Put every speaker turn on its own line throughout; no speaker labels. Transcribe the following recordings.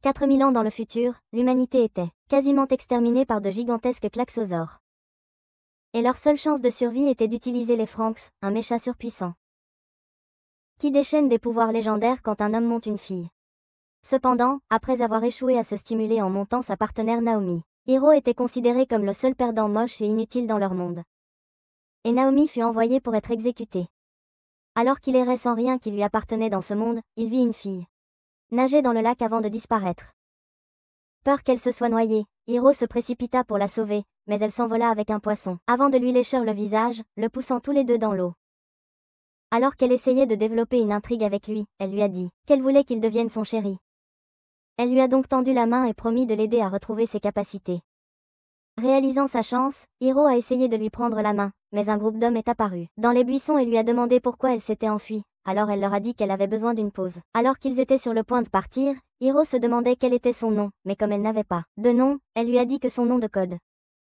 4000 ans dans le futur, l'humanité était quasiment exterminée par de gigantesques klaxosaures. Et leur seule chance de survie était d'utiliser les Franxx, un mécha surpuissant, qui déchaîne des pouvoirs légendaires quand un homme monte une fille. Cependant, après avoir échoué à se stimuler en montant sa partenaire Naomi, Hiro était considéré comme le seul perdant moche et inutile dans leur monde. Et Naomi fut envoyée pour être exécutée. Alors qu'il errait sans rien qui lui appartenait dans ce monde, il vit une fille nager dans le lac avant de disparaître. Peur qu'elle se soit noyée, Hiro se précipita pour la sauver, mais elle s'envola avec un poisson, avant de lui lécher le visage, le poussant tous les deux dans l'eau. Alors qu'elle essayait de développer une intrigue avec lui, elle lui a dit qu'elle voulait qu'il devienne son chéri. Elle lui a donc tendu la main et promis de l'aider à retrouver ses capacités. Réalisant sa chance, Hiro a essayé de lui prendre la main, mais un groupe d'hommes est apparu dans les buissons et lui a demandé pourquoi elle s'était enfuie. Alors elle leur a dit qu'elle avait besoin d'une pause. Alors qu'ils étaient sur le point de partir, Hiro se demandait quel était son nom, mais comme elle n'avait pas de nom, elle lui a dit que son nom de code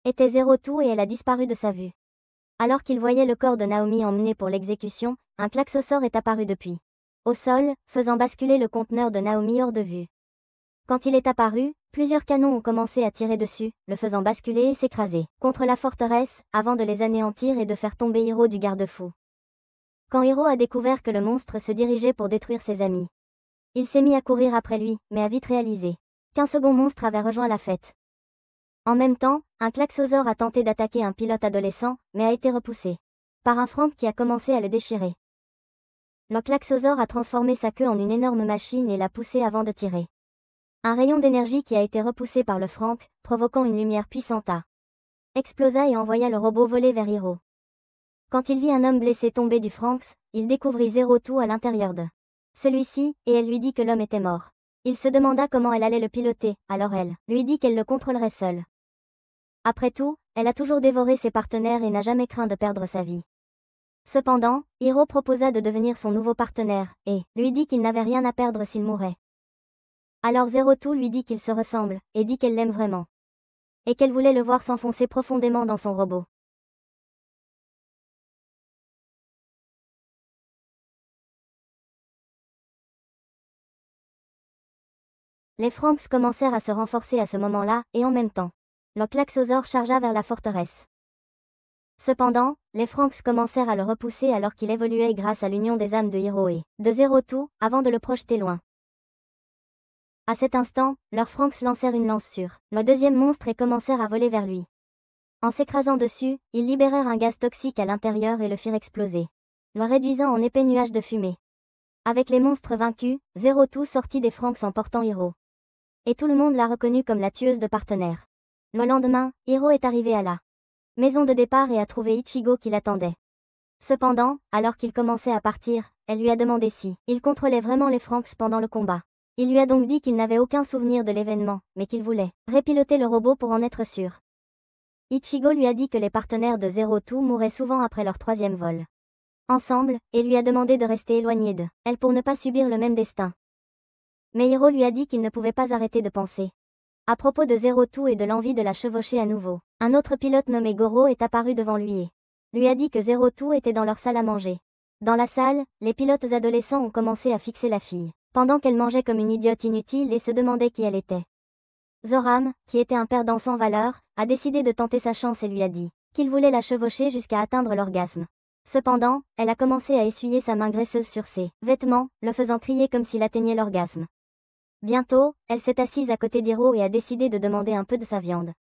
était Zero-Two et elle a disparu de sa vue. Alors qu'il voyait le corps de Naomi emmené pour l'exécution, un klaxosaure est apparu depuis au sol, faisant basculer le conteneur de Naomi hors de vue. Quand il est apparu, plusieurs canons ont commencé à tirer dessus, le faisant basculer et s'écraser contre la forteresse, avant de les anéantir et de faire tomber Hiro du garde-fou. Quand Hiro a découvert que le monstre se dirigeait pour détruire ses amis, il s'est mis à courir après lui, mais a vite réalisé qu'un second monstre avait rejoint la fête. En même temps, un klaxosaure a tenté d'attaquer un pilote adolescent, mais a été repoussé par un Frank qui a commencé à le déchirer. Le klaxosaure a transformé sa queue en une énorme machine et l'a poussé avant de tirer. Un rayon d'énergie qui a été repoussé par le Frank, provoquant une lumière puissante explosa et envoya le robot voler vers Hiro. Quand il vit un homme blessé tomber du Franxx, il découvrit Zero-Two à l'intérieur de celui-ci, et elle lui dit que l'homme était mort. Il se demanda comment elle allait le piloter, alors elle lui dit qu'elle le contrôlerait seule. Après tout, elle a toujours dévoré ses partenaires et n'a jamais craint de perdre sa vie. Cependant, Hiro proposa de devenir son nouveau partenaire, et lui dit qu'il n'avait rien à perdre s'il mourait. Alors Zero-Two lui dit qu'ils se ressemblent, et dit qu'elle l'aime vraiment. Et qu'elle voulait le voir s'enfoncer profondément dans son robot. Les Franxx commencèrent à se renforcer à ce moment-là, et en même temps, le klaxosaure chargea vers la forteresse. Cependant, les Franxx commencèrent à le repousser alors qu'il évoluait grâce à l'union des âmes de Hiro et de Zero-Two, avant de le projeter loin. À cet instant, leurs Franxx lancèrent une lance sur le deuxième monstre et commencèrent à voler vers lui. En s'écrasant dessus, ils libérèrent un gaz toxique à l'intérieur et le firent exploser, le réduisant en épais nuage de fumée. Avec les monstres vaincus, Zero-Two sortit des Franxx en portant Hiro. Et tout le monde l'a reconnue comme la tueuse de partenaires. Le lendemain, Hiro est arrivé à la maison de départ et a trouvé Ichigo qui l'attendait. Cependant, alors qu'il commençait à partir, elle lui a demandé si il contrôlait vraiment les Franxx pendant le combat. Il lui a donc dit qu'il n'avait aucun souvenir de l'événement, mais qu'il voulait repiloter le robot pour en être sûr. Ichigo lui a dit que les partenaires de Zero-Two mouraient souvent après leur troisième vol ensemble, et lui a demandé de rester éloigné d'elle pour ne pas subir le même destin. Mais Hiro lui a dit qu'il ne pouvait pas arrêter de penser à propos de Zero-Two et de l'envie de la chevaucher à nouveau. Un autre pilote nommé Goro est apparu devant lui et lui a dit que Zero-Two était dans leur salle à manger. Dans la salle, les pilotes adolescents ont commencé à fixer la fille, pendant qu'elle mangeait comme une idiote inutile et se demandait qui elle était. Zoram, qui était un perdant sans valeur, a décidé de tenter sa chance et lui a dit qu'il voulait la chevaucher jusqu'à atteindre l'orgasme. Cependant, elle a commencé à essuyer sa main graisseuse sur ses vêtements, le faisant crier comme s'il atteignait l'orgasme. Bientôt, elle s'est assise à côté d'Hiro et a décidé de demander un peu de sa viande.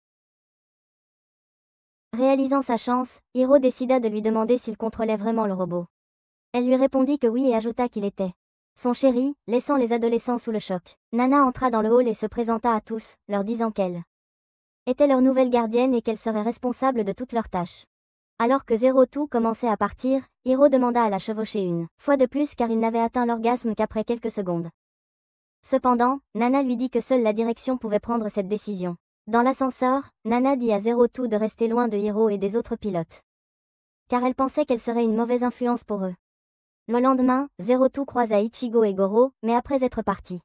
Réalisant sa chance, Hiro décida de lui demander s'il contrôlait vraiment le robot. Elle lui répondit que oui et ajouta qu'il était son chéri, laissant les adolescents sous le choc. Nana entra dans le hall et se présenta à tous, leur disant qu'elle était leur nouvelle gardienne et qu'elle serait responsable de toutes leurs tâches. Alors que Zero-Two commençait à partir, Hiro demanda à la chevaucher une fois de plus car il n'avait atteint l'orgasme qu'après quelques secondes. Cependant, Nana lui dit que seule la direction pouvait prendre cette décision. Dans l'ascenseur, Nana dit à Zero-Two de rester loin de Hiro et des autres pilotes, car elle pensait qu'elle serait une mauvaise influence pour eux. Le lendemain, Zero-Two croisa Ichigo et Goro, mais après être parti,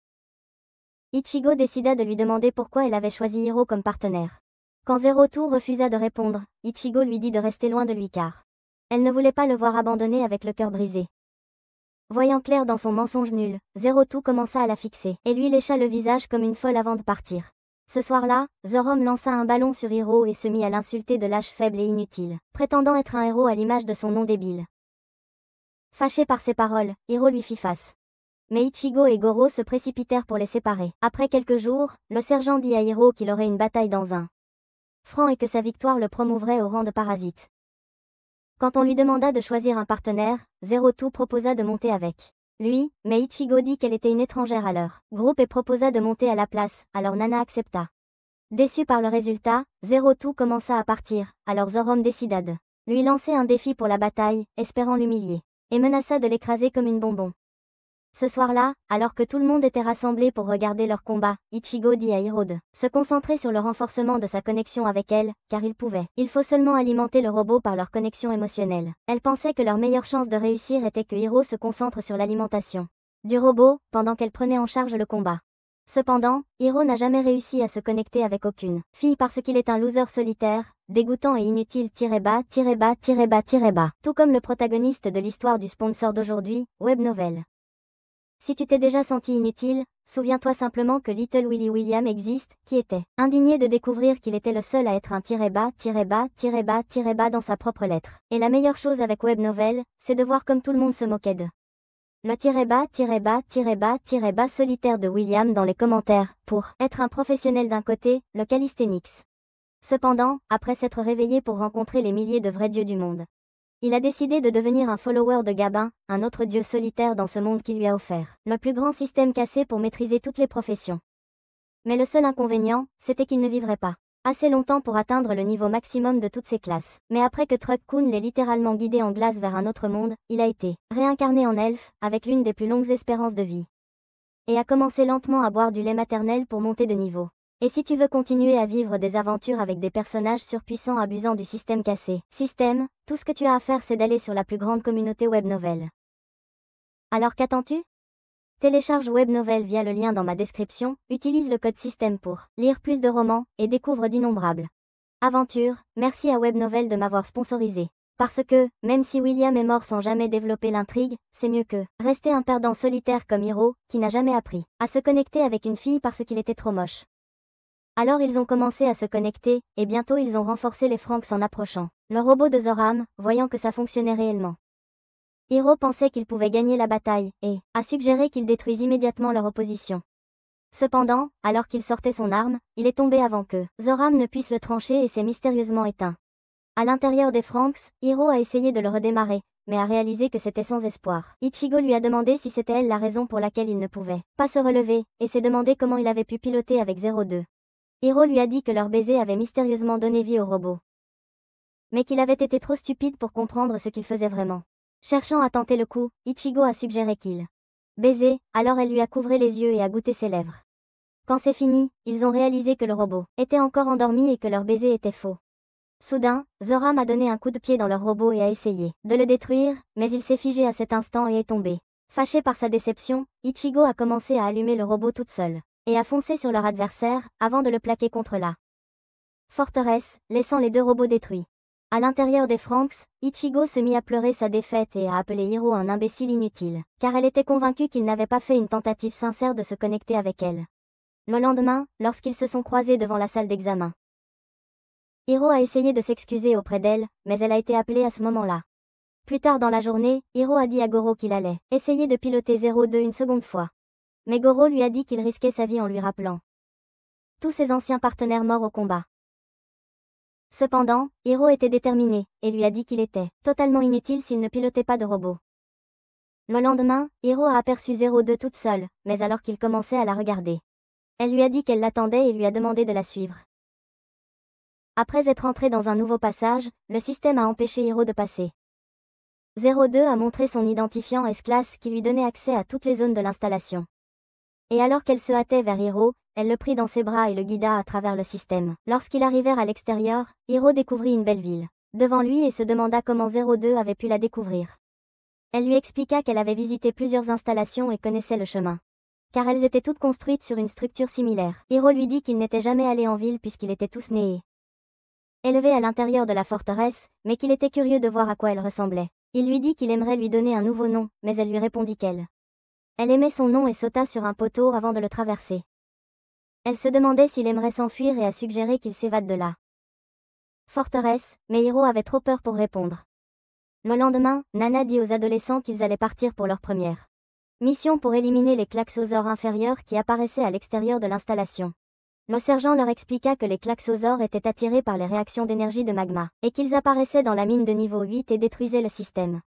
Ichigo décida de lui demander pourquoi elle avait choisi Hiro comme partenaire. Quand Zero-Two refusa de répondre, Ichigo lui dit de rester loin de lui car elle ne voulait pas le voir abandonné avec le cœur brisé. Voyant clair dans son mensonge nul, Zero Two commença à la fixer, et lui lécha le visage comme une folle avant de partir. Ce soir-là, Zorom lança un ballon sur Hiro et se mit à l'insulter de lâche faible et inutile, prétendant être un héros à l'image de son nom débile. Fâché par ces paroles, Hiro lui fit face. Mais Ichigo et Goro se précipitèrent pour les séparer. Après quelques jours, le sergent dit à Hiro qu'il aurait une bataille dans un franc et que sa victoire le promouvrait au rang de parasite. Quand on lui demanda de choisir un partenaire, Zero Two proposa de monter avec lui, mais Ichigo dit qu'elle était une étrangère à leur groupe et proposa de monter à la place, alors Nana accepta. Déçu par le résultat, Zero Two commença à partir, alors Zorom décida de lui lancer un défi pour la bataille, espérant l'humilier, et menaça de l'écraser comme une bonbon. Ce soir-là, alors que tout le monde était rassemblé pour regarder leur combat, Ichigo dit à Hiro de se concentrer sur le renforcement de sa connexion avec elle, car il pouvait. Il faut seulement alimenter le robot par leur connexion émotionnelle. Elle pensait que leur meilleure chance de réussir était que Hiro se concentre sur l'alimentation du robot, pendant qu'elle prenait en charge le combat. Cependant, Hiro n'a jamais réussi à se connecter avec aucune fille parce qu'il est un loser solitaire, dégoûtant et inutile tiré-bas, tiré-bas, tiré-bas, tiré-bas. Tout comme le protagoniste de l'histoire du sponsor d'aujourd'hui, Web Novel. Si tu t'es déjà senti inutile, souviens-toi simplement que Little Willy William existe, qui était indigné de découvrir qu'il était le seul à être un tiré-bas, tiré-bas, tiré-bas, tiré-bas dans sa propre lettre. Et la meilleure chose avec Web Novel, c'est de voir comme tout le monde se moquait de le tiré-bas, tiré-bas, tiré-bas, tiré-bas solitaire de William dans les commentaires, pour être un professionnel d'un côté, le calisthenics. Cependant, après s'être réveillé pour rencontrer les milliers de vrais dieux du monde, il a décidé de devenir un follower de Gabin, un autre dieu solitaire dans ce monde qui lui a offert le plus grand système cassé pour maîtriser toutes les professions. Mais le seul inconvénient, c'était qu'il ne vivrait pas assez longtemps pour atteindre le niveau maximum de toutes ses classes. Mais après que Truck-kun l'ait littéralement guidé en glace vers un autre monde, il a été réincarné en elfe, avec l'une des plus longues espérances de vie. Et a commencé lentement à boire du lait maternel pour monter de niveau. Et si tu veux continuer à vivre des aventures avec des personnages surpuissants abusant du système cassé, tout ce que tu as à faire c'est d'aller sur la plus grande communauté Web Novel. Alors qu'attends-tu ? Télécharge Web Novel via le lien dans ma description, utilise le code système pour lire plus de romans, et découvre d'innombrables aventures. Merci à Web Novel de m'avoir sponsorisé. Parce que, même si William est mort sans jamais développer l'intrigue, c'est mieux que rester un perdant solitaire comme Hiro, qui n'a jamais appris à se connecter avec une fille parce qu'il était trop moche. Alors ils ont commencé à se connecter, et bientôt ils ont renforcé les Franks en approchant le robot de Zoram, voyant que ça fonctionnait réellement. Hiro pensait qu'il pouvait gagner la bataille, et a suggéré qu'il détruise immédiatement leur opposition. Cependant, alors qu'il sortait son arme, il est tombé avant que Zoram ne puisse le trancher et s'est mystérieusement éteint. À l'intérieur des Franks, Hiro a essayé de le redémarrer, mais a réalisé que c'était sans espoir. Ichigo lui a demandé si c'était elle la raison pour laquelle il ne pouvait pas se relever, et s'est demandé comment il avait pu piloter avec 02. Hiro lui a dit que leur baiser avait mystérieusement donné vie au robot. Mais qu'il avait été trop stupide pour comprendre ce qu'il faisait vraiment. Cherchant à tenter le coup, Ichigo a suggéré qu'il baisait, alors elle lui a couvré les yeux et a goûté ses lèvres. Quand c'est fini, ils ont réalisé que le robot était encore endormi et que leur baiser était faux. Soudain, Zoram a donné un coup de pied dans leur robot et a essayé de le détruire, mais il s'est figé à cet instant et est tombé. Fâché par sa déception, Ichigo a commencé à allumer le robot toute seule et a foncé sur leur adversaire, avant de le plaquer contre la forteresse, laissant les deux robots détruits. À l'intérieur des Franks, Ichigo se mit à pleurer sa défaite et a appelé Hiro un imbécile inutile, car elle était convaincue qu'il n'avait pas fait une tentative sincère de se connecter avec elle. Le lendemain, lorsqu'ils se sont croisés devant la salle d'examen, Hiro a essayé de s'excuser auprès d'elle, mais elle a été appelée à ce moment-là. Plus tard dans la journée, Hiro a dit à Goro qu'il allait essayer de piloter 02 une seconde fois. Mais Goro lui a dit qu'il risquait sa vie en lui rappelant tous ses anciens partenaires morts au combat. Cependant, Hiro était déterminé, et lui a dit qu'il était totalement inutile s'il ne pilotait pas de robot. Le lendemain, Hiro a aperçu 02 toute seule, mais alors qu'il commençait à la regarder. Elle lui a dit qu'elle l'attendait et lui a demandé de la suivre. Après être entré dans un nouveau passage, le système a empêché Hiro de passer. 02 a montré son identifiant S-Class qui lui donnait accès à toutes les zones de l'installation. Et alors qu'elle se hâtait vers Hiro, elle le prit dans ses bras et le guida à travers le système. Lorsqu'ils arrivèrent à l'extérieur, Hiro découvrit une belle ville devant lui et se demanda comment 02 avait pu la découvrir. Elle lui expliqua qu'elle avait visité plusieurs installations et connaissait le chemin, car elles étaient toutes construites sur une structure similaire. Hiro lui dit qu'il n'était jamais allé en ville puisqu'il était tous né et élevé à l'intérieur de la forteresse, mais qu'il était curieux de voir à quoi elle ressemblait. Il lui dit qu'il aimerait lui donner un nouveau nom, mais elle lui répondit qu'elle aimait son nom et sauta sur un poteau avant de le traverser. Elle se demandait s'il aimerait s'enfuir et a suggéré qu'il s'évade de la forteresse, mais Hiro avait trop peur pour répondre. Le lendemain, Nana dit aux adolescents qu'ils allaient partir pour leur première mission pour éliminer les klaxosaures inférieurs qui apparaissaient à l'extérieur de l'installation. Le sergent leur expliqua que les klaxosaures étaient attirés par les réactions d'énergie de magma, et qu'ils apparaissaient dans la mine de niveau 8 et détruisaient le système.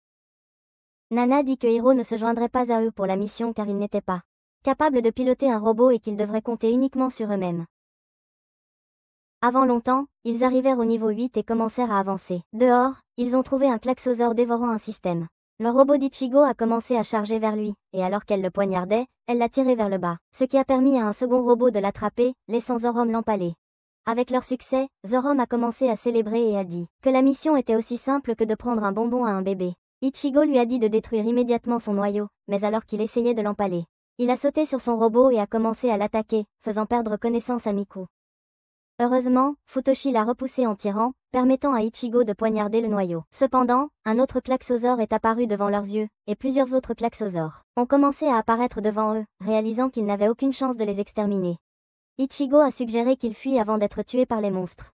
Nana dit que Hiro ne se joindrait pas à eux pour la mission car ils n'étaient pas capables de piloter un robot et qu'ils devraient compter uniquement sur eux-mêmes. Avant longtemps, ils arrivèrent au niveau 8 et commencèrent à avancer. Dehors, ils ont trouvé un klaxosaure dévorant un système. Le robot d'Ichigo a commencé à charger vers lui, et alors qu'elle le poignardait, elle l'a tiré vers le bas, ce qui a permis à un second robot de l'attraper, laissant Zorom l'empaler. Avec leur succès, Zorom a commencé à célébrer et a dit que la mission était aussi simple que de prendre un bonbon à un bébé. Ichigo lui a dit de détruire immédiatement son noyau, mais alors qu'il essayait de l'empaler, il a sauté sur son robot et a commencé à l'attaquer, faisant perdre connaissance à Miku. Heureusement, Futoshi l'a repoussé en tirant, permettant à Ichigo de poignarder le noyau. Cependant, un autre klaxosaure est apparu devant leurs yeux, et plusieurs autres klaxosaures ont commencé à apparaître devant eux, réalisant qu'ils n'avaient aucune chance de les exterminer. Ichigo a suggéré qu'ils fuient avant d'être tués par les monstres.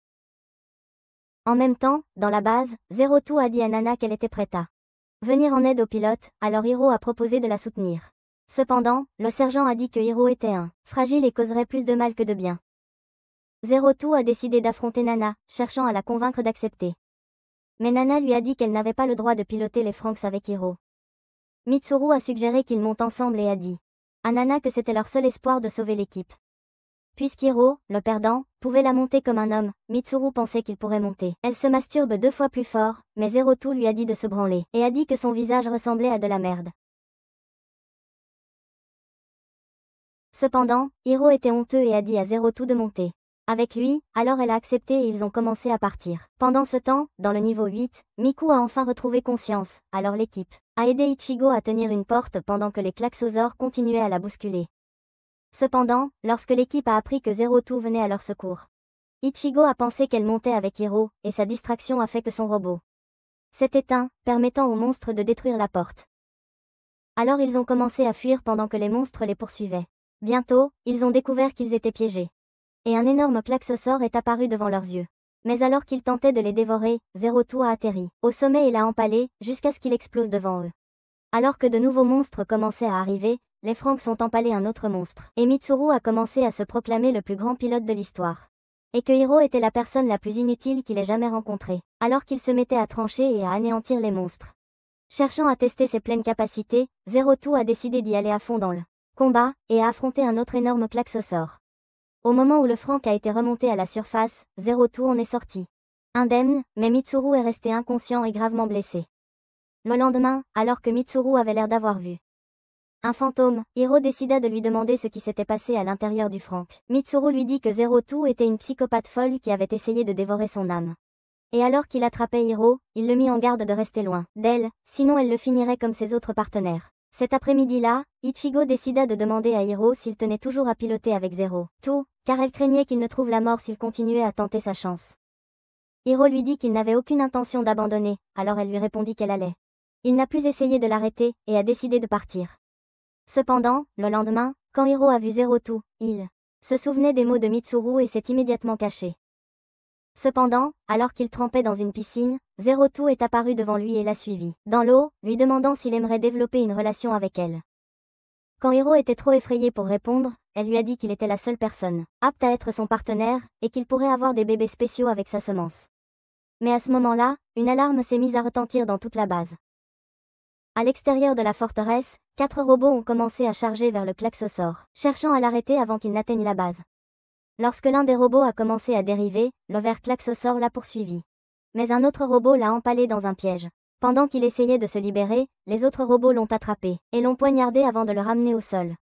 En même temps, dans la base, Zero Two a dit à Nana qu'elle était prête à venir en aide au pilote, alors Hiro a proposé de la soutenir. Cependant, le sergent a dit que Hiro était fragile et causerait plus de mal que de bien. Zero Two a décidé d'affronter Nana, cherchant à la convaincre d'accepter. Mais Nana lui a dit qu'elle n'avait pas le droit de piloter les Franxx avec Hiro. Mitsuru a suggéré qu'ils montent ensemble et a dit à Nana que c'était leur seul espoir de sauver l'équipe. Puisqu'Hiro, le perdant, pouvait la monter comme un homme, Mitsuru pensait qu'il pourrait monter. Elle se masturbe 2 fois plus fort, mais Zero Two lui a dit de se branler, et a dit que son visage ressemblait à de la merde. Cependant, Hiro était honteux et a dit à Zero Two de monter avec lui, alors elle a accepté et ils ont commencé à partir. Pendant ce temps, dans le niveau 8, Miku a enfin retrouvé conscience, alors l'équipe a aidé Ichigo à tenir une porte pendant que les klaxosaures continuaient à la bousculer. Cependant, lorsque l'équipe a appris que Zero Two venait à leur secours, Ichigo a pensé qu'elle montait avec Hiro, et sa distraction a fait que son robot s'est éteint, permettant aux monstres de détruire la porte. Alors ils ont commencé à fuir pendant que les monstres les poursuivaient. Bientôt, ils ont découvert qu'ils étaient piégés. Et un énorme klaxosaure est apparu devant leurs yeux. Mais alors qu'ils tentaient de les dévorer, Zero Two a atterri au sommet et l'a empalé, jusqu'à ce qu'il explose devant eux. Alors que de nouveaux monstres commençaient à arriver, les Franxx ont empalé un autre monstre, et Mitsuru a commencé à se proclamer le plus grand pilote de l'histoire. Et que Hiro était la personne la plus inutile qu'il ait jamais rencontrée, alors qu'il se mettait à trancher et à anéantir les monstres. Cherchant à tester ses pleines capacités, Zero Two a décidé d'y aller à fond dans le combat, et a affronté un autre énorme klaxosaure. Au moment où le Franxx a été remonté à la surface, Zero Two en est sorti indemne, mais Mitsuru est resté inconscient et gravement blessé. Le lendemain, alors que Mitsuru avait l'air d'avoir vu un fantôme, Hiro décida de lui demander ce qui s'était passé à l'intérieur du Franxx. Mitsuru lui dit que Zero Two était une psychopathe folle qui avait essayé de dévorer son âme. Et alors qu'il attrapait Hiro, il le mit en garde de rester loin d'elle, sinon elle le finirait comme ses autres partenaires. Cet après-midi-là, Ichigo décida de demander à Hiro s'il tenait toujours à piloter avec Zero Two, car elle craignait qu'il ne trouve la mort s'il continuait à tenter sa chance. Hiro lui dit qu'il n'avait aucune intention d'abandonner, alors elle lui répondit qu'elle allait. Il n'a plus essayé de l'arrêter, et a décidé de partir. Cependant, le lendemain, quand Hiro a vu Zero Two, il se souvenait des mots de Mitsuru et s'est immédiatement caché. Cependant, alors qu'il trempait dans une piscine, Zero Two est apparu devant lui et l'a suivi dans l'eau, lui demandant s'il aimerait développer une relation avec elle. Quand Hiro était trop effrayé pour répondre, elle lui a dit qu'il était la seule personne apte à être son partenaire, et qu'il pourrait avoir des bébés spéciaux avec sa semence. Mais à ce moment-là, une alarme s'est mise à retentir dans toute la base. À l'extérieur de la forteresse, 4 robots ont commencé à charger vers le klaxosaure, cherchant à l'arrêter avant qu'il n'atteigne la base. Lorsque l'un des robots a commencé à dériver, le vert klaxosaure l'a poursuivi. Mais un autre robot l'a empalé dans un piège. Pendant qu'il essayait de se libérer, les autres robots l'ont attrapé, et l'ont poignardé avant de le ramener au sol.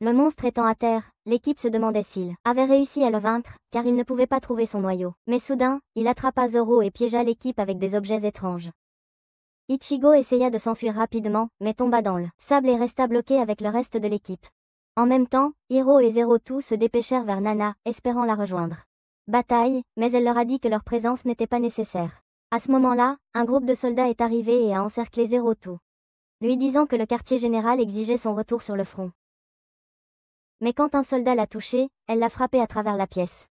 Le monstre étant à terre, l'équipe se demandait s'il avait réussi à le vaincre, car il ne pouvait pas trouver son noyau. Mais soudain, il attrapa Zoro et piégea l'équipe avec des objets étranges. Ichigo essaya de s'enfuir rapidement, mais tomba dans le sable et resta bloqué avec le reste de l'équipe. En même temps, Hiro et Zero Two se dépêchèrent vers Nana, espérant la rejoindre. Bataille, mais elle leur a dit que leur présence n'était pas nécessaire. À ce moment-là, un groupe de soldats est arrivé et a encerclé Zero Two, lui disant que le quartier général exigeait son retour sur le front. Mais quand un soldat l'a touchée, elle l'a frappée à travers la pièce.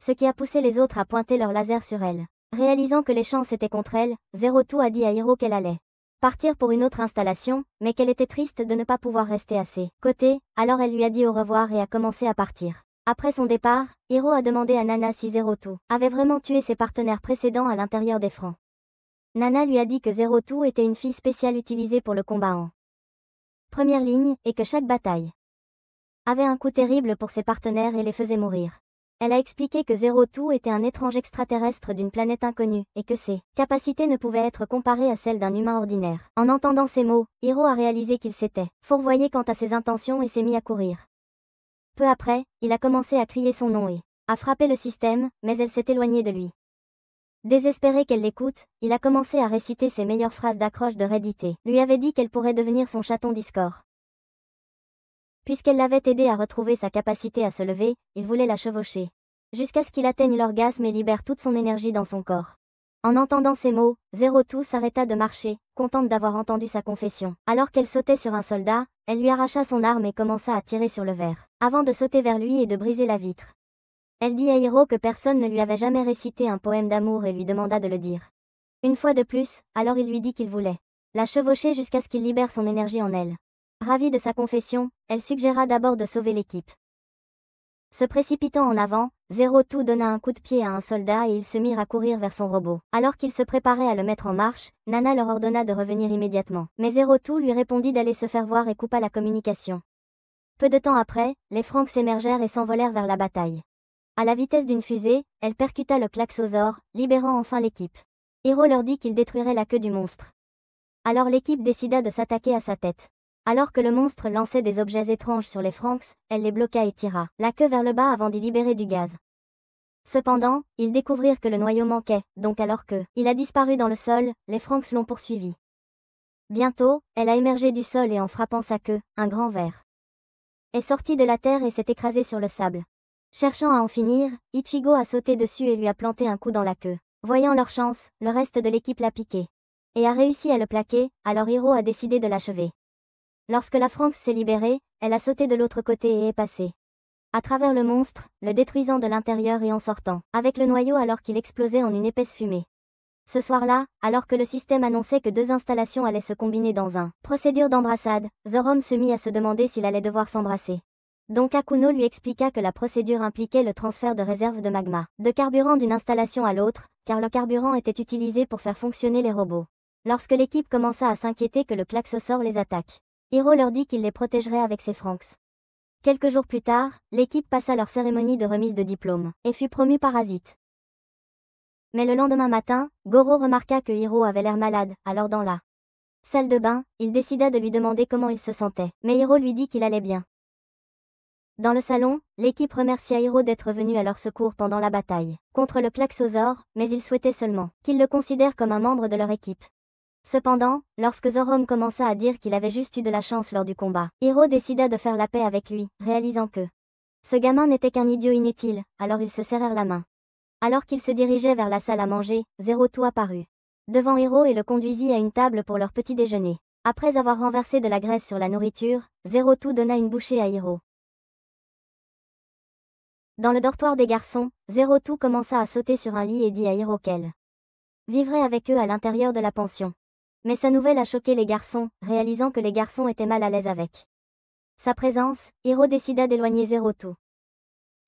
Ce qui a poussé les autres à pointer leur laser sur elle. Réalisant que les chances étaient contre elle, Zero Two a dit à Hiro qu'elle allait partir pour une autre installation, mais qu'elle était triste de ne pas pouvoir rester à ses côtés, alors elle lui a dit au revoir et a commencé à partir. Après son départ, Hiro a demandé à Nana si Zero Two avait vraiment tué ses partenaires précédents à l'intérieur des francs. Nana lui a dit que Zero Two était une fille spéciale utilisée pour le combat en première ligne, et que chaque bataille avait un coup terrible pour ses partenaires et les faisait mourir. Elle a expliqué que Zero Two était un étrange extraterrestre d'une planète inconnue, et que ses capacités ne pouvaient être comparées à celles d'un humain ordinaire. En entendant ces mots, Hiro a réalisé qu'il s'était fourvoyé quant à ses intentions et s'est mis à courir. Peu après, il a commencé à crier son nom et à frapper le système, mais elle s'est éloignée de lui. Désespéré qu'elle l'écoute, il a commencé à réciter ses meilleures phrases d'accroche de Reddit, lui avait dit qu'elle pourrait devenir son chaton Discord. Puisqu'elle l'avait aidé à retrouver sa capacité à se lever, il voulait la chevaucher. Jusqu'à ce qu'il atteigne l'orgasme et libère toute son énergie dans son corps. En entendant ces mots, Zero Two s'arrêta de marcher, contente d'avoir entendu sa confession. Alors qu'elle sautait sur un soldat, elle lui arracha son arme et commença à tirer sur le verre, avant de sauter vers lui et de briser la vitre. Elle dit à Hiro que personne ne lui avait jamais récité un poème d'amour et lui demanda de le dire. Une fois de plus, alors il lui dit qu'il voulait la chevaucher jusqu'à ce qu'il libère son énergie en elle. Ravie de sa confession, elle suggéra d'abord de sauver l'équipe. Se précipitant en avant, Zero Two donna un coup de pied à un soldat et ils se mirent à courir vers son robot. Alors qu'ils se préparaient à le mettre en marche, Nana leur ordonna de revenir immédiatement. Mais Zero Two lui répondit d'aller se faire voir et coupa la communication. Peu de temps après, les Franks émergèrent et s'envolèrent vers la bataille. À la vitesse d'une fusée, elle percuta le Klaxosaure, libérant enfin l'équipe. Hiro leur dit qu'il détruirait la queue du monstre. Alors l'équipe décida de s'attaquer à sa tête. Alors que le monstre lançait des objets étranges sur les Franks, elle les bloqua et tira la queue vers le bas avant d'y libérer du gaz. Cependant, ils découvrirent que le noyau manquait, donc alors que il a disparu dans le sol, les Franks l'ont poursuivi. Bientôt, elle a émergé du sol et en frappant sa queue, un grand ver est sorti de la terre et s'est écrasé sur le sable. Cherchant à en finir, Ichigo a sauté dessus et lui a planté un coup dans la queue. Voyant leur chance, le reste de l'équipe l'a piqué et a réussi à le plaquer, alors Hiro a décidé de l'achever. Lorsque la Franks s'est libérée, elle a sauté de l'autre côté et est passée à travers le monstre, le détruisant de l'intérieur et en sortant avec le noyau alors qu'il explosait en une épaisse fumée. Ce soir-là, alors que le système annonçait que 2 installations allaient se combiner dans un procédure d'embrassade, Zoro se mit à se demander s'il allait devoir s'embrasser. Donc Akuno lui expliqua que la procédure impliquait le transfert de réserves de magma, de carburant d'une installation à l'autre, car le carburant était utilisé pour faire fonctionner les robots. Lorsque l'équipe commença à s'inquiéter que le Klaxosaure les attaque, Hiro leur dit qu'il les protégerait avec ses Franks. Quelques jours plus tard, l'équipe passa leur cérémonie de remise de diplôme, et fut promue parasite. Mais le lendemain matin, Goro remarqua que Hiro avait l'air malade, alors dans la salle de bain, il décida de lui demander comment il se sentait, mais Hiro lui dit qu'il allait bien. Dans le salon, l'équipe remercia Hiro d'être venu à leur secours pendant la bataille contre le Klaxosaure, mais ils souhaitaient seulement qu'ils le considèrent comme un membre de leur équipe. Cependant, lorsque Zoro commença à dire qu'il avait juste eu de la chance lors du combat, Hiro décida de faire la paix avec lui, réalisant que ce gamin n'était qu'un idiot inutile, alors ils se serrèrent la main. Alors qu'ils se dirigeaient vers la salle à manger, Zero Two apparut devant Hiro et le conduisit à une table pour leur petit déjeuner. Après avoir renversé de la graisse sur la nourriture, Zero Two donna une bouchée à Hiro. Dans le dortoir des garçons, Zero Two commença à sauter sur un lit et dit à Hiro qu'elle vivrait avec eux à l'intérieur de la pension. Mais sa nouvelle a choqué les garçons, réalisant que les garçons étaient mal à l'aise avec sa présence, Hiro décida d'éloigner Zero Two.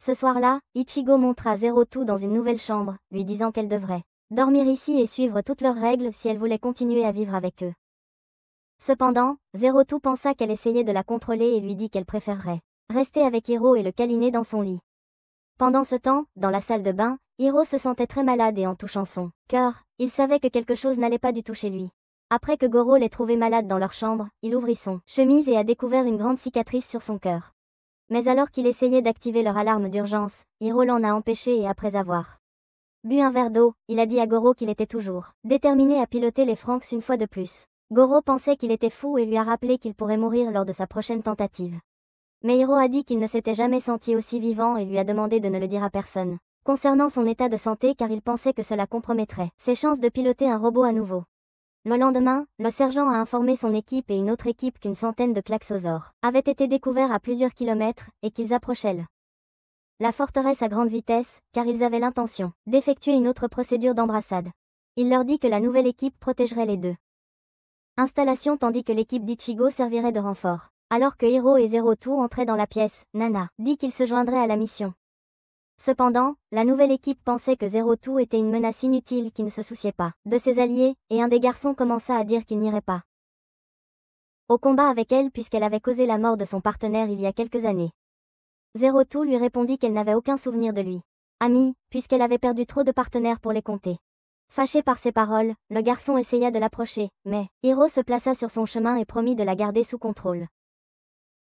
Ce soir-là, Ichigo montra Zero Two dans une nouvelle chambre, lui disant qu'elle devrait dormir ici et suivre toutes leurs règles si elle voulait continuer à vivre avec eux. Cependant, Zero Two pensa qu'elle essayait de la contrôler et lui dit qu'elle préférerait rester avec Hiro et le câliner dans son lit. Pendant ce temps, dans la salle de bain, Hiro se sentait très malade et en touchant son cœur, il savait que quelque chose n'allait pas du tout chez lui. Après que Goro l'ait trouvé malade dans leur chambre, il ouvrit son chemise et a découvert une grande cicatrice sur son cœur. Mais alors qu'il essayait d'activer leur alarme d'urgence, Hiro l'en a empêché et après avoir bu un verre d'eau, il a dit à Goro qu'il était toujours déterminé à piloter les Franks une fois de plus. Goro pensait qu'il était fou et lui a rappelé qu'il pourrait mourir lors de sa prochaine tentative. Mais Hiro a dit qu'il ne s'était jamais senti aussi vivant et lui a demandé de ne le dire à personne. concernant son état de santé car il pensait que cela compromettrait ses chances de piloter un robot à nouveau. Le lendemain, le sergent a informé son équipe et une autre équipe qu'une centaine de klaxosaures avaient été découverts à plusieurs kilomètres et qu'ils approchaient la forteresse à grande vitesse, car ils avaient l'intention d'effectuer une autre procédure d'embrassade. Il leur dit que la nouvelle équipe protégerait les deux installations tandis que l'équipe d'Ichigo servirait de renfort. Alors que Hiro et Zero Two entraient dans la pièce, Nana dit qu'il se joindrait à la mission. Cependant, la nouvelle équipe pensait que Zero Two était une menace inutile qui ne se souciait pas de ses alliés, et un des garçons commença à dire qu'il n'irait pas au combat avec elle puisqu'elle avait causé la mort de son partenaire il y a quelques années. Zero Two lui répondit qu'elle n'avait aucun souvenir de lui. Amie, puisqu'elle avait perdu trop de partenaires pour les compter. Fâché par ces paroles, le garçon essaya de l'approcher, mais Hiro se plaça sur son chemin et promit de la garder sous contrôle.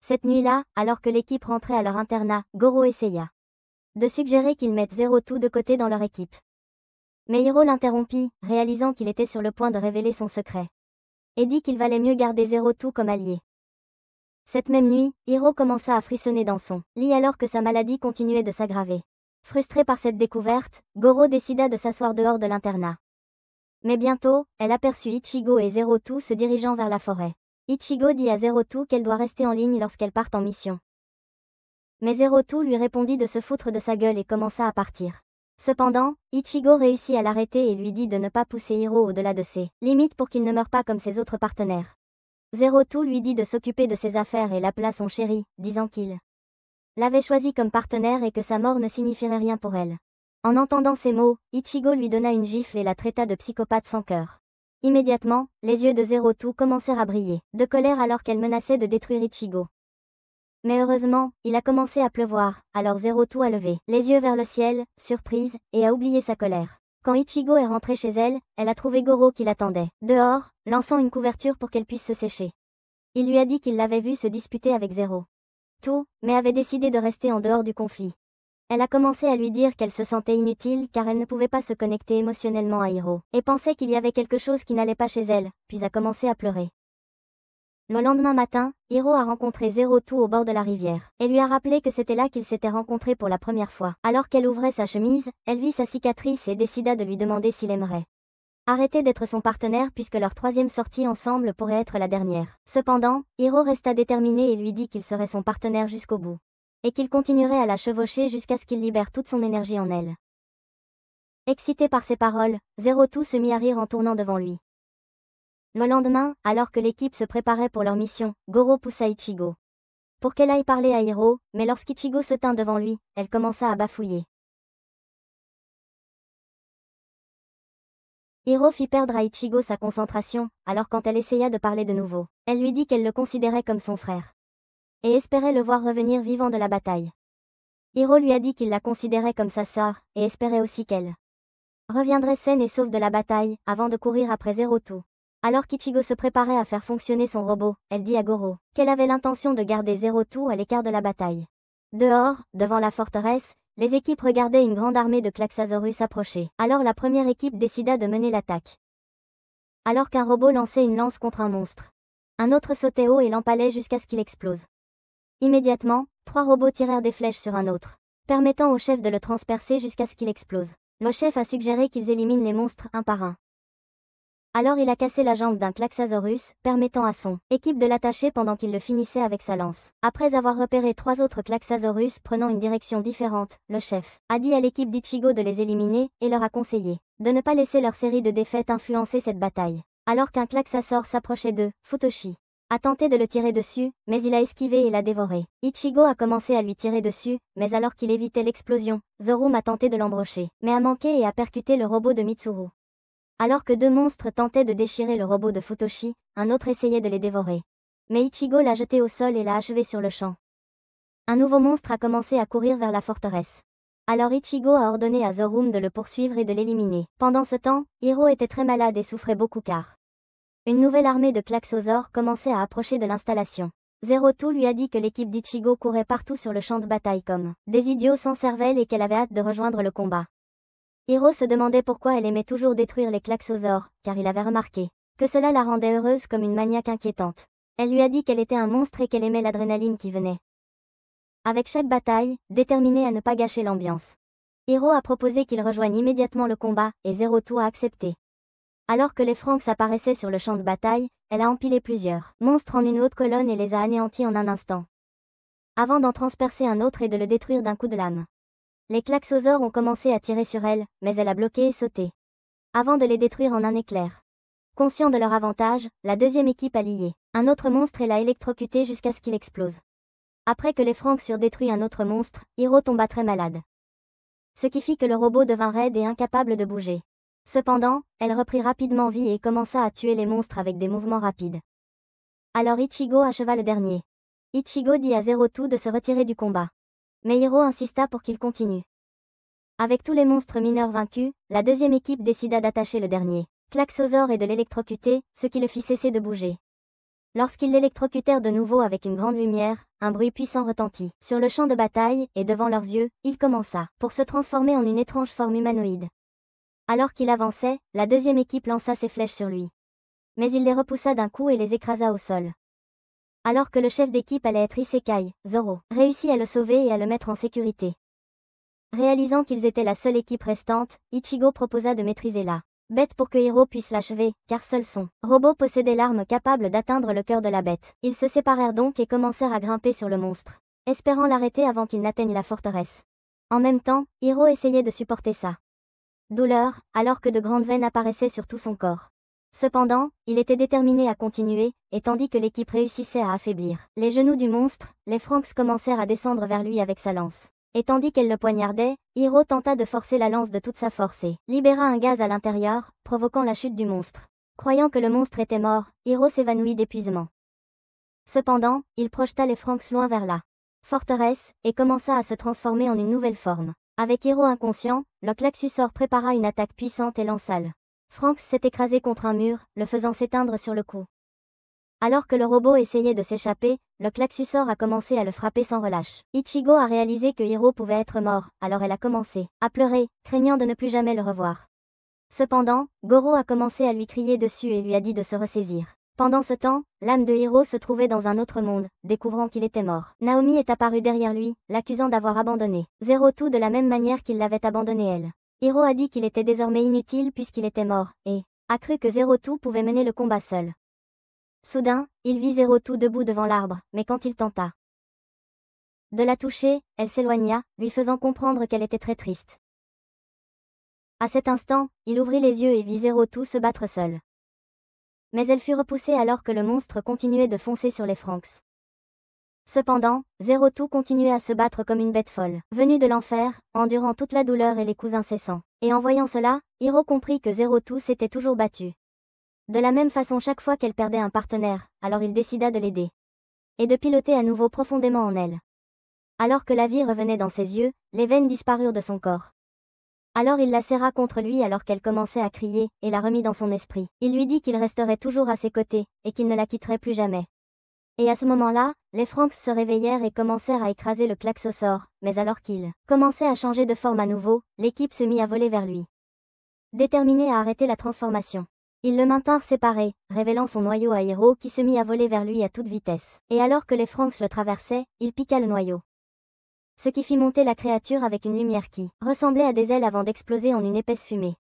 Cette nuit-là, alors que l'équipe rentrait à leur internat, Goro essaya de suggérer qu'ils mettent Zero Two de côté dans leur équipe. Mais Hiro l'interrompit, réalisant qu'il était sur le point de révéler son secret, et dit qu'il valait mieux garder Zero Two comme allié. Cette même nuit, Hiro commença à frissonner dans son lit alors que sa maladie continuait de s'aggraver. Frustré par cette découverte, Goro décida de s'asseoir dehors de l'internat. Mais bientôt, elle aperçut Ichigo et Zero Two se dirigeant vers la forêt. Ichigo dit à Zero Two qu'elle doit rester en ligne lorsqu'elle part en mission. Mais Zero Two lui répondit de se foutre de sa gueule et commença à partir. Cependant, Ichigo réussit à l'arrêter et lui dit de ne pas pousser Hiro au-delà de ses limites pour qu'il ne meure pas comme ses autres partenaires. Zero Two lui dit de s'occuper de ses affaires et l'appela son chéri, disant qu'il l'avait choisi comme partenaire et que sa mort ne signifierait rien pour elle. En entendant ces mots, Ichigo lui donna une gifle et la traita de psychopathe sans cœur. Immédiatement, les yeux de Zero Two commencèrent à briller, de colère alors qu'elle menaçait de détruire Ichigo. Mais heureusement, il a commencé à pleuvoir, alors Zero Two a levé les yeux vers le ciel, surprise, et a oublié sa colère. Quand Ichigo est rentrée chez elle, elle a trouvé Goro qui l'attendait, dehors, lançant une couverture pour qu'elle puisse se sécher. Il lui a dit qu'il l'avait vue se disputer avec Zero Two, mais avait décidé de rester en dehors du conflit. Elle a commencé à lui dire qu'elle se sentait inutile car elle ne pouvait pas se connecter émotionnellement à Hiro, et pensait qu'il y avait quelque chose qui n'allait pas chez elle, puis a commencé à pleurer. Le lendemain matin, Hiro a rencontré Zero Two au bord de la rivière, et lui a rappelé que c'était là qu'ils s'étaient rencontrés pour la première fois. Alors qu'elle ouvrait sa chemise, elle vit sa cicatrice et décida de lui demander s'il aimerait arrêter d'être son partenaire puisque leur troisième sortie ensemble pourrait être la dernière. Cependant, Hiro resta déterminé et lui dit qu'il serait son partenaire jusqu'au bout. Et qu'il continuerait à la chevaucher jusqu'à ce qu'il libère toute son énergie en elle. Excité par ces paroles, Zero Two se mit à rire en tournant devant lui. Le lendemain, alors que l'équipe se préparait pour leur mission, Goro poussa Ichigo pour qu'elle aille parler à Hiro, mais lorsqu'Ichigo se tint devant lui, elle commença à bafouiller. Hiro fit perdre à Ichigo sa concentration, alors quand elle essaya de parler de nouveau, elle lui dit qu'elle le considérait comme son frère et espérait le voir revenir vivant de la bataille. Hiro lui a dit qu'il la considérait comme sa sœur, et espérait aussi qu'elle reviendrait saine et sauve de la bataille, avant de courir après Zero Two. Alors qu'Ichigo se préparait à faire fonctionner son robot, elle dit à Goro qu'elle avait l'intention de garder Zero Two à l'écart de la bataille. Dehors, devant la forteresse, les équipes regardaient une grande armée de Klaxasaurus approcher. Alors la première équipe décida de mener l'attaque. Alors qu'un robot lançait une lance contre un monstre, un autre sautait haut et l'empalait jusqu'à ce qu'il explose. Immédiatement, 3 robots tirèrent des flèches sur un autre, permettant au chef de le transpercer jusqu'à ce qu'il explose. Le chef a suggéré qu'ils éliminent les monstres un par un. Alors il a cassé la jambe d'un Klaxasaurus, permettant à son équipe de l'attacher pendant qu'il le finissait avec sa lance. Après avoir repéré 3 autres Klaxasaurus prenant une direction différente, le chef a dit à l'équipe d'Ichigo de les éliminer, et leur a conseillé de ne pas laisser leur série de défaites influencer cette bataille. Alors qu'un Klaxasaur s'approchait d'eux, Futoshi a tenté de le tirer dessus, mais il a esquivé et l'a dévoré. Ichigo a commencé à lui tirer dessus, mais alors qu'il évitait l'explosion, Zorum a tenté de l'embrocher, mais a manqué et a percuté le robot de Mitsuru. Alors que 2 monstres tentaient de déchirer le robot de Futoshi, un autre essayait de les dévorer. Mais Ichigo l'a jeté au sol et l'a achevé sur le champ. Un nouveau monstre a commencé à courir vers la forteresse. Alors Ichigo a ordonné à Zorum de le poursuivre et de l'éliminer. Pendant ce temps, Hiro était très malade et souffrait beaucoup car une nouvelle armée de Klaxosaures commençait à approcher de l'installation. Zero Two lui a dit que l'équipe d'Ichigo courait partout sur le champ de bataille comme des idiots sans cervelle et qu'elle avait hâte de rejoindre le combat. Hiro se demandait pourquoi elle aimait toujours détruire les Klaxosaures, car il avait remarqué que cela la rendait heureuse comme une maniaque inquiétante. Elle lui a dit qu'elle était un monstre et qu'elle aimait l'adrénaline qui venait avec chaque bataille, déterminée à ne pas gâcher l'ambiance. Hiro a proposé qu'il rejoigne immédiatement le combat, et Zero Two a accepté. Alors que les Franks apparaissaient sur le champ de bataille, elle a empilé plusieurs monstres en une haute colonne et les a anéantis en un instant. Avant d'en transpercer un autre et de le détruire d'un coup de lame. Les klaxosaures ont commencé à tirer sur elle, mais elle a bloqué et sauté. Avant de les détruire en un éclair. Conscient de leur avantage, la deuxième équipe a lié un autre monstre et l'a électrocuté jusqu'à ce qu'il explose. Après que les Franks eurent détruit un autre monstre, Hiro tomba très malade. Ce qui fit que le robot devint raide et incapable de bouger. Cependant, elle reprit rapidement vie et commença à tuer les monstres avec des mouvements rapides. Alors Ichigo acheva le dernier. Ichigo dit à Zero Two de se retirer du combat. Mais Hiro insista pour qu'il continue. Avec tous les monstres mineurs vaincus, la deuxième équipe décida d'attacher le dernier klaxosaure et de l'électrocuter, ce qui le fit cesser de bouger. Lorsqu'ils l'électrocutèrent de nouveau avec une grande lumière, un bruit puissant retentit. Sur le champ de bataille, et devant leurs yeux, il commença pour se transformer en une étrange forme humanoïde. Alors qu'il avançait, la deuxième équipe lança ses flèches sur lui. Mais il les repoussa d'un coup et les écrasa au sol. Alors que le chef d'équipe allait être Isekai, Zoro réussit à le sauver et à le mettre en sécurité. Réalisant qu'ils étaient la seule équipe restante, Ichigo proposa de maîtriser la bête pour que Hiro puisse l'achever, car seul son robot possédait l'arme capable d'atteindre le cœur de la bête. Ils se séparèrent donc et commencèrent à grimper sur le monstre, espérant l'arrêter avant qu'il n'atteigne la forteresse. En même temps, Hiro essayait de supporter sa douleur, alors que de grandes veines apparaissaient sur tout son corps. Cependant, il était déterminé à continuer, et tandis que l'équipe réussissait à affaiblir les genoux du monstre, les Franks commencèrent à descendre vers lui avec sa lance. Et tandis qu'elle le poignardait, Hiro tenta de forcer la lance de toute sa force et libéra un gaz à l'intérieur, provoquant la chute du monstre. Croyant que le monstre était mort, Hiro s'évanouit d'épuisement. Cependant, il projeta les Franks loin vers la forteresse, et commença à se transformer en une nouvelle forme. Avec Hiro inconscient, le klaxosaure prépara une attaque puissante et lança le Franks s'est écrasé contre un mur, le faisant s'éteindre sur le coup. Alors que le robot essayait de s'échapper, le klaxosaure a commencé à le frapper sans relâche. Ichigo a réalisé que Hiro pouvait être mort, alors elle a commencé à pleurer, craignant de ne plus jamais le revoir. Cependant, Goro a commencé à lui crier dessus et lui a dit de se ressaisir. Pendant ce temps, l'âme de Hiro se trouvait dans un autre monde, découvrant qu'il était mort. Naomi est apparue derrière lui, l'accusant d'avoir abandonné Zero Two de la même manière qu'il l'avait abandonné elle. Hiro a dit qu'il était désormais inutile puisqu'il était mort, et a cru que Zero Two pouvait mener le combat seul. Soudain, il vit Zero Two debout devant l'arbre, mais quand il tenta de la toucher, elle s'éloigna, lui faisant comprendre qu'elle était très triste. À cet instant, il ouvrit les yeux et vit Zero Two se battre seul. Mais elle fut repoussée alors que le monstre continuait de foncer sur les Franks. Cependant, Zero Two continuait à se battre comme une bête folle, venue de l'enfer, endurant toute la douleur et les coups incessants. Et en voyant cela, Hiro comprit que Zero Two s'était toujours battu. De la même façon chaque fois qu'elle perdait un partenaire, alors il décida de l'aider. Et de piloter à nouveau profondément en elle. Alors que la vie revenait dans ses yeux, les veines disparurent de son corps. Alors il la serra contre lui alors qu'elle commençait à crier, et la remit dans son esprit. Il lui dit qu'il resterait toujours à ses côtés, et qu'il ne la quitterait plus jamais. Et à ce moment-là, les Franks se réveillèrent et commencèrent à écraser le klaxosaure, mais alors qu'il commençait à changer de forme à nouveau, l'équipe se mit à voler vers lui. Déterminé à arrêter la transformation. Ils le maintinrent séparé, révélant son noyau à Hiro qui se mit à voler vers lui à toute vitesse. Et alors que les Franks le traversaient, il piqua le noyau. Ce qui fit monter la créature avec une lumière qui ressemblait à des ailes avant d'exploser en une épaisse fumée.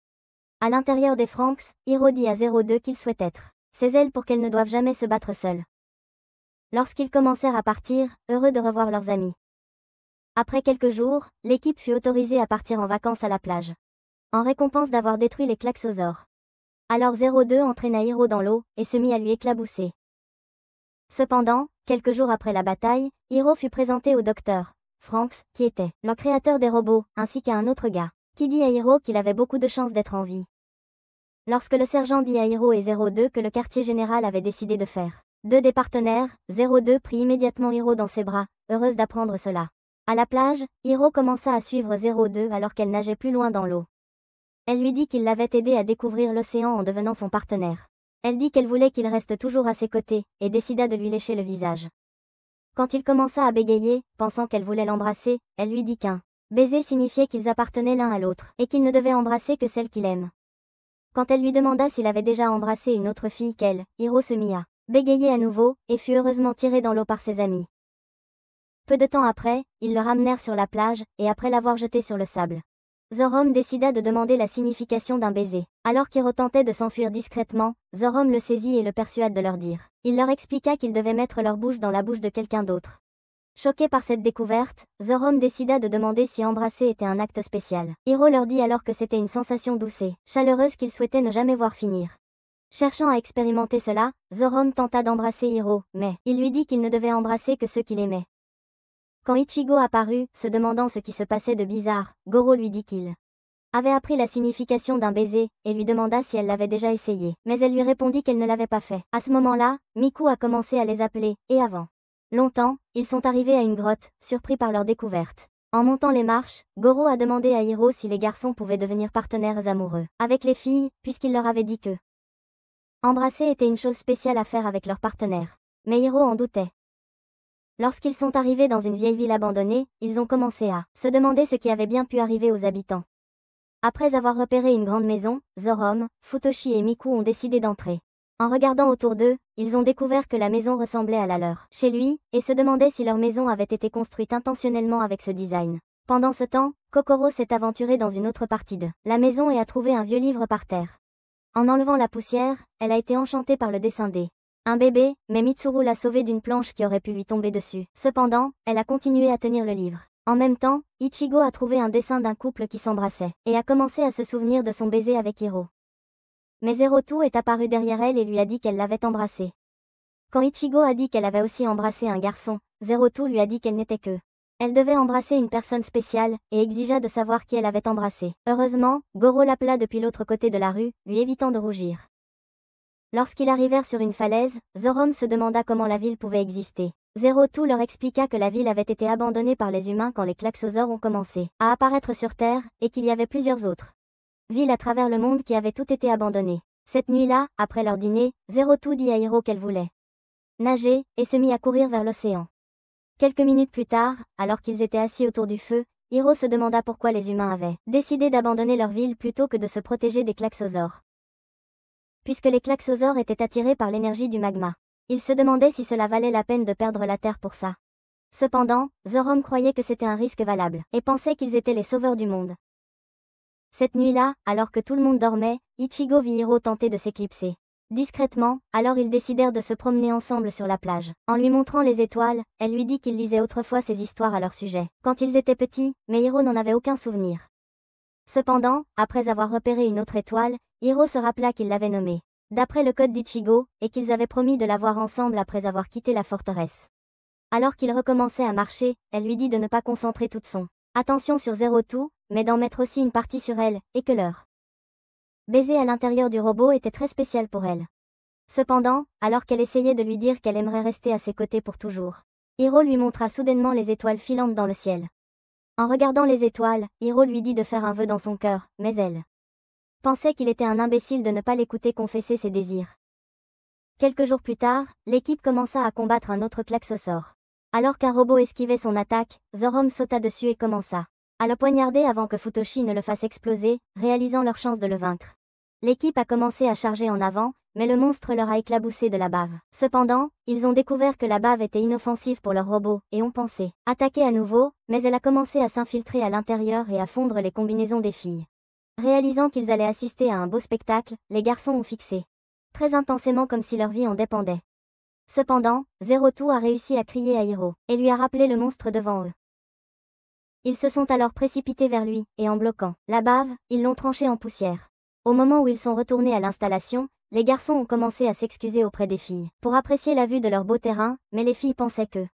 À l'intérieur des Franks, Hiro dit à Zero Two qu'il souhaite être ses ailes pour qu'elles ne doivent jamais se battre seules. Lorsqu'ils commencèrent à partir, heureux de revoir leurs amis. Après quelques jours, l'équipe fut autorisée à partir en vacances à la plage. En récompense d'avoir détruit les klaxosaures. Alors Zero Two entraîna Hiro dans l'eau, et se mit à lui éclabousser. Cependant, quelques jours après la bataille, Hiro fut présenté au docteur Franks, qui était le créateur des robots, ainsi qu'à un autre gars, qui dit à Hiro qu'il avait beaucoup de chance d'être en vie. Lorsque le sergent dit à Hiro et Zero Two que le quartier général avait décidé de faire deux des partenaires, Zero Two prit immédiatement Hiro dans ses bras, heureuse d'apprendre cela. À la plage, Hiro commença à suivre Zero Two alors qu'elle nageait plus loin dans l'eau. Elle lui dit qu'il l'avait aidé à découvrir l'océan en devenant son partenaire. Elle dit qu'elle voulait qu'il reste toujours à ses côtés, et décida de lui lécher le visage. Quand il commença à bégayer, pensant qu'elle voulait l'embrasser, elle lui dit qu'un baiser signifiait qu'ils appartenaient l'un à l'autre, et qu'il ne devait embrasser que celle qu'il aime. Quand elle lui demanda s'il avait déjà embrassé une autre fille qu'elle, Hiro se mit à bégayer à nouveau, et fut heureusement tiré dans l'eau par ses amis. Peu de temps après, ils le ramenèrent sur la plage, et après l'avoir jeté sur le sable, Zorom décida de demander la signification d'un baiser. Alors qu'Hiro tentait de s'enfuir discrètement, Zorom le saisit et le persuade de leur dire. Il leur expliqua qu'ils devaient mettre leur bouche dans la bouche de quelqu'un d'autre. Choqué par cette découverte, Zorom décida de demander si embrasser était un acte spécial. Hiro leur dit alors que c'était une sensation douce et chaleureuse qu'il souhaitait ne jamais voir finir. Cherchant à expérimenter cela, Zorom tenta d'embrasser Hiro, mais il lui dit qu'il ne devait embrasser que ceux qu'il aimait. Quand Ichigo apparut, se demandant ce qui se passait de bizarre, Goro lui dit qu'il avait appris la signification d'un baiser, et lui demanda si elle l'avait déjà essayé. Mais elle lui répondit qu'elle ne l'avait pas fait. À ce moment-là, Miku a commencé à les appeler, et avant longtemps, ils sont arrivés à une grotte, surpris par leur découverte. En montant les marches, Goro a demandé à Hiro si les garçons pouvaient devenir partenaires amoureux avec les filles, puisqu'il leur avait dit que embrasser était une chose spéciale à faire avec leur partenaire. Mais Hiro en doutait. Lorsqu'ils sont arrivés dans une vieille ville abandonnée, ils ont commencé à se demander ce qui avait bien pu arriver aux habitants. Après avoir repéré une grande maison, Zorom, Futoshi et Miku ont décidé d'entrer. En regardant autour d'eux, ils ont découvert que la maison ressemblait à la leur, chez lui, et se demandaient si leur maison avait été construite intentionnellement avec ce design. Pendant ce temps, Kokoro s'est aventurée dans une autre partie de la maison et a trouvé un vieux livre par terre. En enlevant la poussière, elle a été enchantée par le dessin un bébé, mais Mitsuru l'a sauvée d'une planche qui aurait pu lui tomber dessus. Cependant, elle a continué à tenir le livre. En même temps, Ichigo a trouvé un dessin d'un couple qui s'embrassait, et a commencé à se souvenir de son baiser avec Hiro. Mais Zerotu est apparu derrière elle et lui a dit qu'elle l'avait embrassé. Quand Ichigo a dit qu'elle avait aussi embrassé un garçon, Zerotu lui a dit qu'elle n'était que elle devait embrasser une personne spéciale, et exigea de savoir qui elle avait embrassé. Heureusement, Goro l'appela depuis l'autre côté de la rue, lui évitant de rougir. Lorsqu'ils arrivèrent sur une falaise, Zorom se demanda comment la ville pouvait exister. Zerotu leur expliqua que la ville avait été abandonnée par les humains quand les klaxosaures ont commencé à apparaître sur Terre, et qu'il y avait plusieurs autres villes à travers le monde qui avaient toutes été abandonnées. Cette nuit-là, après leur dîner, Zerotu dit à Hiro qu'elle voulait nager, et se mit à courir vers l'océan. Quelques minutes plus tard, alors qu'ils étaient assis autour du feu, Hiro se demanda pourquoi les humains avaient décidé d'abandonner leur ville plutôt que de se protéger des klaxosaures. Puisque les klaxosaures étaient attirés par l'énergie du magma, il se demandait si cela valait la peine de perdre la Terre pour ça. Cependant, Zorom croyait que c'était un risque valable, et pensait qu'ils étaient les sauveurs du monde. Cette nuit-là, alors que tout le monde dormait, Ichigo vit Hiro tenter de s'éclipser. Discrètement, alors ils décidèrent de se promener ensemble sur la plage. En lui montrant les étoiles, elle lui dit qu'il lisait autrefois ces histoires à leur sujet, quand ils étaient petits, mais Hiro n'en avait aucun souvenir. Cependant, après avoir repéré une autre étoile, Hiro se rappela qu'il l'avait nommée d'après le code d'Ichigo, et qu'ils avaient promis de la voir ensemble après avoir quitté la forteresse. Alors qu'ils recommençaient à marcher, elle lui dit de ne pas concentrer toute son attention sur Zerotu, mais d'en mettre aussi une partie sur elle, et que leur baiser à l'intérieur du robot était très spécial pour elle. Cependant, alors qu'elle essayait de lui dire qu'elle aimerait rester à ses côtés pour toujours, Hiro lui montra soudainement les étoiles filantes dans le ciel. En regardant les étoiles, Hiro lui dit de faire un vœu dans son cœur, mais elle pensait qu'il était un imbécile de ne pas l'écouter confesser ses désirs. Quelques jours plus tard, l'équipe commença à combattre un autre klaxosaure. Alors qu'un robot esquivait son attaque, Zorom sauta dessus et commença à le poignarder avant que Futoshi ne le fasse exploser, réalisant leur chance de le vaincre. L'équipe a commencé à charger en avant, mais le monstre leur a éclaboussé de la bave. Cependant, ils ont découvert que la bave était inoffensive pour leur robot, et ont pensé attaquer à nouveau, mais elle a commencé à s'infiltrer à l'intérieur et à fondre les combinaisons des filles. Réalisant qu'ils allaient assister à un beau spectacle, les garçons ont fixé très intensément comme si leur vie en dépendait. Cependant, Zerotu a réussi à crier à Hiro, et lui a rappelé le monstre devant eux. Ils se sont alors précipités vers lui, et en bloquant la bave, ils l'ont tranché en poussière. Au moment où ils sont retournés à l'installation, les garçons ont commencé à s'excuser auprès des filles, pour apprécier la vue de leur beau terrain, mais les filles pensaient que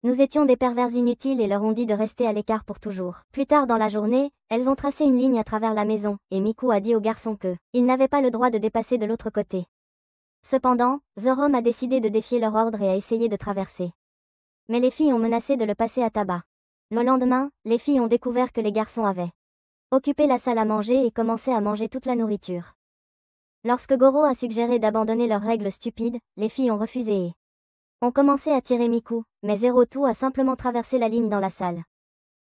nous étions des pervers inutiles et leur ont dit de rester à l'écart pour toujours. Plus tard dans la journée, elles ont tracé une ligne à travers la maison, et Miku a dit aux garçons que ils n'avaient pas le droit de dépasser de l'autre côté. Cependant, Zorom a décidé de défier leur ordre et a essayé de traverser. Mais les filles ont menacé de le passer à tabac. Le lendemain, les filles ont découvert que les garçons avaient occupé la salle à manger et commencé à manger toute la nourriture. Lorsque Goro a suggéré d'abandonner leurs règles stupides, les filles ont refusé et ont commencé à tirer Miku, mais Zerotu a simplement traversé la ligne dans la salle.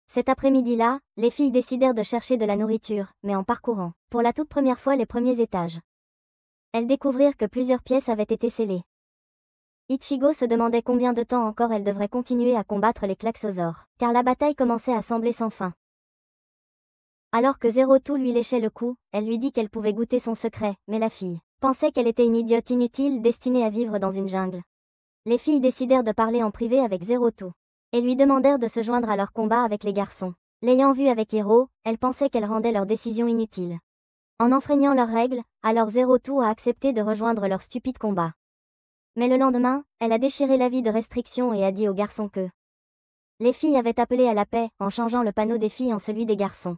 Cet après-midi-là, les filles décidèrent de chercher de la nourriture, mais en parcourant, pour la toute première fois les premiers étages, elles découvrirent que plusieurs pièces avaient été scellées. Ichigo se demandait combien de temps encore elle devrait continuer à combattre les klaxosaures, car la bataille commençait à sembler sans fin. Alors que Zero Two lui léchait le cou, elle lui dit qu'elle pouvait goûter son secret, mais la fille pensait qu'elle était une idiote inutile destinée à vivre dans une jungle. Les filles décidèrent de parler en privé avec Zero Two et lui demandèrent de se joindre à leur combat avec les garçons. L'ayant vue avec Hiro, elles pensaient qu'elle rendait leur décision inutile. En enfreignant leurs règles, alors Zero Two a accepté de rejoindre leur stupide combat. Mais le lendemain, elle a déchiré l'avis de restriction et a dit aux garçons que les filles avaient appelé à la paix en changeant le panneau des filles en celui des garçons.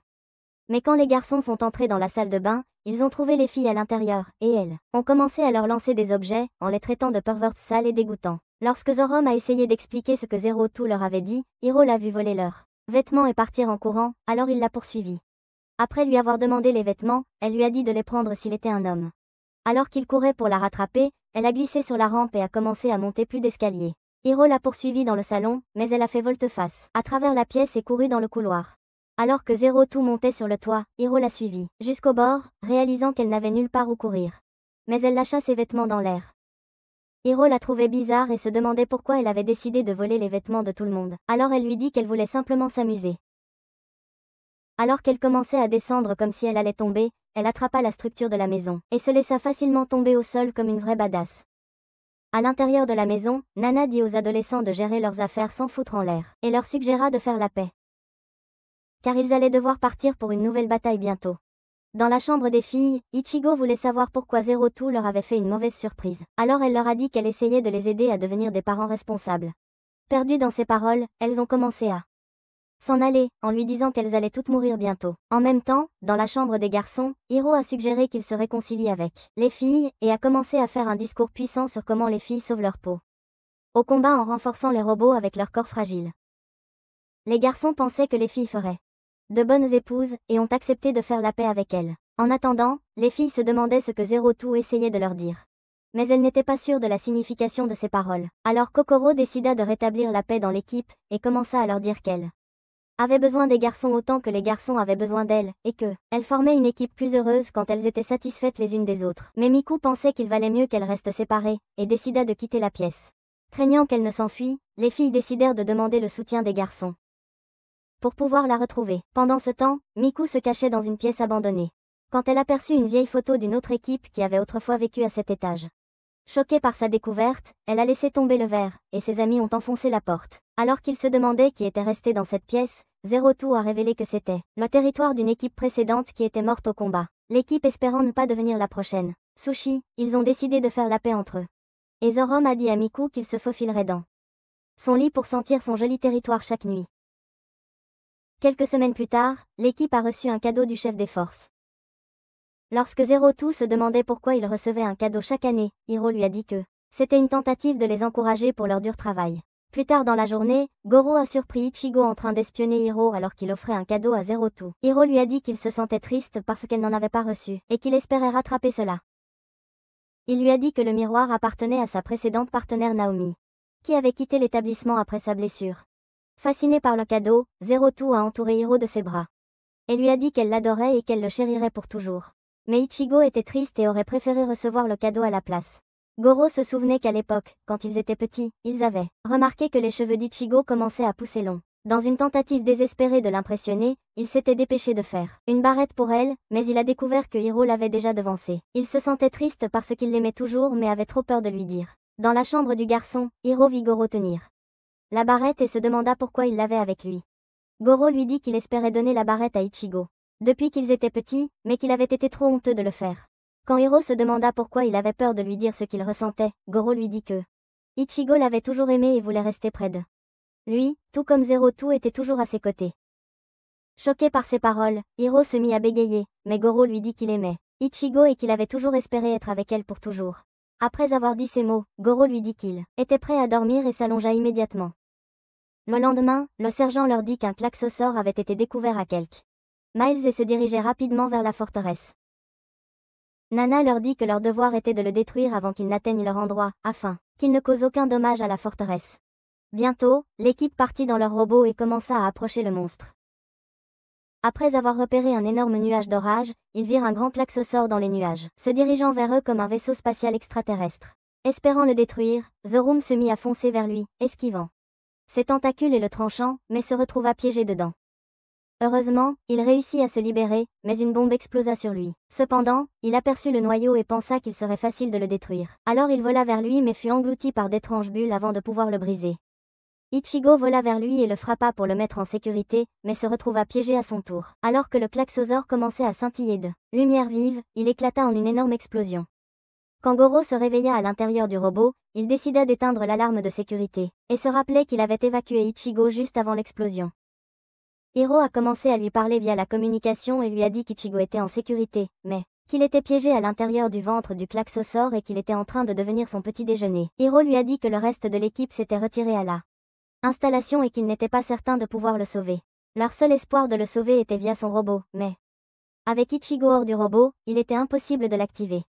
Mais quand les garçons sont entrés dans la salle de bain, ils ont trouvé les filles à l'intérieur, et elles ont commencé à leur lancer des objets, en les traitant de perverts sales et dégoûtants. Lorsque Zorom a essayé d'expliquer ce que Zero Two leur avait dit, Hiro l'a vu voler leurs vêtements et partir en courant, alors il l'a poursuivi. Après lui avoir demandé les vêtements, elle lui a dit de les prendre s'il était un homme. Alors qu'il courait pour la rattraper, elle a glissé sur la rampe et a commencé à monter plus d'escaliers. Hiro l'a poursuivie dans le salon, mais elle a fait volte-face à travers la pièce et couru dans le couloir. Alors que Zero Two montait sur le toit, Hiro l'a suivie jusqu'au bord, réalisant qu'elle n'avait nulle part où courir. Mais elle lâcha ses vêtements dans l'air. Hiro la trouvait bizarre et se demandait pourquoi elle avait décidé de voler les vêtements de tout le monde. Alors elle lui dit qu'elle voulait simplement s'amuser. Alors qu'elle commençait à descendre comme si elle allait tomber, elle attrapa la structure de la maison et se laissa facilement tomber au sol comme une vraie badass. À l'intérieur de la maison, Nana dit aux adolescents de gérer leurs affaires sans foutre en l'air et leur suggéra de faire la paix. Car ils allaient devoir partir pour une nouvelle bataille bientôt. Dans la chambre des filles, Ichigo voulait savoir pourquoi Zero Two leur avait fait une mauvaise surprise. Alors elle leur a dit qu'elle essayait de les aider à devenir des parents responsables. Perdues dans ses paroles, elles ont commencé à s'en aller, en lui disant qu'elles allaient toutes mourir bientôt. En même temps, dans la chambre des garçons, Hiro a suggéré qu'ils se réconcilient avec les filles, et a commencé à faire un discours puissant sur comment les filles sauvent leur peau au combat en renforçant les robots avec leur corps fragile. Les garçons pensaient que les filles feraient de bonnes épouses, et ont accepté de faire la paix avec elles. En attendant, les filles se demandaient ce que Zero Two essayait de leur dire. Mais elles n'étaient pas sûres de la signification de ces paroles. Alors Kokoro décida de rétablir la paix dans l'équipe, et commença à leur dire qu'elle avait besoin des garçons autant que les garçons avaient besoin d'elle, et que elles formaient une équipe plus heureuse quand elles étaient satisfaites les unes des autres. Mais Miku pensait qu'il valait mieux qu'elles restent séparées, et décida de quitter la pièce. Craignant qu'elle ne s'enfuit, les filles décidèrent de demander le soutien des garçons pour pouvoir la retrouver. Pendant ce temps, Miku se cachait dans une pièce abandonnée, quand elle aperçut une vieille photo d'une autre équipe qui avait autrefois vécu à cet étage. Choquée par sa découverte, elle a laissé tomber le verre, et ses amis ont enfoncé la porte. Alors qu'ils se demandaient qui était resté dans cette pièce, Zero Two a révélé que c'était le territoire d'une équipe précédente qui était morte au combat. L'équipe espérant ne pas devenir la prochaine Sushi, ils ont décidé de faire la paix entre eux. Et Zorom a dit à Miku qu'il se faufilerait dans son lit pour sentir son joli territoire chaque nuit. Quelques semaines plus tard, l'équipe a reçu un cadeau du chef des forces. Lorsque Zero Two se demandait pourquoi il recevait un cadeau chaque année, Hiro lui a dit que c'était une tentative de les encourager pour leur dur travail. Plus tard dans la journée, Goro a surpris Ichigo en train d'espionner Hiro alors qu'il offrait un cadeau à Zero Two. Hiro lui a dit qu'il se sentait triste parce qu'elle n'en avait pas reçu, et qu'il espérait rattraper cela. Il lui a dit que le miroir appartenait à sa précédente partenaire Naomi, qui avait quitté l'établissement après sa blessure. Fascinée par le cadeau, Zero Two a entouré Hiro de ses bras et lui a dit qu'elle l'adorait et qu'elle le chérirait pour toujours. Mais Ichigo était triste et aurait préféré recevoir le cadeau à la place. Goro se souvenait qu'à l'époque, quand ils étaient petits, ils avaient remarqué que les cheveux d'Ichigo commençaient à pousser longs. Dans une tentative désespérée de l'impressionner, il s'était dépêché de faire une barrette pour elle, mais il a découvert que Hiro l'avait déjà devancée. Il se sentait triste parce qu'il l'aimait toujours mais avait trop peur de lui dire. Dans la chambre du garçon, Hiro vit Goro tenir la barrette et se demanda pourquoi il l'avait avec lui. Goro lui dit qu'il espérait donner la barrette à Ichigo depuis qu'ils étaient petits, mais qu'il avait été trop honteux de le faire. Quand Hiro se demanda pourquoi il avait peur de lui dire ce qu'il ressentait, Goro lui dit que Ichigo l'avait toujours aimé et voulait rester près de lui, tout comme Zero Two était toujours à ses côtés. Choqué par ces paroles, Hiro se mit à bégayer, mais Goro lui dit qu'il aimait Ichigo et qu'il avait toujours espéré être avec elle pour toujours. Après avoir dit ces mots, Goro lui dit qu'il était prêt à dormir et s'allongea immédiatement. Le lendemain, le sergent leur dit qu'un klaxosaure avait été découvert à quelques miles et se dirigeait rapidement vers la forteresse. Nana leur dit que leur devoir était de le détruire avant qu'il n'atteigne leur endroit, afin qu'il ne cause aucun dommage à la forteresse. Bientôt, l'équipe partit dans leur robot et commença à approcher le monstre. Après avoir repéré un énorme nuage d'orage, ils virent un grand klaxosaure dans les nuages, se dirigeant vers eux comme un vaisseau spatial extraterrestre. Espérant le détruire, Zorum se mit à foncer vers lui, esquivant ses tentacules et le tranchant, mais se retrouva piégé dedans. Heureusement, il réussit à se libérer, mais une bombe explosa sur lui. Cependant, il aperçut le noyau et pensa qu'il serait facile de le détruire. Alors il vola vers lui mais fut englouti par d'étranges bulles avant de pouvoir le briser. Ichigo vola vers lui et le frappa pour le mettre en sécurité, mais se retrouva piégé à son tour. Alors que le klaxosaure commençait à scintiller de lumière vive, il éclata en une énorme explosion. Quand Goro se réveilla à l'intérieur du robot, il décida d'éteindre l'alarme de sécurité, et se rappelait qu'il avait évacué Ichigo juste avant l'explosion. Hiro a commencé à lui parler via la communication et lui a dit qu'Ichigo était en sécurité, mais qu'il était piégé à l'intérieur du ventre du klaxosaure et qu'il était en train de devenir son petit déjeuner. Hiro lui a dit que le reste de l'équipe s'était retiré à la installation et qu'il n'était pas certain de pouvoir le sauver. Leur seul espoir de le sauver était via son robot, mais avec Ichigo hors du robot, il était impossible de l'activer.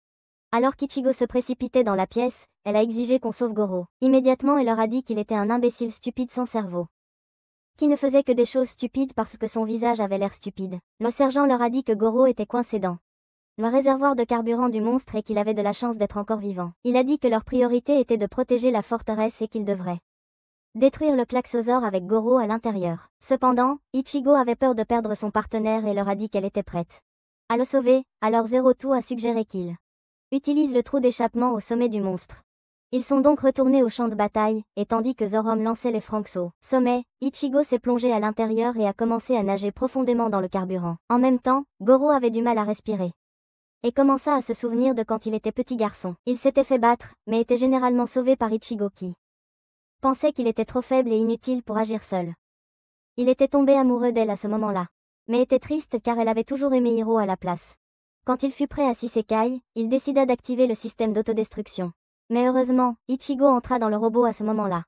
Alors qu'Ichigo se précipitait dans la pièce, elle a exigé qu'on sauve Goro. Immédiatement elle leur a dit qu'il était un imbécile stupide sans cerveau, qui ne faisait que des choses stupides parce que son visage avait l'air stupide. Le sergent leur a dit que Goro était coincé dans le réservoir de carburant du monstre et qu'il avait de la chance d'être encore vivant. Il a dit que leur priorité était de protéger la forteresse et qu'ils devraient détruire le klaxosaure avec Goro à l'intérieur. Cependant, Ichigo avait peur de perdre son partenaire et leur a dit qu'elle était prête à le sauver, alors Zero-Two a suggéré qu'il utilise le trou d'échappement au sommet du monstre. Ils sont donc retournés au champ de bataille, et tandis que Zoroark lançait les Franks au sommet, Ichigo s'est plongé à l'intérieur et a commencé à nager profondément dans le carburant. En même temps, Goro avait du mal à respirer et commença à se souvenir de quand il était petit garçon. Il s'était fait battre, mais était généralement sauvé par Ichigo qui pensait qu'il était trop faible et inutile pour agir seul. Il était tombé amoureux d'elle à ce moment-là, mais était triste car elle avait toujours aimé Hiro à la place. Quand il fut prêt à s'isekai, il décida d'activer le système d'autodestruction. Mais heureusement, Ichigo entra dans le robot à ce moment-là.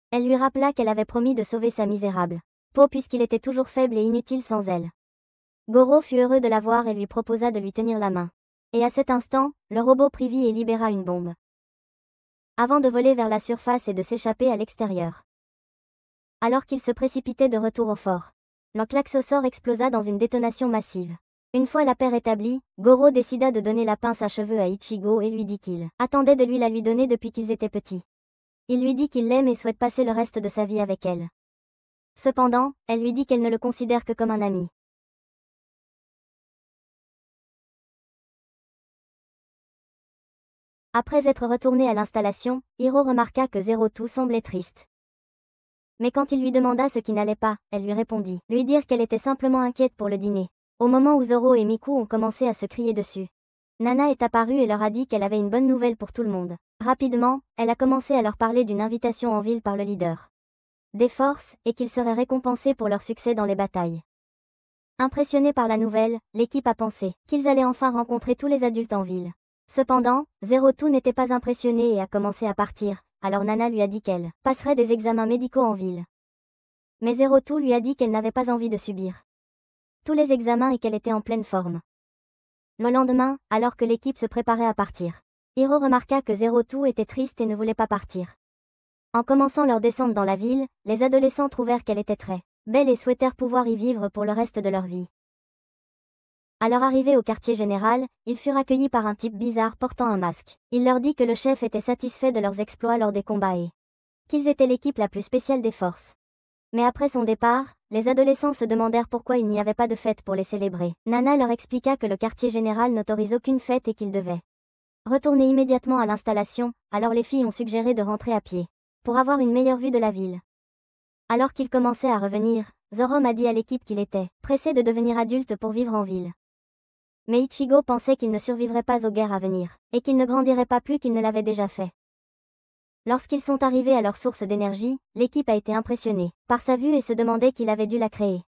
Elle lui rappela qu'elle avait promis de sauver sa misérable peau puisqu'il était toujours faible et inutile sans elle. Goro fut heureux de la voir et lui proposa de lui tenir la main. Et à cet instant, le robot prit vie et libéra une bombe, avant de voler vers la surface et de s'échapper à l'extérieur. Alors qu'il se précipitait de retour au fort, le klaxosaure explosa dans une détonation massive. Une fois la paix rétablie, Goro décida de donner la pince à cheveux à Ichigo et lui dit qu'il attendait de lui la lui donner depuis qu'ils étaient petits. Il lui dit qu'il l'aime et souhaite passer le reste de sa vie avec elle. Cependant, elle lui dit qu'elle ne le considère que comme un ami. Après être retourné à l'installation, Hiro remarqua que Zero-Two semblait triste. Mais quand il lui demanda ce qui n'allait pas, elle lui répondit, lui dire qu'elle était simplement inquiète pour le dîner. Au moment où Zoro et Miku ont commencé à se crier dessus, Nana est apparue et leur a dit qu'elle avait une bonne nouvelle pour tout le monde. Rapidement, elle a commencé à leur parler d'une invitation en ville par le leader des forces, et qu'ils seraient récompensés pour leur succès dans les batailles. Impressionné par la nouvelle, l'équipe a pensé qu'ils allaient enfin rencontrer tous les adultes en ville. Cependant, Zero-Two n'était pas impressionné et a commencé à partir, alors Nana lui a dit qu'elle passerait des examens médicaux en ville. Mais Zero-Two lui a dit qu'elle n'avait pas envie de subir tous les examens et qu'elle était en pleine forme. Le lendemain, alors que l'équipe se préparait à partir, Hiro remarqua que Zero-Two était triste et ne voulait pas partir. En commençant leur descente dans la ville, les adolescents trouvèrent qu'elle était très belle et souhaitèrent pouvoir y vivre pour le reste de leur vie. À leur arrivée au quartier général, ils furent accueillis par un type bizarre portant un masque. Il leur dit que le chef était satisfait de leurs exploits lors des combats et qu'ils étaient l'équipe la plus spéciale des forces. Mais après son départ, les adolescents se demandèrent pourquoi il n'y avait pas de fête pour les célébrer. Nana leur expliqua que le quartier général n'autorise aucune fête et qu'ils devaient retourner immédiatement à l'installation, alors les filles ont suggéré de rentrer à pied pour avoir une meilleure vue de la ville. Alors qu'ils commençaient à revenir, Zoroark a dit à l'équipe qu'il était pressé de devenir adulte pour vivre en ville. Mais Ichigo pensait qu'il ne survivrait pas aux guerres à venir, et qu'il ne grandirait pas plus qu'il ne l'avait déjà fait. Lorsqu'ils sont arrivés à leur source d'énergie, l'équipe a été impressionnée par sa vue et se demandait qu'il avait dû la créer.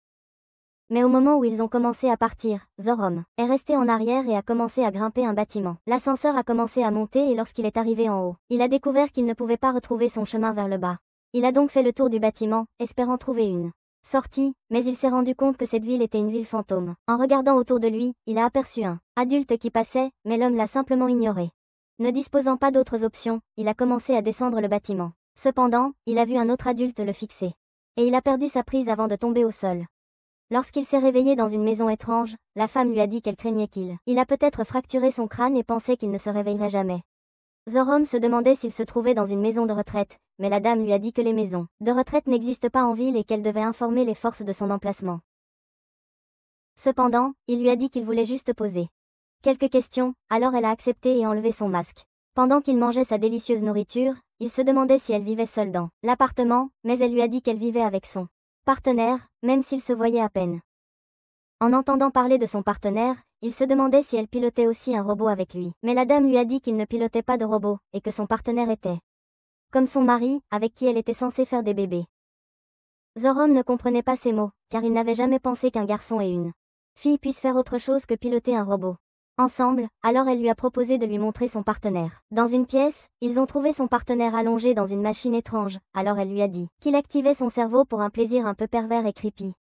Mais au moment où ils ont commencé à partir, Zoroark est resté en arrière et a commencé à grimper un bâtiment. L'ascenseur a commencé à monter et lorsqu'il est arrivé en haut, il a découvert qu'il ne pouvait pas retrouver son chemin vers le bas. Il a donc fait le tour du bâtiment, espérant trouver une sortie, mais il s'est rendu compte que cette ville était une ville fantôme. En regardant autour de lui, il a aperçu un adulte qui passait, mais l'homme l'a simplement ignoré. Ne disposant pas d'autres options, il a commencé à descendre le bâtiment. Cependant, il a vu un autre adulte le fixer. Et il a perdu sa prise avant de tomber au sol. Lorsqu'il s'est réveillé dans une maison étrange, la femme lui a dit qu'elle craignait qu'il a peut-être fracturé son crâne et pensait qu'il ne se réveillerait jamais. Zorom se demandait s'il se trouvait dans une maison de retraite, mais la dame lui a dit que les maisons de retraite n'existent pas en ville et qu'elle devait informer les forces de son emplacement. Cependant, il lui a dit qu'il voulait juste poser quelques questions, alors elle a accepté et enlevé son masque. Pendant qu'il mangeait sa délicieuse nourriture, il se demandait si elle vivait seule dans l'appartement, mais elle lui a dit qu'elle vivait avec son partenaire, même s'ils se voyaient à peine. En entendant parler de son partenaire, il se demandait si elle pilotait aussi un robot avec lui. Mais la dame lui a dit qu'il ne pilotait pas de robot, et que son partenaire était comme son mari, avec qui elle était censée faire des bébés. Zorom ne comprenait pas ces mots, car il n'avait jamais pensé qu'un garçon et une fille puissent faire autre chose que piloter un robot ensemble, alors elle lui a proposé de lui montrer son partenaire. Dans une pièce, ils ont trouvé son partenaire allongé dans une machine étrange, alors elle lui a dit qu'il activait son cerveau pour un plaisir un peu pervers et creepy.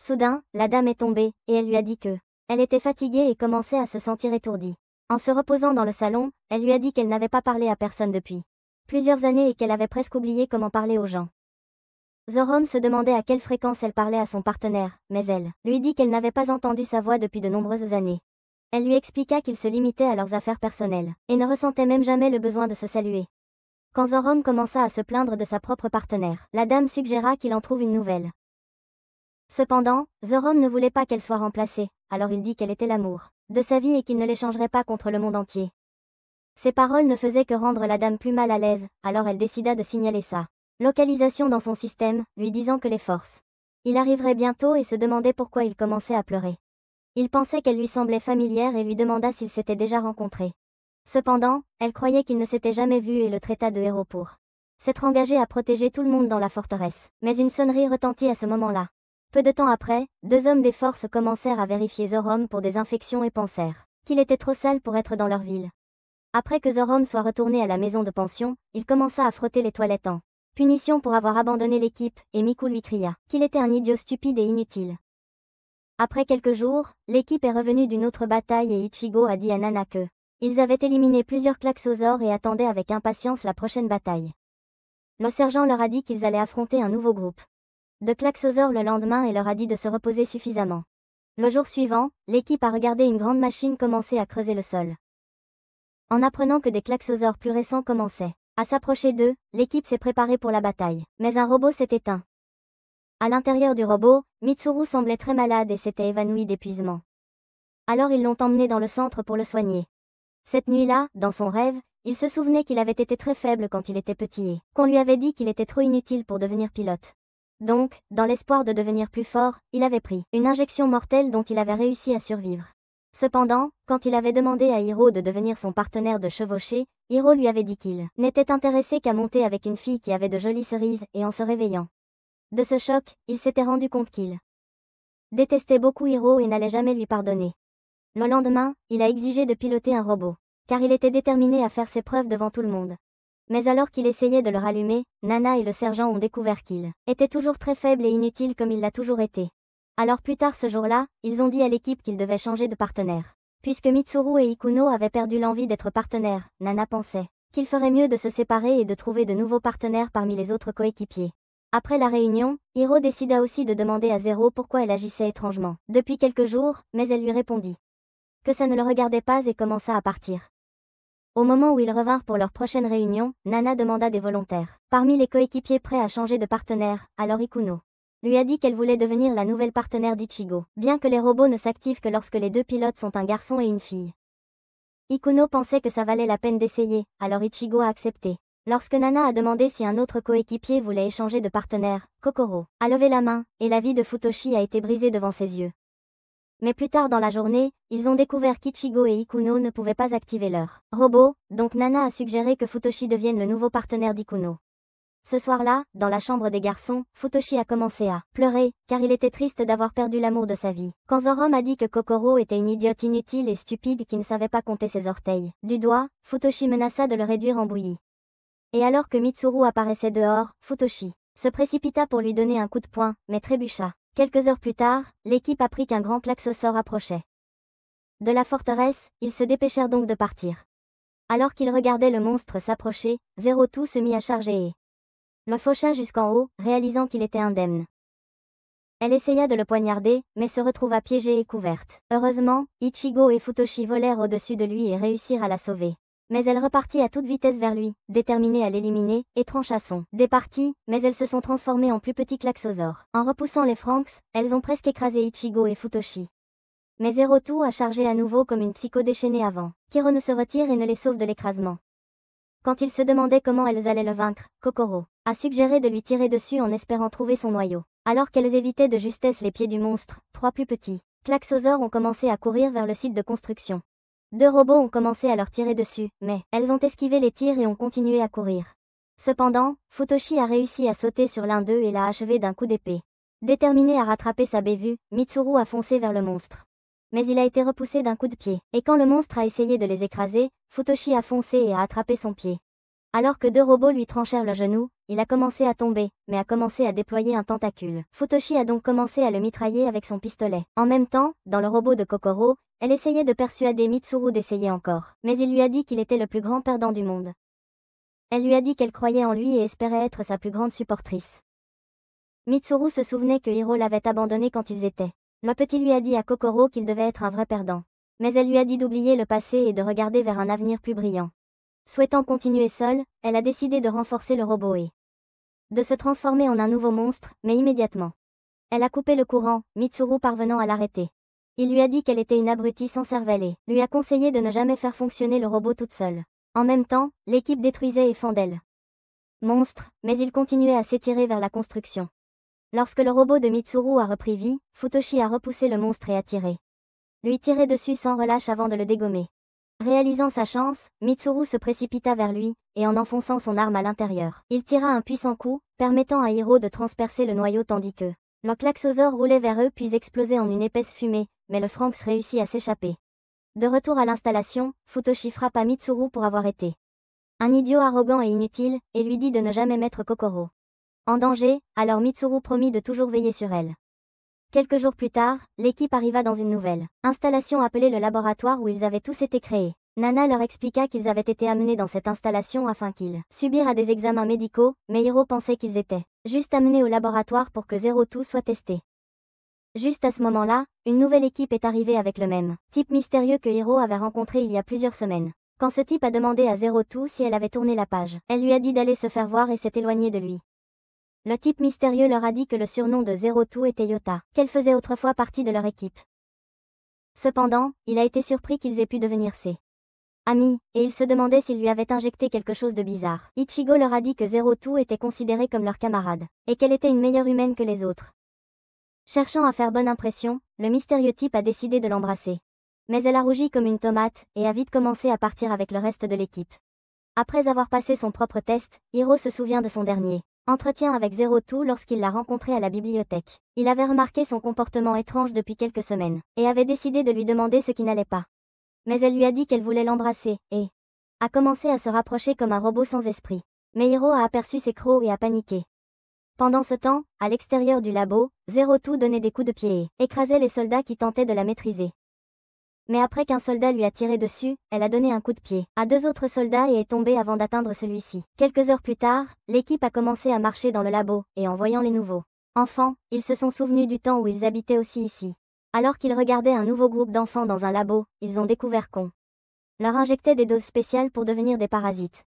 Soudain, la dame est tombée, et elle lui a dit que elle était fatiguée et commençait à se sentir étourdie. En se reposant dans le salon, elle lui a dit qu'elle n'avait pas parlé à personne depuis plusieurs années et qu'elle avait presque oublié comment parler aux gens. Zorom se demandait à quelle fréquence elle parlait à son partenaire, mais elle lui dit qu'elle n'avait pas entendu sa voix depuis de nombreuses années. Elle lui expliqua qu'ils se limitaient à leurs affaires personnelles, et ne ressentaient même jamais le besoin de se saluer. Quand Zorom commença à se plaindre de sa propre partenaire, la dame suggéra qu'il en trouve une nouvelle. Cependant, Zorom ne voulait pas qu'elle soit remplacée, alors il dit qu'elle était l'amour de sa vie et qu'il ne l'échangerait pas contre le monde entier. Ces paroles ne faisaient que rendre la dame plus mal à l'aise, alors elle décida de signaler sa localisation dans son système, lui disant que les forces il arriverait bientôt et se demandait pourquoi il commençait à pleurer. Il pensait qu'elle lui semblait familière et lui demanda s'ils s'étaient déjà rencontrés. Cependant, elle croyait qu'ils ne s'étaient jamais vus et le traita de héros pour s'être engagé à protéger tout le monde dans la forteresse. Mais une sonnerie retentit à ce moment-là. Peu de temps après, deux hommes des forces commencèrent à vérifier Zorom pour des infections et pensèrent qu'il était trop sale pour être dans leur ville. Après que Zorom soit retourné à la maison de pension, il commença à frotter les toilettes en punition pour avoir abandonné l'équipe, et Miku lui cria qu'il était un idiot stupide et inutile. Après quelques jours, l'équipe est revenue d'une autre bataille et Ichigo a dit à Nana que ils avaient éliminé plusieurs klaxosaures et attendaient avec impatience la prochaine bataille. Le sergent leur a dit qu'ils allaient affronter un nouveau groupe de klaxosaures le lendemain et leur a dit de se reposer suffisamment. Le jour suivant, l'équipe a regardé une grande machine commencer à creuser le sol. En apprenant que des klaxosaures plus récents commençaient à s'approcher d'eux, l'équipe s'est préparée pour la bataille, mais un robot s'est éteint. À l'intérieur du robot, Mitsuru semblait très malade et s'était évanoui d'épuisement. Alors ils l'ont emmené dans le centre pour le soigner. Cette nuit-là, dans son rêve, il se souvenait qu'il avait été très faible quand il était petit et qu'on lui avait dit qu'il était trop inutile pour devenir pilote. Donc, dans l'espoir de devenir plus fort, il avait pris une injection mortelle dont il avait réussi à survivre. Cependant, quand il avait demandé à Hiro de devenir son partenaire de chevauchée, Hiro lui avait dit qu'il n'était intéressé qu'à monter avec une fille qui avait de jolies cerises et en se réveillant de ce choc, il s'était rendu compte qu'il détestait beaucoup Hiro et n'allait jamais lui pardonner. Le lendemain, il a exigé de piloter un robot, car il était déterminé à faire ses preuves devant tout le monde. Mais alors qu'il essayait de le rallumer, Nana et le sergent ont découvert qu'il était toujours très faible et inutile comme il l'a toujours été. Alors plus tard ce jour-là, ils ont dit à l'équipe qu'ils devaient changer de partenaire. Puisque Mitsuru et Ikuno avaient perdu l'envie d'être partenaires, Nana pensait qu'il ferait mieux de se séparer et de trouver de nouveaux partenaires parmi les autres coéquipiers. Après la réunion, Hiro décida aussi de demander à Zero pourquoi elle agissait étrangement depuis quelques jours, mais elle lui répondit que ça ne le regardait pas et commença à partir. Au moment où ils revinrent pour leur prochaine réunion, Nana demanda des volontaires parmi les coéquipiers prêts à changer de partenaire, alors Ikuno lui a dit qu'elle voulait devenir la nouvelle partenaire d'Ichigo, bien que les robots ne s'activent que lorsque les deux pilotes sont un garçon et une fille. Ikuno pensait que ça valait la peine d'essayer, alors Ichigo a accepté. Lorsque Nana a demandé si un autre coéquipier voulait échanger de partenaire, Kokoro a levé la main, et la vie de Futoshi a été brisée devant ses yeux. Mais plus tard dans la journée, ils ont découvert qu'Ichigo et Ikuno ne pouvaient pas activer leur robot, donc Nana a suggéré que Futoshi devienne le nouveau partenaire d'Ikuno. Ce soir-là, dans la chambre des garçons, Futoshi a commencé à pleurer, car il était triste d'avoir perdu l'amour de sa vie. Quand Zorom a dit que Kokoro était une idiote inutile et stupide qui ne savait pas compter ses orteils du doigt, Futoshi menaça de le réduire en bouillie. Et alors que Mitsuru apparaissait dehors, Futoshi se précipita pour lui donner un coup de poing, mais trébucha. Quelques heures plus tard, l'équipe apprit qu'un grand klaxosaure approchait de la forteresse, ils se dépêchèrent donc de partir. Alors qu'ils regardaient le monstre s'approcher, Zero-Two se mit à charger et le faucha jusqu'en haut, réalisant qu'il était indemne. Elle essaya de le poignarder, mais se retrouva piégée et couverte. Heureusement, Ichigo et Futoshi volèrent au-dessus de lui et réussirent à la sauver. Mais elle repartit à toute vitesse vers lui, déterminée à l'éliminer, et trancha son départi, mais elles se sont transformées en plus petits klaxosaures. En repoussant les Franxx, elles ont presque écrasé Ichigo et Futoshi. Mais Zero Two a chargé à nouveau comme une psycho déchaînée avant qu'Hiro ne se retire et ne les sauve de l'écrasement. Quand il se demandait comment elles allaient le vaincre, Kokoro a suggéré de lui tirer dessus en espérant trouver son noyau. Alors qu'elles évitaient de justesse les pieds du monstre, 3 plus petits klaxosaures ont commencé à courir vers le site de construction. 2 robots ont commencé à leur tirer dessus, mais elles ont esquivé les tirs et ont continué à courir. Cependant, Futoshi a réussi à sauter sur l'un d'eux et l'a achevé d'un coup d'épée. Déterminé à rattraper sa bévue, Mitsuru a foncé vers le monstre. Mais il a été repoussé d'un coup de pied, et quand le monstre a essayé de les écraser, Futoshi a foncé et a attrapé son pied. Alors que 2 robots lui tranchèrent le genou, il a commencé à tomber, mais a commencé à déployer un tentacule. Futoshi a donc commencé à le mitrailler avec son pistolet. En même temps, dans le robot de Kokoro, elle essayait de persuader Mitsuru d'essayer encore, mais il lui a dit qu'il était le plus grand perdant du monde. Elle lui a dit qu'elle croyait en lui et espérait être sa plus grande supportrice. Mitsuru se souvenait que Hiro l'avait abandonné quand ils étaient. Le petit lui a dit à Kokoro qu'il devait être un vrai perdant. Mais elle lui a dit d'oublier le passé et de regarder vers un avenir plus brillant. Souhaitant continuer seule, elle a décidé de renforcer le robot et de se transformer en un nouveau monstre, mais immédiatement. Elle a coupé le courant, Mitsuru parvenant à l'arrêter. Il lui a dit qu'elle était une abrutie sans cervelle et lui a conseillé de ne jamais faire fonctionner le robot toute seule. En même temps, l'équipe détruisait et fendait monstre, mais il continuait à s'étirer vers la construction. Lorsque le robot de Mitsuru a repris vie, Futoshi a repoussé le monstre et a tiré. Lui tirer dessus sans relâche avant de le dégommer. Réalisant sa chance, Mitsuru se précipita vers lui, et en enfonçant son arme à l'intérieur, il tira un puissant coup, permettant à Hiro de transpercer le noyau tandis que le klaxosaure roulait vers eux puis explosait en une épaisse fumée, mais le Franxx réussit à s'échapper. De retour à l'installation, Futoshi frappa Mitsuru pour avoir été un idiot arrogant et inutile, et lui dit de ne jamais mettre Kokoro en danger, alors Mitsuru promit de toujours veiller sur elle. Quelques jours plus tard, l'équipe arriva dans une nouvelle installation appelée le laboratoire où ils avaient tous été créés. Nana leur expliqua qu'ils avaient été amenés dans cette installation afin qu'ils subirent des examens médicaux, mais Hiro pensait qu'ils étaient juste amenés au laboratoire pour que Zero Two soit testé. Juste à ce moment-là, une nouvelle équipe est arrivée avec le même type mystérieux que Hiro avait rencontré il y a plusieurs semaines. Quand ce type a demandé à Zero Two si elle avait tourné la page, elle lui a dit d'aller se faire voir et s'est éloignée de lui. Le type mystérieux leur a dit que le surnom de Zero Two était Yota, qu'elle faisait autrefois partie de leur équipe. Cependant, il a été surpris qu'ils aient pu devenir ses amis, et il se demandait s'ils lui avaient injecté quelque chose de bizarre. Ichigo leur a dit que Zero Two était considérée comme leur camarade, et qu'elle était une meilleure humaine que les autres. Cherchant à faire bonne impression, le mystérieux type a décidé de l'embrasser. Mais elle a rougi comme une tomate, et a vite commencé à partir avec le reste de l'équipe. Après avoir passé son propre test, Hiro se souvient de son dernier entretien avec Zero Two lorsqu'il l'a rencontré à la bibliothèque. Il avait remarqué son comportement étrange depuis quelques semaines, et avait décidé de lui demander ce qui n'allait pas. Mais elle lui a dit qu'elle voulait l'embrasser, et a commencé à se rapprocher comme un robot sans esprit. Mais Hiro a aperçu ses crocs et a paniqué. Pendant ce temps, à l'extérieur du labo, Zero Two donnait des coups de pied et écrasait les soldats qui tentaient de la maîtriser. Mais après qu'un soldat lui a tiré dessus, elle a donné un coup de pied à 2 autres soldats et est tombée avant d'atteindre celui-ci. Quelques heures plus tard, l'équipe a commencé à marcher dans le labo, et en voyant les nouveaux enfants, ils se sont souvenus du temps où ils habitaient aussi ici. Alors qu'ils regardaient un nouveau groupe d'enfants dans un labo, ils ont découvert qu'on leur injectait des doses spéciales pour devenir des parasites.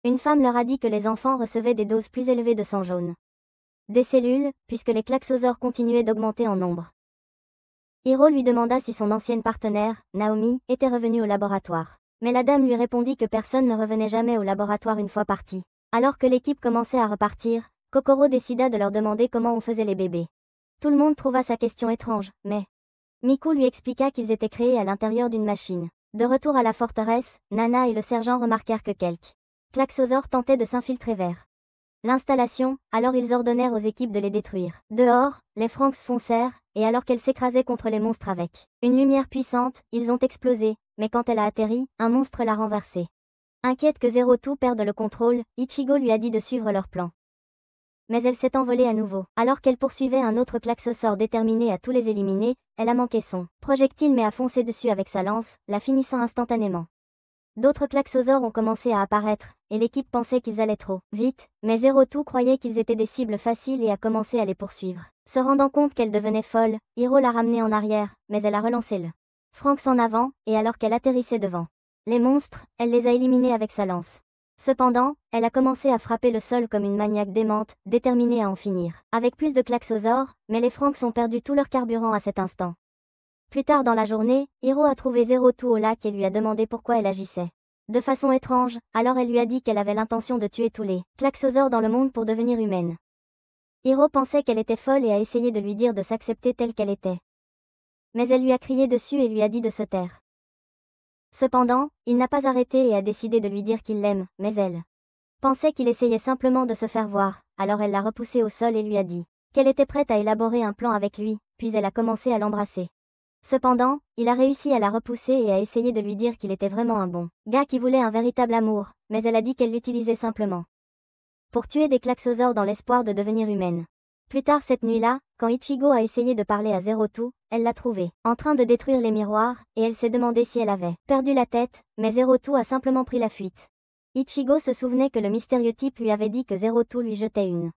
Une femme leur a dit que les enfants recevaient des doses plus élevées de sang jaune. Des cellules, puisque les klaxosaures continuaient d'augmenter en nombre. Hiro lui demanda si son ancienne partenaire, Naomi, était revenue au laboratoire. Mais la dame lui répondit que personne ne revenait jamais au laboratoire une fois parti. Alors que l'équipe commençait à repartir, Kokoro décida de leur demander comment on faisait les bébés. Tout le monde trouva sa question étrange, mais Miku lui expliqua qu'ils étaient créés à l'intérieur d'une machine. De retour à la forteresse, Nana et le sergent remarquèrent que quelques klaxosaures tentaient de s'infiltrer vers l'installation, alors ils ordonnèrent aux équipes de les détruire. Dehors, les Franxx foncèrent, et alors qu'elles s'écrasaient contre les monstres avec une lumière puissante, ils ont explosé, mais quand elle a atterri, un monstre l'a renversée. Inquiète que Zero Two perde le contrôle, Ichigo lui a dit de suivre leur plan. Mais elle s'est envolée à nouveau. Alors qu'elle poursuivait un autre klaxosaure déterminé à tous les éliminer, elle a manqué son projectile mais a foncé dessus avec sa lance, la finissant instantanément. D'autres klaxosaures ont commencé à apparaître, et l'équipe pensait qu'ils allaient trop vite, mais Zero Two croyait qu'ils étaient des cibles faciles et a commencé à les poursuivre. Se rendant compte qu'elle devenait folle, Hiro l'a ramenée en arrière, mais elle a relancé le Franxx en avant, et alors qu'elle atterrissait devant Les monstres, elle les a éliminés avec sa lance. Cependant, elle a commencé à frapper le sol comme une maniaque démente, déterminée à en finir. Avec plus de klaxosaures, mais les Franks ont perdu tout leur carburant à cet instant. Plus tard dans la journée, Hiro a trouvé Zero Two au lac et lui a demandé pourquoi elle agissait de façon étrange, alors elle lui a dit qu'elle avait l'intention de tuer tous les klaxosaures dans le monde pour devenir humaine. Hiro pensait qu'elle était folle et a essayé de lui dire de s'accepter telle qu'elle était. Mais elle lui a crié dessus et lui a dit de se taire. Cependant, il n'a pas arrêté et a décidé de lui dire qu'il l'aime, mais elle pensait qu'il essayait simplement de se faire voir, alors elle l'a repoussé au sol et lui a dit qu'elle était prête à élaborer un plan avec lui, puis elle a commencé à l'embrasser. Cependant, il a réussi à la repousser et a essayé de lui dire qu'il était vraiment un bon gars qui voulait un véritable amour, mais elle a dit qu'elle l'utilisait simplement pour tuer des klaxosaures dans l'espoir de devenir humaine. Plus tard cette nuit-là, quand Ichigo a essayé de parler à Zero Two, elle l'a trouvé en train de détruire les miroirs, et elle s'est demandé si elle avait perdu la tête, mais Zero Two a simplement pris la fuite. Ichigo se souvenait que le mystérieux type lui avait dit que Zero Two lui jetait une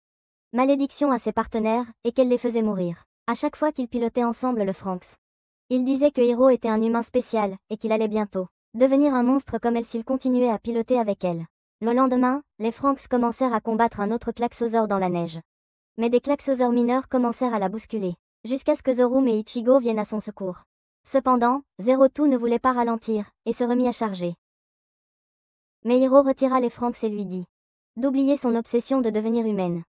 malédiction à ses partenaires, et qu'elle les faisait mourir à chaque fois qu'ils pilotaient ensemble le Franks. Il disait que Hiro était un humain spécial, et qu'il allait bientôt devenir un monstre comme elle s'il continuait à piloter avec elle. Le lendemain, les Franks commencèrent à combattre un autre klaxosaure dans la neige. Mais des klaxosaures mineurs commencèrent à la bousculer, jusqu'à ce que Zorum et Ichigo viennent à son secours. Cependant, Zero Two ne voulait pas ralentir, et se remit à charger. Mais Hiro retira les Franks et lui dit d'oublier son obsession de devenir humaine.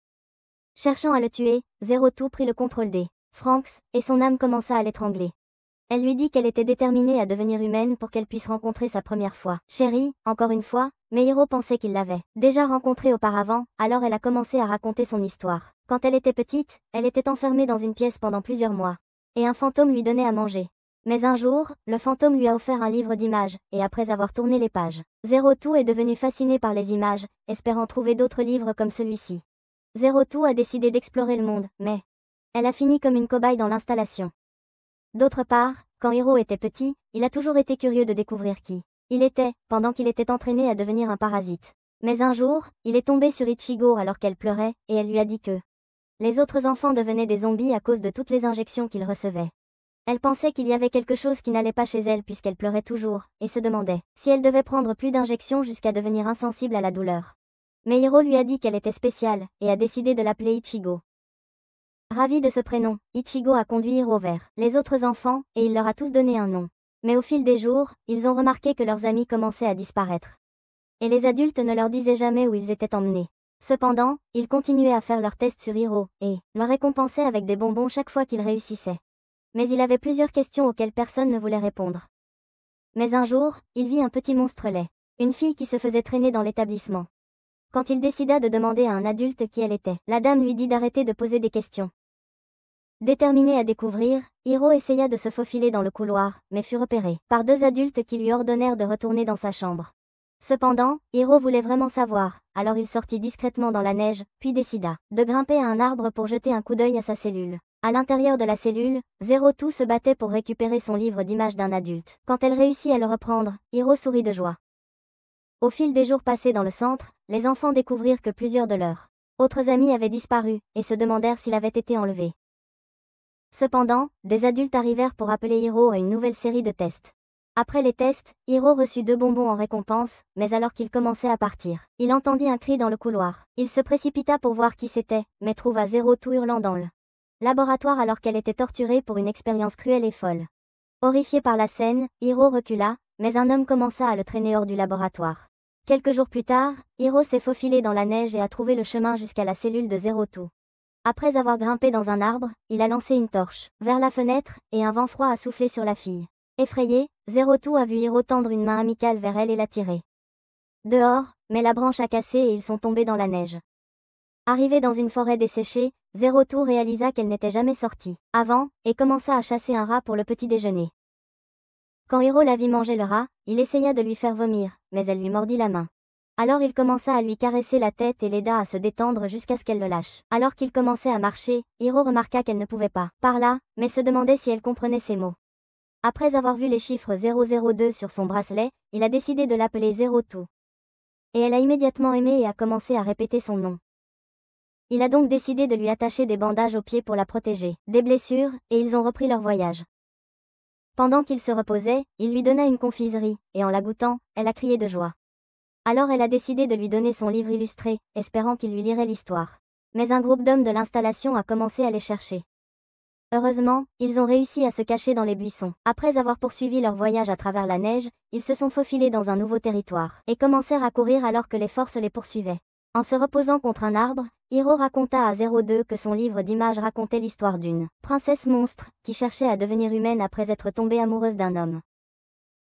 Cherchant à le tuer, Zero Two prit le contrôle des Franks, et son âme commença à l'étrangler. Elle lui dit qu'elle était déterminée à devenir humaine pour qu'elle puisse rencontrer sa première fois chérie, encore une fois, mais Hiro pensait qu'il l'avait déjà rencontrée auparavant, alors elle a commencé à raconter son histoire. Quand elle était petite, elle était enfermée dans une pièce pendant plusieurs mois. Et un fantôme lui donnait à manger. Mais un jour, le fantôme lui a offert un livre d'images, et après avoir tourné les pages, Zero Two est devenue fascinée par les images, espérant trouver d'autres livres comme celui-ci. Zero Two a décidé d'explorer le monde, mais elle a fini comme une cobaye dans l'installation. D'autre part, quand Hiro était petit, il a toujours été curieux de découvrir qui il était, pendant qu'il était entraîné à devenir un parasite. Mais un jour, il est tombé sur Ichigo alors qu'elle pleurait, et elle lui a dit que les autres enfants devenaient des zombies à cause de toutes les injections qu'ils recevaient. Elle pensait qu'il y avait quelque chose qui n'allait pas chez elle puisqu'elle pleurait toujours, et se demandait si elle devait prendre plus d'injections jusqu'à devenir insensible à la douleur. Mais Hiro lui a dit qu'elle était spéciale, et a décidé de l'appeler Ichigo. Ravi de ce prénom, Ichigo a conduit Hiro vers les autres enfants, et il leur a tous donné un nom. Mais au fil des jours, ils ont remarqué que leurs amis commençaient à disparaître. Et les adultes ne leur disaient jamais où ils étaient emmenés. Cependant, ils continuaient à faire leurs tests sur Hiro, et le récompensaient avec des bonbons chaque fois qu'ils réussissaient. Mais il avait plusieurs questions auxquelles personne ne voulait répondre. Mais un jour, il vit un petit monstre laid, une fille qui se faisait traîner dans l'établissement. Quand il décida de demander à un adulte qui elle était, la dame lui dit d'arrêter de poser des questions. Déterminé à découvrir, Hiro essaya de se faufiler dans le couloir, mais fut repéré par deux adultes qui lui ordonnèrent de retourner dans sa chambre. Cependant, Hiro voulait vraiment savoir, alors il sortit discrètement dans la neige, puis décida de grimper à un arbre pour jeter un coup d'œil à sa cellule. À l'intérieur de la cellule, Zero Two se battait pour récupérer son livre d'images d'un adulte. Quand elle réussit à le reprendre, Hiro sourit de joie. Au fil des jours passés dans le centre, les enfants découvrirent que plusieurs de leurs autres amis avaient disparu, et se demandèrent s'il avait été enlevé. Cependant, des adultes arrivèrent pour appeler Hiro à une nouvelle série de tests. Après les tests, Hiro reçut 2 bonbons en récompense, mais alors qu'il commençait à partir, il entendit un cri dans le couloir. Il se précipita pour voir qui c'était, mais trouva Zero Two hurlant dans le laboratoire alors qu'elle était torturée pour une expérience cruelle et folle. Horrifié par la scène, Hiro recula, mais un homme commença à le traîner hors du laboratoire. Quelques jours plus tard, Hiro s'est faufilé dans la neige et a trouvé le chemin jusqu'à la cellule de Zero Two. Après avoir grimpé dans un arbre, il a lancé une torche vers la fenêtre, et un vent froid a soufflé sur la fille. Effrayé, Zero Two a vu Hiro tendre une main amicale vers elle et la tirer dehors, mais la branche a cassé et ils sont tombés dans la neige. Arrivée dans une forêt desséchée, Zero Two réalisa qu'elle n'était jamais sortie avant, et commença à chasser un rat pour le petit déjeuner. Quand Hiro la vit manger le rat, il essaya de lui faire vomir, mais elle lui mordit la main. Alors il commença à lui caresser la tête et l'aida à se détendre jusqu'à ce qu'elle le lâche. Alors qu'il commençait à marcher, Hiro remarqua qu'elle ne pouvait pas parler, mais se demandait si elle comprenait ses mots. Après avoir vu les chiffres 002 sur son bracelet, il a décidé de l'appeler Zero Two. Et elle a immédiatement aimé et a commencé à répéter son nom. Il a donc décidé de lui attacher des bandages aux pieds pour la protéger des blessures, et ils ont repris leur voyage. Pendant qu'il se reposait, il lui donna une confiserie, et en la goûtant, elle a crié de joie. Alors elle a décidé de lui donner son livre illustré, espérant qu'il lui lirait l'histoire. Mais un groupe d'hommes de l'installation a commencé à les chercher. Heureusement, ils ont réussi à se cacher dans les buissons. Après avoir poursuivi leur voyage à travers la neige, ils se sont faufilés dans un nouveau territoire, et commencèrent à courir alors que les forces les poursuivaient. En se reposant contre un arbre, Hiro raconta à 02 que son livre d'images racontait l'histoire d'une princesse monstre, qui cherchait à devenir humaine après être tombée amoureuse d'un homme.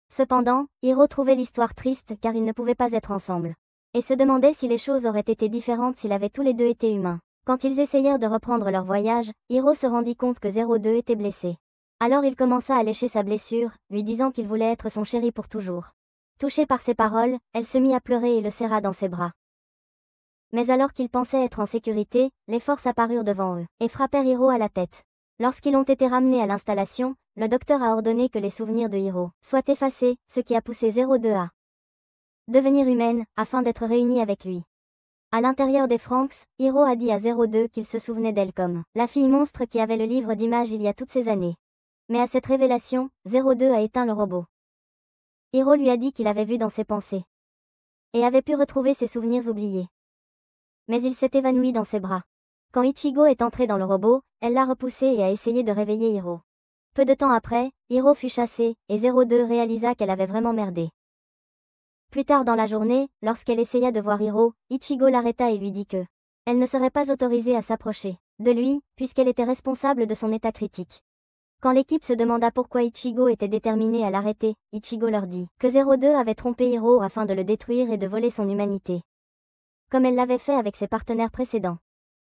Cependant, Hiro trouvait l'histoire triste car ils ne pouvaient pas être ensemble. Et se demandait si les choses auraient été différentes s'ils avaient tous les deux été humains. Quand ils essayèrent de reprendre leur voyage, Hiro se rendit compte que 02 était blessé. Alors il commença à lécher sa blessure, lui disant qu'il voulait être son chéri pour toujours. Touchée par ces paroles, elle se mit à pleurer et le serra dans ses bras. Mais alors qu'ils pensaient être en sécurité, les forces apparurent devant eux, et frappèrent Hiro à la tête. Lorsqu'ils ont été ramenés à l'installation, le docteur a ordonné que les souvenirs de Hiro soient effacés, ce qui a poussé 02 à devenir humaine, afin d'être réunie avec lui. À l'intérieur des Franks, Hiro a dit à 02 qu'il se souvenait d'elle comme la fille monstre qui avait le livre d'images il y a toutes ces années. Mais à cette révélation, 02 a éteint le robot. Hiro lui a dit qu'il avait vu dans ses pensées et avait pu retrouver ses souvenirs oubliés. Mais il s'est évanoui dans ses bras. Quand Ichigo est entré dans le robot, elle l'a repoussé et a essayé de réveiller Hiro. Peu de temps après, Hiro fut chassé, et 02 réalisa qu'elle avait vraiment merdé. Plus tard dans la journée, lorsqu'elle essaya de voir Hiro, Ichigo l'arrêta et lui dit que elle ne serait pas autorisée à s'approcher de lui, puisqu'elle était responsable de son état critique. Quand l'équipe se demanda pourquoi Ichigo était déterminé à l'arrêter, Ichigo leur dit que 02 avait trompé Hiro afin de le détruire et de voler son humanité, comme elle l'avait fait avec ses partenaires précédents.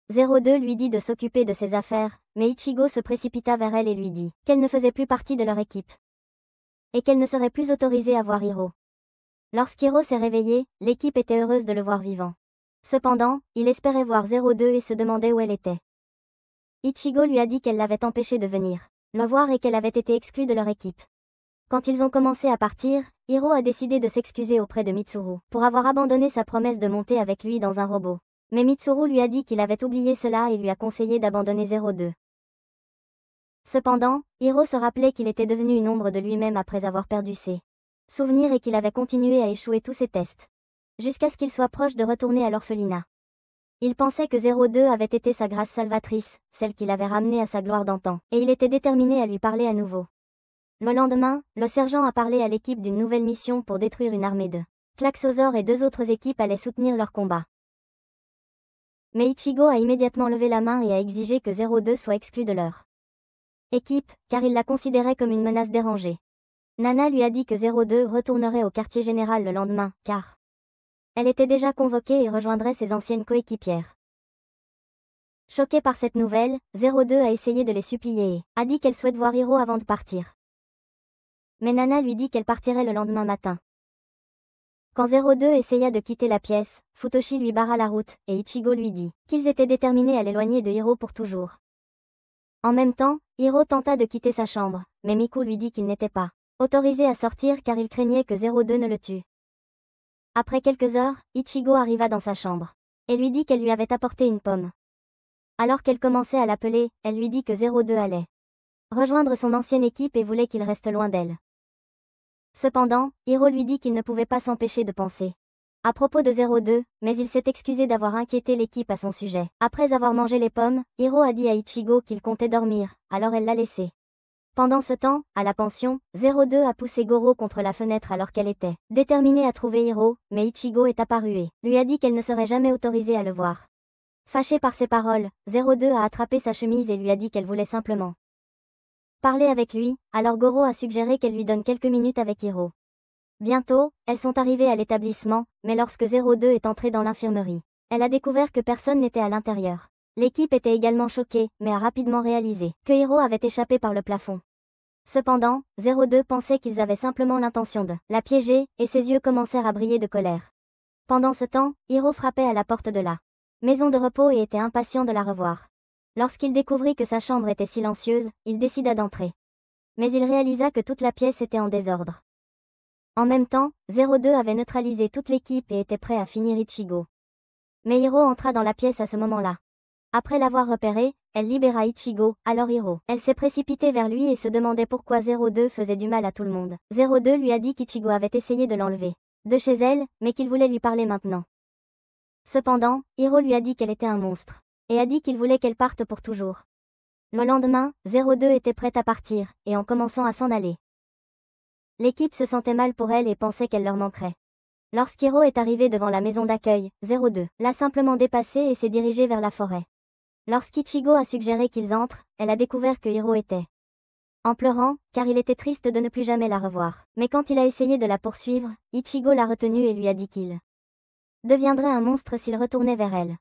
02 lui dit de s'occuper de ses affaires, mais Ichigo se précipita vers elle et lui dit qu'elle ne faisait plus partie de leur équipe, et qu'elle ne serait plus autorisée à voir Hiro. Lorsqu'Hiro s'est réveillé, l'équipe était heureuse de le voir vivant. Cependant, il espérait voir 02 et se demandait où elle était. Ichigo lui a dit qu'elle l'avait empêché de venir le voir et qu'elle avait été exclue de leur équipe. Quand ils ont commencé à partir, Hiro a décidé de s'excuser auprès de Mitsuru pour avoir abandonné sa promesse de monter avec lui dans un robot. Mais Mitsuru lui a dit qu'il avait oublié cela et lui a conseillé d'abandonner 02. Cependant, Hiro se rappelait qu'il était devenu une ombre de lui-même après avoir perdu ses souvenirs et qu'il avait continué à échouer tous ses tests, jusqu'à ce qu'il soit proche de retourner à l'orphelinat. Il pensait que 02 avait été sa grâce salvatrice, celle qui l'avait ramené à sa gloire d'antan, et il était déterminé à lui parler à nouveau. Le lendemain, le sergent a parlé à l'équipe d'une nouvelle mission pour détruire une armée de Klaxosaures et 2 autres équipes allaient soutenir leur combat. Mais Ichigo a immédiatement levé la main et a exigé que 02 soit exclu de leur équipe, car il la considérait comme une menace dérangée. Nana lui a dit que 02 retournerait au quartier général le lendemain, car elle était déjà convoquée et rejoindrait ses anciennes coéquipières. Choquée par cette nouvelle, 02 a essayé de les supplier et a dit qu'elle souhaite voir Hiro avant de partir. Mais Nana lui dit qu'elle partirait le lendemain matin. Quand 02 essaya de quitter la pièce, Futoshi lui barra la route, et Ichigo lui dit qu'ils étaient déterminés à l'éloigner de Hiro pour toujours. En même temps, Hiro tenta de quitter sa chambre, mais Miku lui dit qu'il n'était pas autorisé à sortir car il craignait que 02 ne le tue. Après quelques heures, Ichigo arriva dans sa chambre et lui dit qu'elle lui avait apporté une pomme. Alors qu'elle commençait à l'appeler, elle lui dit que 02 allait rejoindre son ancienne équipe et voulait qu'il reste loin d'elle. Cependant, Hiro lui dit qu'il ne pouvait pas s'empêcher de penser à propos de 02, mais il s'est excusé d'avoir inquiété l'équipe à son sujet. Après avoir mangé les pommes, Hiro a dit à Ichigo qu'il comptait dormir, alors elle l'a laissé. Pendant ce temps, à la pension, 02 a poussé Goro contre la fenêtre alors qu'elle était déterminée à trouver Hiro, mais Ichigo est apparu et lui a dit qu'elle ne serait jamais autorisée à le voir. Fâchée par ses paroles, 02 a attrapé sa chemise et lui a dit qu'elle voulait simplement parler avec lui, alors Goro a suggéré qu'elle lui donne quelques minutes avec Hiro. Bientôt, elles sont arrivées à l'établissement, mais lorsque 02 est entrée dans l'infirmerie, elle a découvert que personne n'était à l'intérieur. L'équipe était également choquée, mais a rapidement réalisé que Hiro avait échappé par le plafond. Cependant, 02 pensait qu'ils avaient simplement l'intention de la piéger, et ses yeux commencèrent à briller de colère. Pendant ce temps, Hiro frappait à la porte de la maison de repos et était impatient de la revoir. Lorsqu'il découvrit que sa chambre était silencieuse, il décida d'entrer. Mais il réalisa que toute la pièce était en désordre. En même temps, 02 avait neutralisé toute l'équipe et était prêt à finir Ichigo. Mais Hiro entra dans la pièce à ce moment-là. Après l'avoir repéré, elle libéra Ichigo, alors Hiro. Elle s'est précipitée vers lui et se demandait pourquoi 02 faisait du mal à tout le monde. 02 lui a dit qu'Ichigo avait essayé de l'enlever de chez elle, mais qu'il voulait lui parler maintenant. Cependant, Hiro lui a dit qu'elle était un monstre, et a dit qu'il voulait qu'elle parte pour toujours. Le lendemain, 02 était prête à partir, et en commençant à s'en aller. L'équipe se sentait mal pour elle et pensait qu'elle leur manquerait. Lorsqu'Hiro est arrivé devant la maison d'accueil, 02 l'a simplement dépassé et s'est dirigé vers la forêt. Lorsqu'Ichigo a suggéré qu'ils entrent, elle a découvert que Hiro était en pleurant, car il était triste de ne plus jamais la revoir. Mais quand il a essayé de la poursuivre, Ichigo l'a retenu et lui a dit qu'il deviendrait un monstre s'il retournait vers elle.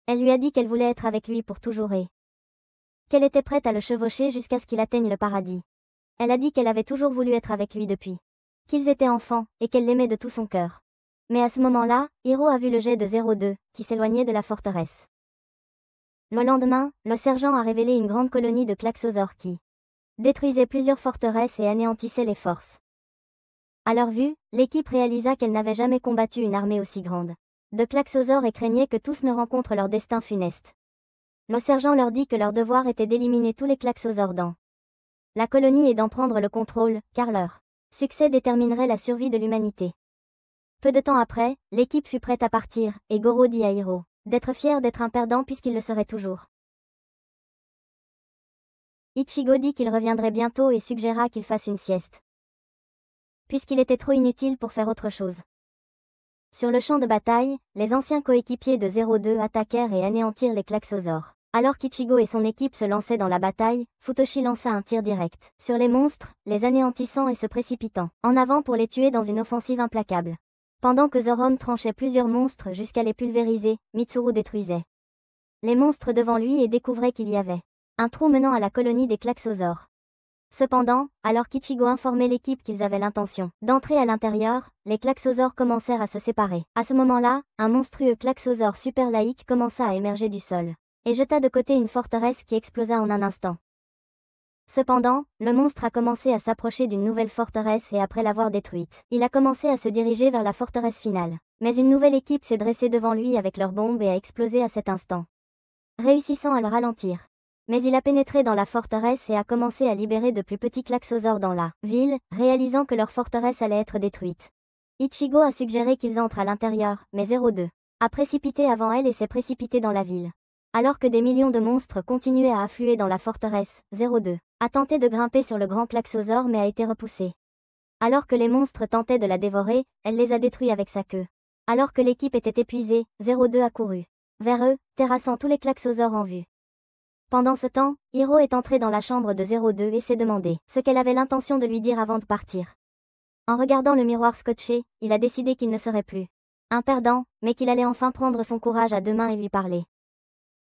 Elle lui a dit qu'elle voulait être avec lui pour toujours et qu'elle était prête à le chevaucher jusqu'à ce qu'il atteigne le paradis. Elle a dit qu'elle avait toujours voulu être avec lui depuis qu'ils étaient enfants, et qu'elle l'aimait de tout son cœur. Mais à ce moment-là, Hiro a vu le jet de 02, qui s'éloignait de la forteresse. Le lendemain, le sergent a révélé une grande colonie de klaxosaures qui détruisait plusieurs forteresses et anéantissait les forces. À leur vue, l'équipe réalisa qu'elle n'avait jamais combattu une armée aussi grande de klaxosaures et craignait que tous ne rencontrent leur destin funeste. Le sergent leur dit que leur devoir était d'éliminer tous les klaxosaures dans la colonie et d'en prendre le contrôle, car leur succès déterminerait la survie de l'humanité. Peu de temps après, l'équipe fut prête à partir, et Goro dit à Hiro d'être fier d'être un perdant puisqu'il le serait toujours. Ichigo dit qu'il reviendrait bientôt et suggéra qu'il fasse une sieste, puisqu'il était trop inutile pour faire autre chose. Sur le champ de bataille, les anciens coéquipiers de 02 attaquèrent et anéantirent les klaxosaures. Alors qu'Ichigo et son équipe se lançaient dans la bataille, Futoshi lança un tir direct sur les monstres, les anéantissant et se précipitant en avant pour les tuer dans une offensive implacable. Pendant que Zoroom tranchait plusieurs monstres jusqu'à les pulvériser, Mitsuru détruisait les monstres devant lui et découvrait qu'il y avait un trou menant à la colonie des klaxosaures. Cependant, alors qu'Ichigo informait l'équipe qu'ils avaient l'intention d'entrer à l'intérieur, les klaxosaures commencèrent à se séparer. À ce moment-là, un monstrueux klaxosaure super laïque commença à émerger du sol et jeta de côté une forteresse qui explosa en un instant. Cependant, le monstre a commencé à s'approcher d'une nouvelle forteresse et après l'avoir détruite, il a commencé à se diriger vers la forteresse finale. Mais une nouvelle équipe s'est dressée devant lui avec leurs bombes et a explosé à cet instant, réussissant à le ralentir. Mais il a pénétré dans la forteresse et a commencé à libérer de plus petits klaxosaures dans la ville, réalisant que leur forteresse allait être détruite. Ichigo a suggéré qu'ils entrent à l'intérieur, mais 02 a précipité avant elle et s'est précipité dans la ville. Alors que des millions de monstres continuaient à affluer dans la forteresse, 02 a tenté de grimper sur le grand klaxosaure mais a été repoussé. Alors que les monstres tentaient de la dévorer, elle les a détruits avec sa queue. Alors que l'équipe était épuisée, 02 a couru vers eux, terrassant tous les klaxosaures en vue. Pendant ce temps, Hiro est entrée dans la chambre de 02 et s'est demandé ce qu'elle avait l'intention de lui dire avant de partir. En regardant le miroir scotché, il a décidé qu'il ne serait plus un perdant, mais qu'il allait enfin prendre son courage à deux mains et lui parler.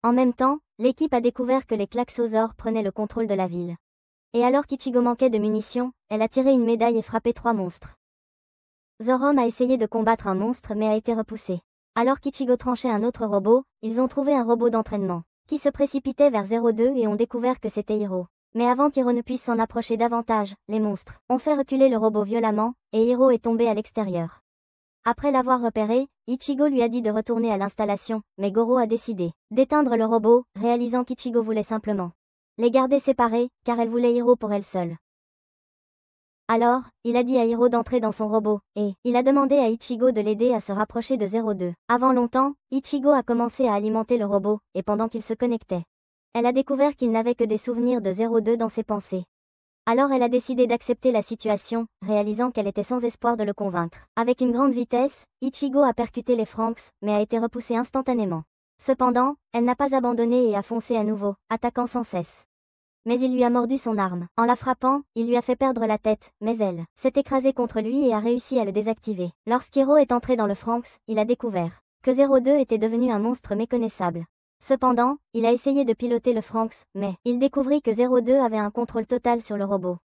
En même temps, l'équipe a découvert que les klaxosaures prenaient le contrôle de la ville. Et alors qu'Ichigo manquait de munitions, elle a tiré une médaille et frappé 3 monstres. Zoroom a essayé de combattre un monstre mais a été repoussé. Alors qu'Ichigo tranchait un autre robot, ils ont trouvé un robot d'entraînement qui se précipitait vers 02 et ont découvert que c'était Hiro. Mais avant qu'Hiro ne puisse s'en approcher davantage, les monstres ont fait reculer le robot violemment, et Hiro est tombé à l'extérieur. Après l'avoir repéré, Ichigo lui a dit de retourner à l'installation, mais Goro a décidé d'éteindre le robot, réalisant qu'Ichigo voulait simplement les garder séparés, car elle voulait Hiro pour elle seule. Alors, il a dit à Hiro d'entrer dans son robot, et il a demandé à Ichigo de l'aider à se rapprocher de 02. Avant longtemps, Ichigo a commencé à alimenter le robot, et pendant qu'il se connectait, elle a découvert qu'il n'avait que des souvenirs de 02 dans ses pensées. Alors elle a décidé d'accepter la situation, réalisant qu'elle était sans espoir de le convaincre. Avec une grande vitesse, Ichigo a percuté les Franxx, mais a été repoussé instantanément. Cependant, elle n'a pas abandonné et a foncé à nouveau, attaquant sans cesse. Mais il lui a mordu son arme. En la frappant, il lui a fait perdre la tête, mais elle s'est écrasée contre lui et a réussi à le désactiver. Lorsqu'Hiro est entré dans le Franxx, il a découvert que 02 était devenu un monstre méconnaissable. Cependant, il a essayé de piloter le Franxx, mais il découvrit que 02 avait un contrôle total sur le robot.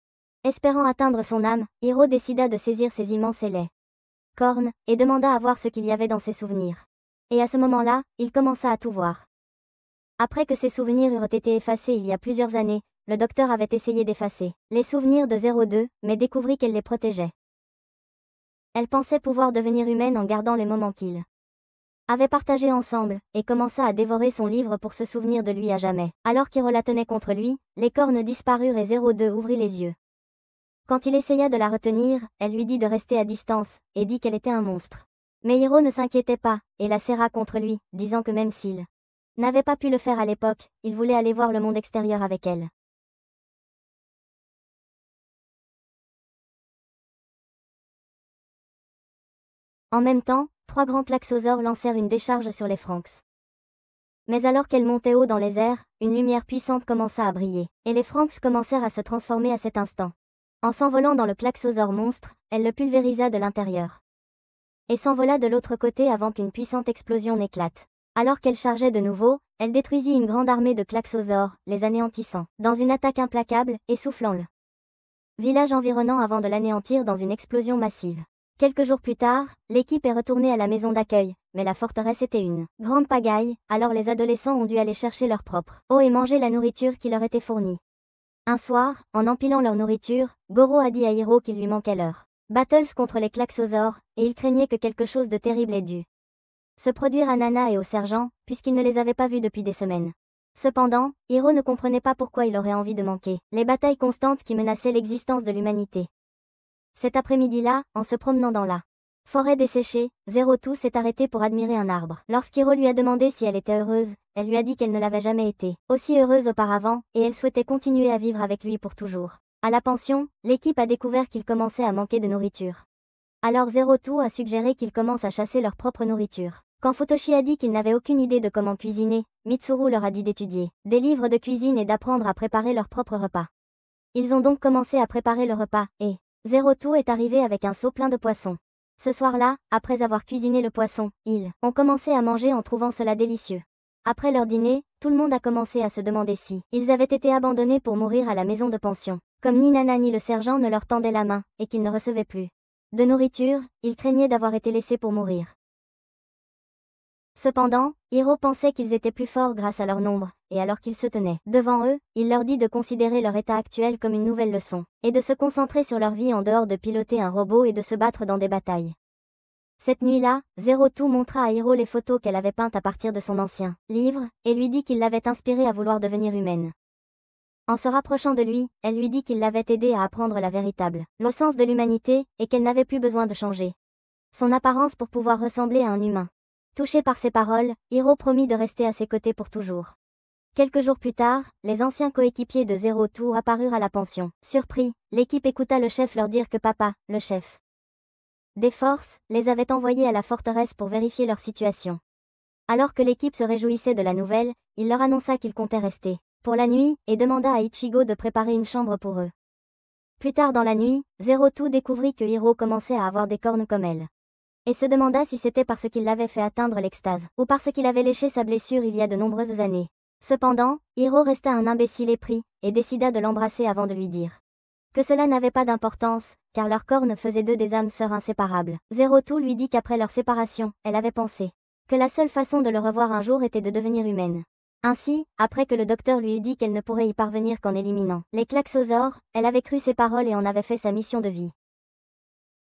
Espérant atteindre son âme, Hiro décida de saisir ses immenses et laids cornes, et demanda à voir ce qu'il y avait dans ses souvenirs. Et à ce moment-là, il commença à tout voir. Après que ses souvenirs eurent été effacés il y a plusieurs années, le docteur avait essayé d'effacer les souvenirs de 02, mais découvrit qu'elle les protégeait. Elle pensait pouvoir devenir humaine en gardant les moments qu'ils avaient partagés ensemble, et commença à dévorer son livre pour se souvenir de lui à jamais. Alors qu'Hiro la tenait contre lui, les cornes disparurent et 02 ouvrit les yeux. Quand il essaya de la retenir, elle lui dit de rester à distance, et dit qu'elle était un monstre. Mais Hiro ne s'inquiétait pas, et la serra contre lui, disant que même s'il n'avait pas pu le faire à l'époque, il voulait aller voir le monde extérieur avec elle. En même temps, 3 grands klaxosaures lancèrent une décharge sur les Franks. Mais alors qu'elle montait haut dans les airs, une lumière puissante commença à briller, et les Franks commencèrent à se transformer à cet instant. En s'envolant dans le klaxosaure monstre, elle le pulvérisa de l'intérieur. Et s'envola de l'autre côté avant qu'une puissante explosion n'éclate. Alors qu'elle chargeait de nouveau, elle détruisit une grande armée de klaxosaures, les anéantissant, dans une attaque implacable, essoufflant le village environnant avant de l'anéantir dans une explosion massive. Quelques jours plus tard, l'équipe est retournée à la maison d'accueil, mais la forteresse était une grande pagaille, alors les adolescents ont dû aller chercher leur propre eau et manger la nourriture qui leur était fournie. Un soir, en empilant leur nourriture, Goro a dit à Hiro qu'il lui manquait leur battles contre les klaxosaures, et il craignait que quelque chose de terrible ait dû se produire à Nana et au sergent, puisqu'il ne les avait pas vus depuis des semaines. Cependant, Hiro ne comprenait pas pourquoi il aurait envie de manquer les batailles constantes qui menaçaient l'existence de l'humanité. Cet après-midi-là, en se promenant dans la forêt desséchée, 02 s'est arrêtée pour admirer un arbre. Lorsqu'Hiro lui a demandé si elle était heureuse, elle lui a dit qu'elle ne l'avait jamais été aussi heureuse auparavant, et elle souhaitait continuer à vivre avec lui pour toujours. À la pension, l'équipe a découvert qu'il commençait à manquer de nourriture. Alors 02 a suggéré qu'ils commencent à chasser leur propre nourriture. Quand Futoshi a dit qu'il n'avait aucune idée de comment cuisiner, Mitsuru leur a dit d'étudier des livres de cuisine et d'apprendre à préparer leur propre repas. Ils ont donc commencé à préparer le repas, et 02 est arrivé avec un seau plein de poissons. Ce soir-là, après avoir cuisiné le poisson, ils ont commencé à manger en trouvant cela délicieux. Après leur dîner, tout le monde a commencé à se demander si ils avaient été abandonnés pour mourir à la maison de pension. Comme ni Nana ni le sergent ne leur tendaient la main, et qu'ils ne recevaient plus de nourriture, ils craignaient d'avoir été laissés pour mourir. Cependant, Hiro pensait qu'ils étaient plus forts grâce à leur nombre, et alors qu'ils se tenaient devant eux, il leur dit de considérer leur état actuel comme une nouvelle leçon, et de se concentrer sur leur vie en dehors de piloter un robot et de se battre dans des batailles. Cette nuit-là, 02 montra à Hiro les photos qu'elle avait peintes à partir de son ancien livre, et lui dit qu'il l'avait inspirée à vouloir devenir humaine. En se rapprochant de lui, elle lui dit qu'il l'avait aidée à apprendre la véritable leçon de l'humanité, et qu'elle n'avait plus besoin de changer son apparence pour pouvoir ressembler à un humain. Touché par ces paroles, Hiro promit de rester à ses côtés pour toujours. Quelques jours plus tard, les anciens coéquipiers de 02 apparurent à la pension. Surpris, l'équipe écouta le chef leur dire que papa, le chef des forces, les avait envoyés à la forteresse pour vérifier leur situation. Alors que l'équipe se réjouissait de la nouvelle, il leur annonça qu'il comptait rester pour la nuit, et demanda à Ichigo de préparer une chambre pour eux. Plus tard dans la nuit, 02 découvrit que Hiro commençait à avoir des cornes comme elle. Et se demanda si c'était parce qu'il l'avait fait atteindre l'extase, ou parce qu'il avait léché sa blessure il y a de nombreuses années. Cependant, Hiro resta un imbécile épris, et décida de l'embrasser avant de lui dire que cela n'avait pas d'importance, car leurs cornes faisaient d'eux des âmes sœurs inséparables. 02 lui dit qu'après leur séparation, elle avait pensé que la seule façon de le revoir un jour était de devenir humaine. Ainsi, après que le docteur lui eut dit qu'elle ne pourrait y parvenir qu'en éliminant les klaxosaures, elle avait cru ses paroles et en avait fait sa mission de vie.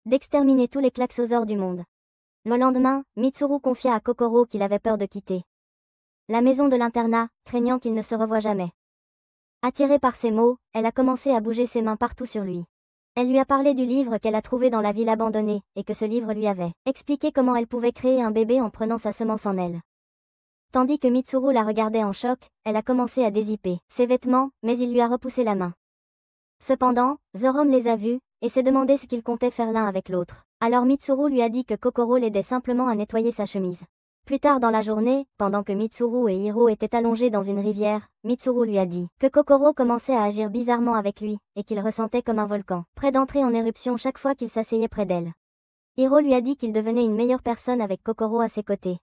D'exterminer tous les klaxosaures du monde. Le lendemain, Mitsuru confia à Kokoro qu'il avait peur de quitter la maison de l'internat, craignant qu'il ne se revoie jamais. Attirée par ces mots, elle a commencé à bouger ses mains partout sur lui. Elle lui a parlé du livre qu'elle a trouvé dans la ville abandonnée, et que ce livre lui avait expliqué comment elle pouvait créer un bébé en prenant sa semence en elle. Tandis que Mitsuru la regardait en choc, elle a commencé à dézipper ses vêtements, mais il lui a repoussé la main. Cependant, Zorom les a vus, et s'est demandé ce qu'ils comptaient faire l'un avec l'autre. Alors Mitsuru lui a dit que Kokoro l'aidait simplement à nettoyer sa chemise. Plus tard dans la journée, pendant que Mitsuru et Hiro étaient allongés dans une rivière, Mitsuru lui a dit que Kokoro commençait à agir bizarrement avec lui, et qu'il ressentait comme un volcan, prêt d'entrer en éruption chaque fois qu'il s'asseyait près d'elle. Hiro lui a dit qu'il devenait une meilleure personne avec Kokoro à ses côtés.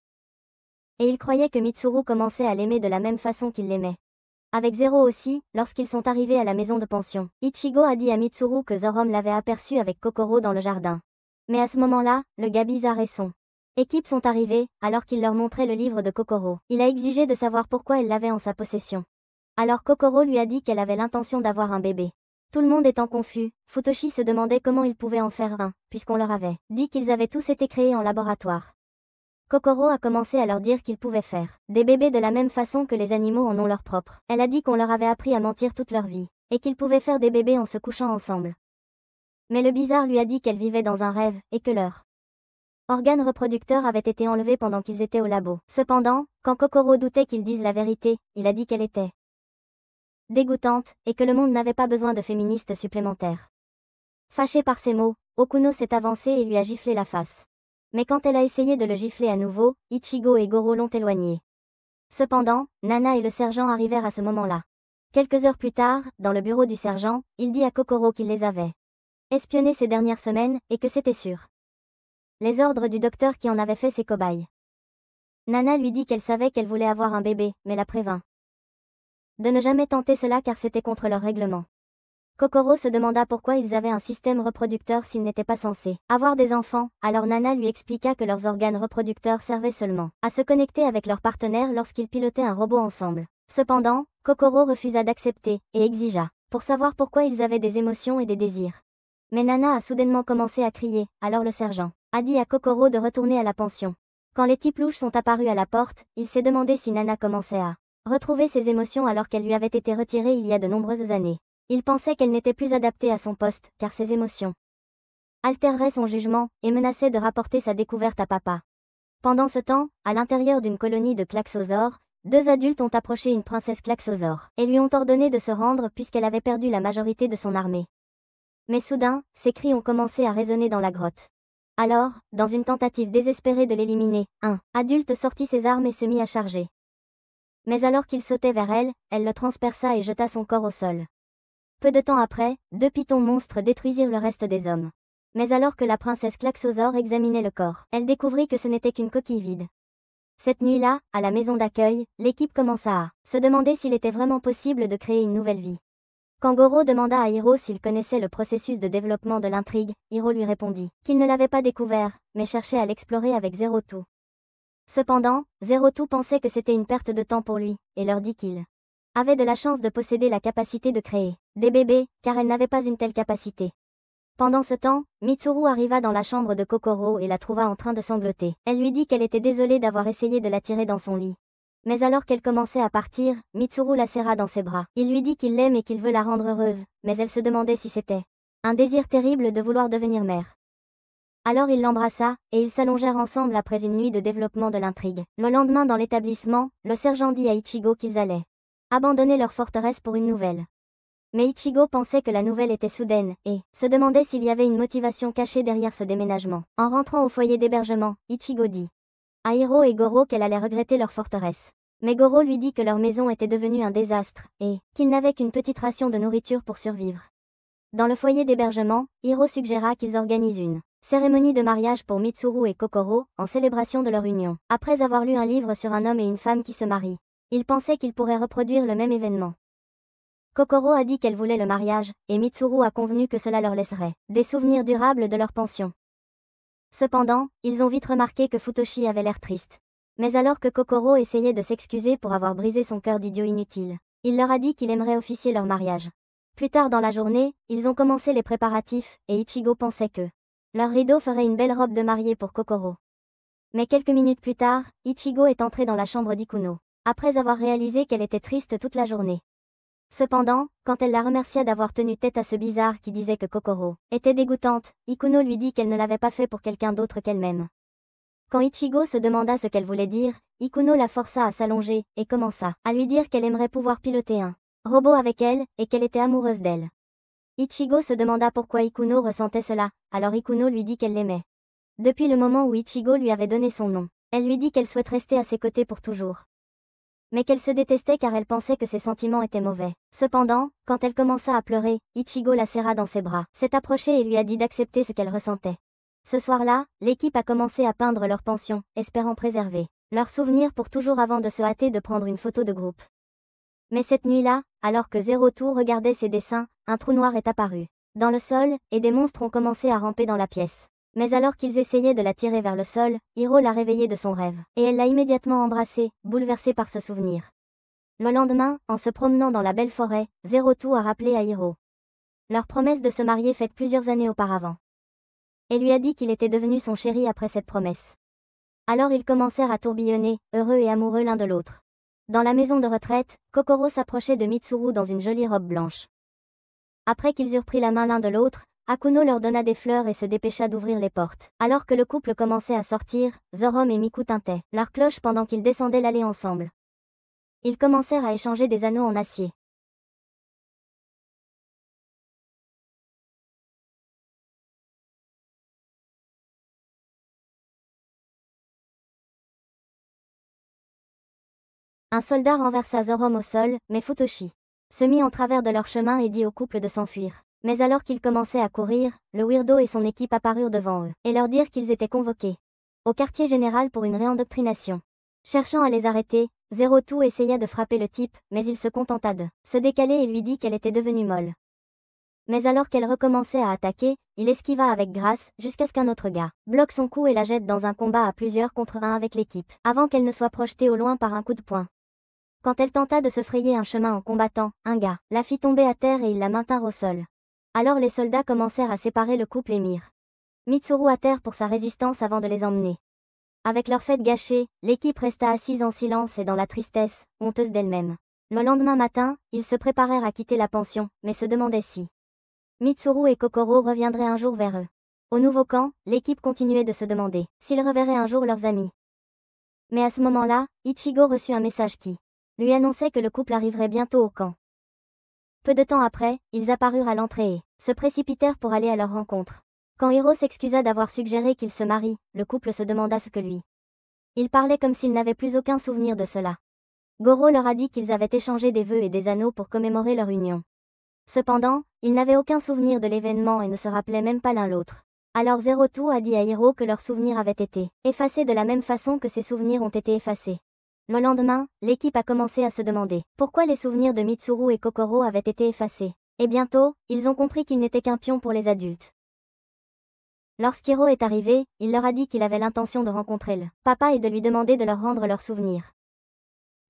Et il croyait que Mitsuru commençait à l'aimer de la même façon qu'il l'aimait. Avec Zero aussi, lorsqu'ils sont arrivés à la maison de pension, Ichigo a dit à Mitsuru que Zorom l'avait aperçu avec Kokoro dans le jardin. Mais à ce moment-là, le gars bizarre et son Équipes sont arrivées, alors qu'il leur montrait le livre de Kokoro. Il a exigé de savoir pourquoi elle l'avait en sa possession. Alors Kokoro lui a dit qu'elle avait l'intention d'avoir un bébé. Tout le monde étant confus, Futoshi se demandait comment il pouvait en faire un, puisqu'on leur avait dit qu'ils avaient tous été créés en laboratoire. Kokoro a commencé à leur dire qu'ils pouvaient faire des bébés de la même façon que les animaux en ont leur propre. Elle a dit qu'on leur avait appris à mentir toute leur vie, et qu'ils pouvaient faire des bébés en se couchant ensemble. Mais le bizarre lui a dit qu'elle vivait dans un rêve, et que leur organe reproducteur avait été enlevé pendant qu'ils étaient au labo. Cependant, quand Kokoro doutait qu'ils disent la vérité, il a dit qu'elle était dégoûtante, et que le monde n'avait pas besoin de féministes supplémentaires. Fâchée par ces mots, Okuno s'est avancée et lui a giflé la face. Mais quand elle a essayé de le gifler à nouveau, Ichigo et Goro l'ont éloigné. Cependant, Nana et le sergent arrivèrent à ce moment-là. Quelques heures plus tard, dans le bureau du sergent, il dit à Kokoro qu'il les avait espionnés ces dernières semaines, et que c'était sûr. Les ordres du docteur qui en avait fait ses cobayes. Nana lui dit qu'elle savait qu'elle voulait avoir un bébé, mais la prévint de ne jamais tenter cela car c'était contre leur règlement. Kokoro se demanda pourquoi ils avaient un système reproducteur s'ils n'étaient pas censés avoir des enfants, alors Nana lui expliqua que leurs organes reproducteurs servaient seulement à se connecter avec leur partenaire lorsqu'ils pilotaient un robot ensemble. Cependant, Kokoro refusa d'accepter, et exigea, pour savoir pourquoi ils avaient des émotions et des désirs. Mais Nana a soudainement commencé à crier, alors le sergent a dit à Kokoro de retourner à la pension. Quand les types louches sont apparus à la porte, il s'est demandé si Nana commençait à retrouver ses émotions alors qu'elles lui avaient été retirées il y a de nombreuses années. Il pensait qu'elle n'était plus adaptée à son poste, car ses émotions altéreraient son jugement, et menaçait de rapporter sa découverte à papa. Pendant ce temps, à l'intérieur d'une colonie de klaxosaures, deux adultes ont approché une princesse klaxosaure, et lui ont ordonné de se rendre puisqu'elle avait perdu la majorité de son armée. Mais soudain, ses cris ont commencé à résonner dans la grotte. Alors, dans une tentative désespérée de l'éliminer, un adulte sortit ses armes et se mit à charger. Mais alors qu'il sautait vers elle, elle le transperça et jeta son corps au sol. Peu de temps après, deux pitons monstres détruisirent le reste des hommes. Mais alors que la princesse klaxosaure examinait le corps, elle découvrit que ce n'était qu'une coquille vide. Cette nuit-là, à la maison d'accueil, l'équipe commença à se demander s'il était vraiment possible de créer une nouvelle vie. Quand Goro demanda à Hiro s'il connaissait le processus de développement de l'intrigue, Hiro lui répondit qu'il ne l'avait pas découvert, mais cherchait à l'explorer avec Zero Two. Cependant, Zero Two pensait que c'était une perte de temps pour lui, et leur dit qu'il avait de la chance de posséder la capacité de créer des bébés, car elle n'avait pas une telle capacité. Pendant ce temps, Mitsuru arriva dans la chambre de Kokoro et la trouva en train de sangloter. Elle lui dit qu'elle était désolée d'avoir essayé de la tirer dans son lit. Mais alors qu'elle commençait à partir, Mitsuru la serra dans ses bras. Il lui dit qu'il l'aime et qu'il veut la rendre heureuse, mais elle se demandait si c'était un désir terrible de vouloir devenir mère. Alors il l'embrassa, et ils s'allongèrent ensemble après une nuit de développement de l'intrigue. Le lendemain dans l'établissement, le sergent dit à Ichigo qu'ils allaient abandonner leur forteresse pour une nouvelle. Mais Ichigo pensait que la nouvelle était soudaine, et se demandait s'il y avait une motivation cachée derrière ce déménagement. En rentrant au foyer d'hébergement, Ichigo dit à Hiro et Goro qu'elle allait regretter leur forteresse. Mais Goro lui dit que leur maison était devenue un désastre, et qu'ils n'avaient qu'une petite ration de nourriture pour survivre. Dans le foyer d'hébergement, Hiro suggéra qu'ils organisent une cérémonie de mariage pour Mitsuru et Kokoro, en célébration de leur union. Après avoir lu un livre sur un homme et une femme qui se marient, il pensait qu'ils pourraient reproduire le même événement. Kokoro a dit qu'elle voulait le mariage, et Mitsuru a convenu que cela leur laisserait des souvenirs durables de leur pension. Cependant, ils ont vite remarqué que Futoshi avait l'air triste. Mais alors que Kokoro essayait de s'excuser pour avoir brisé son cœur d'idiot inutile, il leur a dit qu'il aimerait officier leur mariage. Plus tard dans la journée, ils ont commencé les préparatifs, et Ichigo pensait que leur rideau ferait une belle robe de mariée pour Kokoro. Mais quelques minutes plus tard, Ichigo est entré dans la chambre d'Ikuno, après avoir réalisé qu'elle était triste toute la journée. Cependant, quand elle la remercia d'avoir tenu tête à ce bizarre qui disait que Kokoro était dégoûtante, Ikuno lui dit qu'elle ne l'avait pas fait pour quelqu'un d'autre qu'elle-même. Quand Ichigo se demanda ce qu'elle voulait dire, Ikuno la força à s'allonger, et commença à lui dire qu'elle aimerait pouvoir piloter un robot avec elle, et qu'elle était amoureuse d'elle. Ichigo se demanda pourquoi Ikuno ressentait cela, alors Ikuno lui dit qu'elle l'aimait. Depuis le moment où Ichigo lui avait donné son nom, elle lui dit qu'elle souhaite rester à ses côtés pour toujours. Mais qu'elle se détestait car elle pensait que ses sentiments étaient mauvais. Cependant, quand elle commença à pleurer, Ichigo la serra dans ses bras, s'est approché et lui a dit d'accepter ce qu'elle ressentait. Ce soir-là, l'équipe a commencé à peindre leur pension, espérant préserver leurs souvenirs pour toujours avant de se hâter de prendre une photo de groupe. Mais cette nuit-là, alors que Zero Two regardait ses dessins, un trou noir est apparu dans le sol, et des monstres ont commencé à ramper dans la pièce. Mais alors qu'ils essayaient de la tirer vers le sol, Hiro l'a réveillée de son rêve, et elle l'a immédiatement embrassée, bouleversée par ce souvenir. Le lendemain, en se promenant dans la belle forêt, Zero Two a rappelé à Hiro leur promesse de se marier faite plusieurs années auparavant. Et lui a dit qu'il était devenu son chéri après cette promesse. Alors ils commencèrent à tourbillonner, heureux et amoureux l'un de l'autre. Dans la maison de retraite, Kokoro s'approchait de Mitsuru dans une jolie robe blanche. Après qu'ils eurent pris la main l'un de l'autre, Akuno leur donna des fleurs et se dépêcha d'ouvrir les portes. Alors que le couple commençait à sortir, Zorom et Miku tintaient leur cloche pendant qu'ils descendaient l'allée ensemble. Ils commencèrent à échanger des anneaux en acier. Un soldat renversa Zorom au sol, mais Futoshi se mit en travers de leur chemin et dit au couple de s'enfuir. Mais alors qu'ils commençaient à courir, le weirdo et son équipe apparurent devant eux, et leur dirent qu'ils étaient convoqués au quartier général pour une réendoctrination. Cherchant à les arrêter, Zero Two essaya de frapper le type, mais il se contenta de se décaler et lui dit qu'elle était devenue molle. Mais alors qu'elle recommençait à attaquer, il esquiva avec grâce, jusqu'à ce qu'un autre gars bloque son coup et la jette dans un combat à plusieurs contre un avec l'équipe, avant qu'elle ne soit projetée au loin par un coup de poing. Quand elle tenta de se frayer un chemin en combattant, un gars la fit tomber à terre et ils la maintinrent au sol. Alors les soldats commencèrent à séparer le couple et mirent Mitsuru à terre pour sa résistance avant de les emmener. Avec leur fête gâchée, l'équipe resta assise en silence et dans la tristesse, honteuse d'elle-même. Le lendemain matin, ils se préparèrent à quitter la pension, mais se demandaient si Mitsuru et Kokoro reviendraient un jour vers eux. Au nouveau camp, l'équipe continuait de se demander s'ils reverraient un jour leurs amis. Mais à ce moment-là, Ichigo reçut un message qui lui annonçait que le couple arriverait bientôt au camp. Peu de temps après, ils apparurent à l'entrée et se précipitèrent pour aller à leur rencontre. Quand Hiro s'excusa d'avoir suggéré qu'ils se marient, le couple se demanda ce que lui. Il parlait comme s'ils n'avaient plus aucun souvenir de cela. Goro leur a dit qu'ils avaient échangé des vœux et des anneaux pour commémorer leur union. Cependant, ils n'avaient aucun souvenir de l'événement et ne se rappelaient même pas l'un l'autre. Alors Zero Two a dit à Hiro que leurs souvenirs avaient été effacés de la même façon que ses souvenirs ont été effacés. Le lendemain, l'équipe a commencé à se demander pourquoi les souvenirs de Mitsuru et Kokoro avaient été effacés. Et bientôt, ils ont compris qu'ils n'étaient qu'un pion pour les adultes. Lorsqu'Hiro est arrivé, il leur a dit qu'il avait l'intention de rencontrer le papa et de lui demander de leur rendre leurs souvenirs.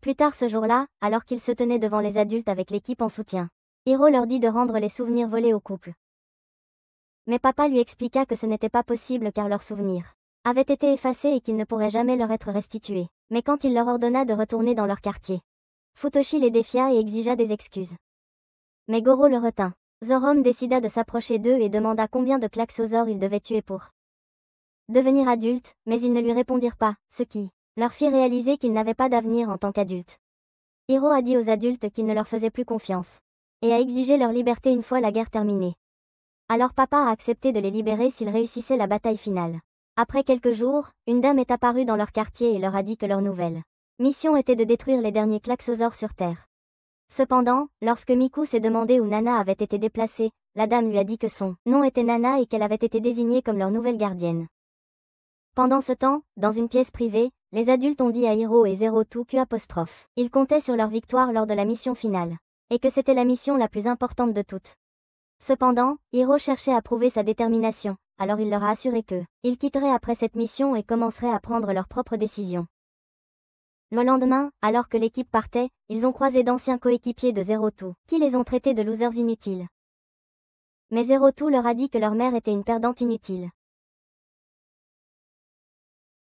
Plus tard ce jour-là, alors qu'ils se tenaient devant les adultes avec l'équipe en soutien, Hiro leur dit de rendre les souvenirs volés au couple. Mais papa lui expliqua que ce n'était pas possible car leurs souvenirs avaient été effacés et qu'ils ne pourraient jamais leur être restitués. Mais quand il leur ordonna de retourner dans leur quartier, Futoshi les défia et exigea des excuses. Mais Goro le retint. Zorom décida de s'approcher d'eux et demanda combien de klaxosaures ils devaient tuer pour devenir adultes, mais ils ne lui répondirent pas, ce qui leur fit réaliser qu'ils n'avaient pas d'avenir en tant qu'adultes. Hiro a dit aux adultes qu'il ne leur faisait plus confiance et a exigé leur liberté une fois la guerre terminée. Alors papa a accepté de les libérer s'ils réussissaient la bataille finale. Après quelques jours, une dame est apparue dans leur quartier et leur a dit que leur nouvelle mission était de détruire les derniers klaxosaures sur Terre. Cependant, lorsque Miku s'est demandé où Nana avait été déplacée, la dame lui a dit que son nom était Nana et qu'elle avait été désignée comme leur nouvelle gardienne. Pendant ce temps, dans une pièce privée, les adultes ont dit à Hiro et Zero Two qu'ils comptaient sur leur victoire lors de la mission finale, et que c'était la mission la plus importante de toutes. Cependant, Hiro cherchait à prouver sa détermination, alors il leur a assuré qu'ils quitteraient après cette mission et commenceraient à prendre leurs propres décisions. Le lendemain, alors que l'équipe partait, ils ont croisé d'anciens coéquipiers de Zero Two, qui les ont traités de losers inutiles. Mais Zero Two leur a dit que leur mère était une perdante inutile.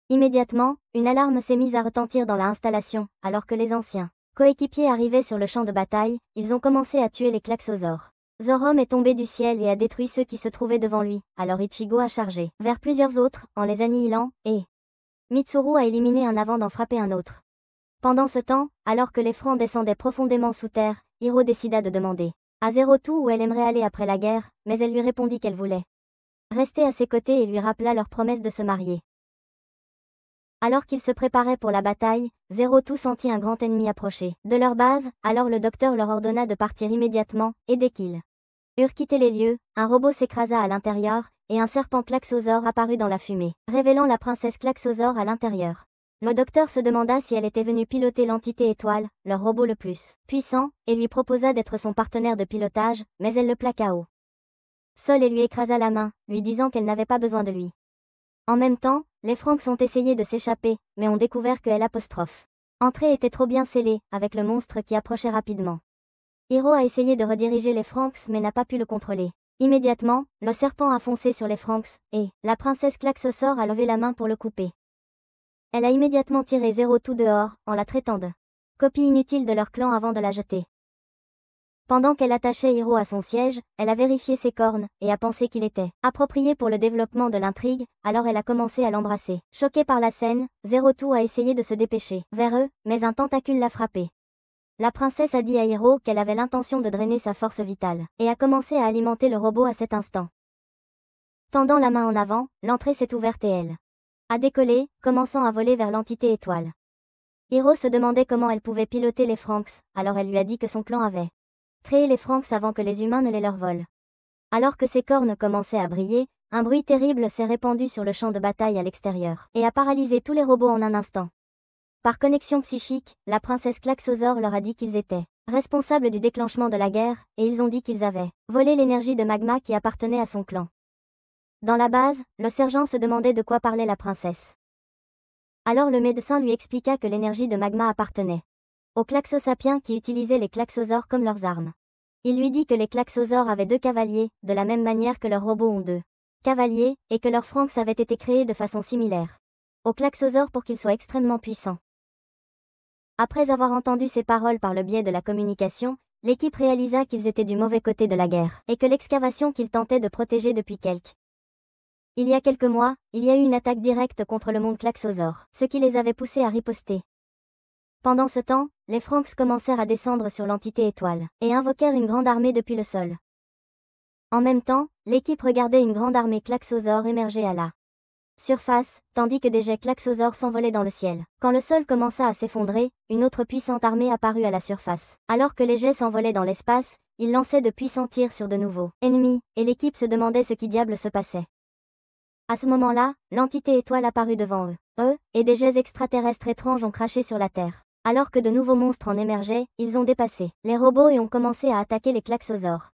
Immédiatement, une alarme s'est mise à retentir dans la installation, alors que les anciens coéquipiers arrivaient sur le champ de bataille, ils ont commencé à tuer les klaxosaures. Zorom est tombé du ciel et a détruit ceux qui se trouvaient devant lui, alors Ichigo a chargé vers plusieurs autres, en les annihilant, et Mitsuru a éliminé un avant d'en frapper un autre. Pendant ce temps, alors que les francs descendaient profondément sous terre, Hiro décida de demander à Zero Two où elle aimerait aller après la guerre, mais elle lui répondit qu'elle voulait rester à ses côtés et lui rappela leur promesse de se marier. Alors qu'ils se préparaient pour la bataille, Zero Two sentit un grand ennemi approcher de leur base, alors le docteur leur ordonna de partir immédiatement, et dès qu'ils eurent quitté les lieux, un robot s'écrasa à l'intérieur, et un serpent klaxosaure apparut dans la fumée, révélant la princesse klaxosaure à l'intérieur. Le docteur se demanda si elle était venue piloter l'entité étoile, leur robot le plus puissant, et lui proposa d'être son partenaire de pilotage, mais elle le plaqua haut sol et lui écrasa la main, lui disant qu'elle n'avait pas besoin de lui. En même temps, les Franks ont essayé de s'échapper, mais ont découvert que Entrée était trop bien scellée, avec le monstre qui approchait rapidement. Hiro a essayé de rediriger les Franks mais n'a pas pu le contrôler. Immédiatement, le serpent a foncé sur les Franks, et la princesse Klaxosor a levé la main pour le couper. Elle a immédiatement tiré Zero Two dehors, en la traitant de copie inutile de leur clan avant de la jeter. Pendant qu'elle attachait Hiro à son siège, elle a vérifié ses cornes, et a pensé qu'il était approprié pour le développement de l'intrigue, alors elle a commencé à l'embrasser. Choquée par la scène, Zero Two a essayé de se dépêcher vers eux, mais un tentacule l'a frappé. La princesse a dit à Hiro qu'elle avait l'intention de drainer sa force vitale, et a commencé à alimenter le robot à cet instant. Tendant la main en avant, l'entrée s'est ouverte et elle a décollé, commençant à voler vers l'entité étoile. Hiro se demandait comment elle pouvait piloter les Franks, alors elle lui a dit que son clan avait créé les Franks avant que les humains ne les leur volent. Alors que ses cornes commençaient à briller, un bruit terrible s'est répandu sur le champ de bataille à l'extérieur, et a paralysé tous les robots en un instant. Par connexion psychique, la princesse Klaxosor leur a dit qu'ils étaient responsables du déclenchement de la guerre, et ils ont dit qu'ils avaient volé l'énergie de magma qui appartenait à son clan. Dans la base, le sergent se demandait de quoi parlait la princesse. Alors le médecin lui expliqua que l'énergie de magma appartenait aux Klaxosapiens qui utilisaient les Klaxosors comme leurs armes. Il lui dit que les Klaxosors avaient 2 cavaliers, de la même manière que leurs robots ont 2 cavaliers, et que leurs Franks avaient été créés de façon similaire aux Klaxosors pour qu'ils soient extrêmement puissants. Après avoir entendu ces paroles par le biais de la communication, l'équipe réalisa qu'ils étaient du mauvais côté de la guerre, et que l'excavation qu'ils tentaient de protéger depuis il y a quelques mois, il y a eu une attaque directe contre le monde Klaxosor, ce qui les avait poussés à riposter. Pendant ce temps, les Franks commencèrent à descendre sur l'entité étoile, et invoquèrent une grande armée depuis le sol. En même temps, l'équipe regardait une grande armée Klaxosor émerger à la surface, tandis que des jets Klaxosor s'envolaient dans le ciel. Quand le sol commença à s'effondrer, une autre puissante armée apparut à la surface. Alors que les jets s'envolaient dans l'espace, ils lançaient de puissants tirs sur de nouveaux ennemis, et l'équipe se demandait ce qui diable se passait. À ce moment-là, l'entité étoile apparut devant eux, et des jets extraterrestres étranges ont craché sur la Terre. Alors que de nouveaux monstres en émergeaient, ils ont dépassé les robots et ont commencé à attaquer les Klaxosors.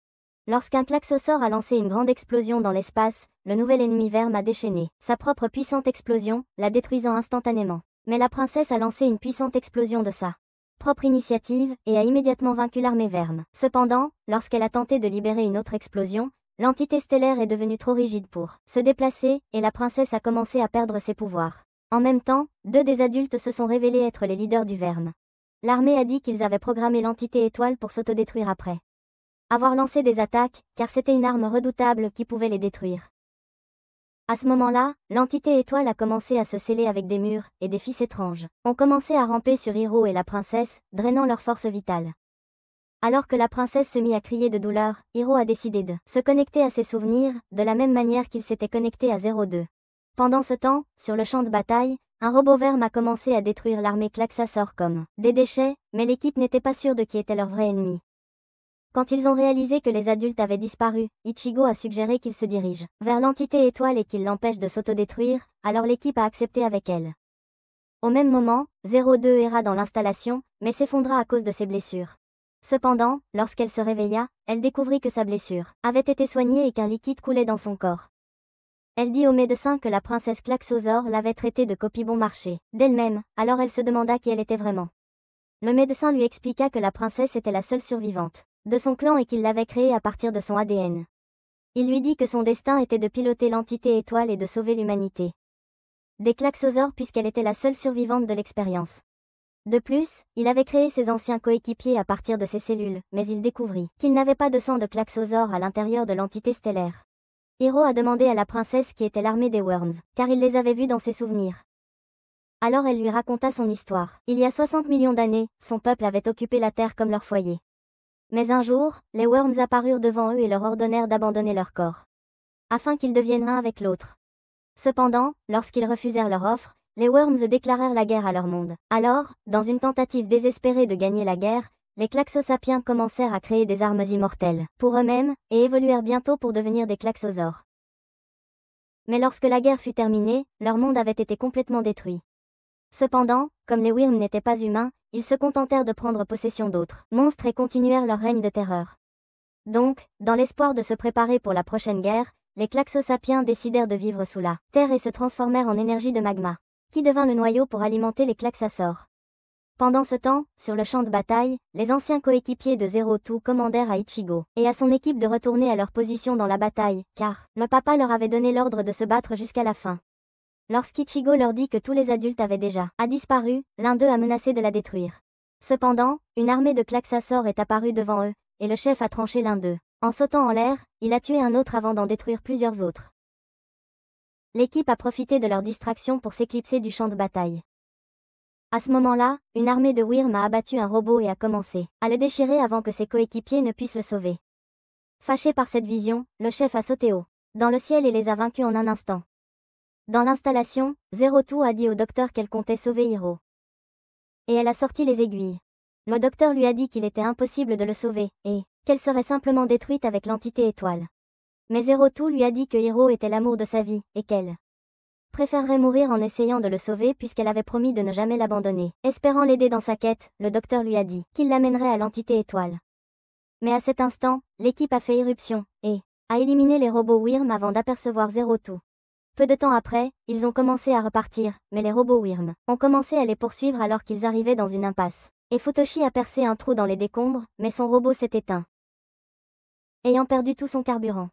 Lorsqu'un Klaxosor a lancé une grande explosion dans l'espace, le nouvel ennemi Verme a déchaîné sa propre puissante explosion, la détruisant instantanément. Mais la princesse a lancé une puissante explosion de sa propre initiative, et a immédiatement vaincu l'armée Verme. Cependant, lorsqu'elle a tenté de libérer une autre explosion, l'entité stellaire est devenue trop rigide pour se déplacer, et la princesse a commencé à perdre ses pouvoirs. En même temps, 2 des adultes se sont révélés être les leaders du Verme. L'armée a dit qu'ils avaient programmé l'entité étoile pour s'autodétruire après avoir lancé des attaques, car c'était une arme redoutable qui pouvait les détruire. À ce moment-là, l'entité étoile a commencé à se sceller avec des murs, et des fils étranges ont commencé à ramper sur Hiro et la princesse, drainant leur force vitale. Alors que la princesse se mit à crier de douleur, Hiro a décidé de se connecter à ses souvenirs, de la même manière qu'il s'était connecté à 02. Pendant ce temps, sur le champ de bataille, un robot Verme a commencé à détruire l'armée Klaxosor comme des déchets, mais l'équipe n'était pas sûre de qui était leur vrai ennemi. Quand ils ont réalisé que les adultes avaient disparu, Ichigo a suggéré qu'ils se dirigent vers l'entité étoile et qu'ils l'empêchent de s'autodétruire, alors l'équipe a accepté avec elle. Au même moment, 02 erra dans l'installation, mais s'effondra à cause de ses blessures. Cependant, lorsqu'elle se réveilla, elle découvrit que sa blessure avait été soignée et qu'un liquide coulait dans son corps. Elle dit au médecin que la princesse Klaxosor l'avait traitée de copie bon marché d'elle-même, alors elle se demanda qui elle était vraiment. Le médecin lui expliqua que la princesse était la seule survivante de son clan et qu'il l'avait créée à partir de son ADN. Il lui dit que son destin était de piloter l'entité étoile et de sauver l'humanité des Klaxosor puisqu'elle était la seule survivante de l'expérience. De plus, il avait créé ses anciens coéquipiers à partir de ses cellules, mais il découvrit qu'il n'avait pas de sang de Klaxosor à l'intérieur de l'entité stellaire. Hiro a demandé à la princesse qui était l'armée des Worms, car il les avait vus dans ses souvenirs. Alors elle lui raconta son histoire. Il y a 60 millions d'années, son peuple avait occupé la Terre comme leur foyer. Mais un jour, les Worms apparurent devant eux et leur ordonnèrent d'abandonner leur corps, afin qu'ils deviennent un avec l'autre. Cependant, lorsqu'ils refusèrent leur offre, les Worms déclarèrent la guerre à leur monde. Alors, dans une tentative désespérée de gagner la guerre, les Klaxosapiens commencèrent à créer des armes immortelles pour eux-mêmes, et évoluèrent bientôt pour devenir des Klaxosors. Mais lorsque la guerre fut terminée, leur monde avait été complètement détruit. Cependant, comme les Wyrms n'étaient pas humains, ils se contentèrent de prendre possession d'autres monstres et continuèrent leur règne de terreur. Donc, dans l'espoir de se préparer pour la prochaine guerre, les Klaxosapiens décidèrent de vivre sous la terre et se transformèrent en énergie de magma, qui devint le noyau pour alimenter les Klaxasaures. Pendant ce temps, sur le champ de bataille, les anciens coéquipiers de Zero Two commandèrent à Ichigo et à son équipe de retourner à leur position dans la bataille, car le papa leur avait donné l'ordre de se battre jusqu'à la fin. Lorsqu'Ichigo leur dit que tous les adultes avaient déjà disparu, l'un d'eux a menacé de la détruire. Cependant, une armée de Klaxasaures est apparue devant eux, et le chef a tranché l'un d'eux. En sautant en l'air, il a tué un autre avant d'en détruire plusieurs autres. L'équipe a profité de leur distraction pour s'éclipser du champ de bataille. À ce moment-là, une armée de Wyrm a abattu un robot et a commencé à le déchirer avant que ses coéquipiers ne puissent le sauver. Fâché par cette vision, le chef a sauté haut dans le ciel et les a vaincus en un instant. Dans l'installation, Zero Two a dit au docteur qu'elle comptait sauver Hiro. Et elle a sorti les aiguilles. Le docteur lui a dit qu'il était impossible de le sauver, et qu'elle serait simplement détruite avec l'entité étoile. Mais Zero Two lui a dit que Hiro était l'amour de sa vie, et qu'elle préférerait mourir en essayant de le sauver puisqu'elle avait promis de ne jamais l'abandonner. Espérant l'aider dans sa quête, le docteur lui a dit qu'il l'amènerait à l'entité étoile. Mais à cet instant, l'équipe a fait irruption, et a éliminé les robots Wyrm avant d'apercevoir Zero Two. Peu de temps après, ils ont commencé à repartir, mais les robots Wyrm ont commencé à les poursuivre alors qu'ils arrivaient dans une impasse. Et Futoshi a percé un trou dans les décombres, mais son robot s'est éteint, ayant perdu tout son carburant.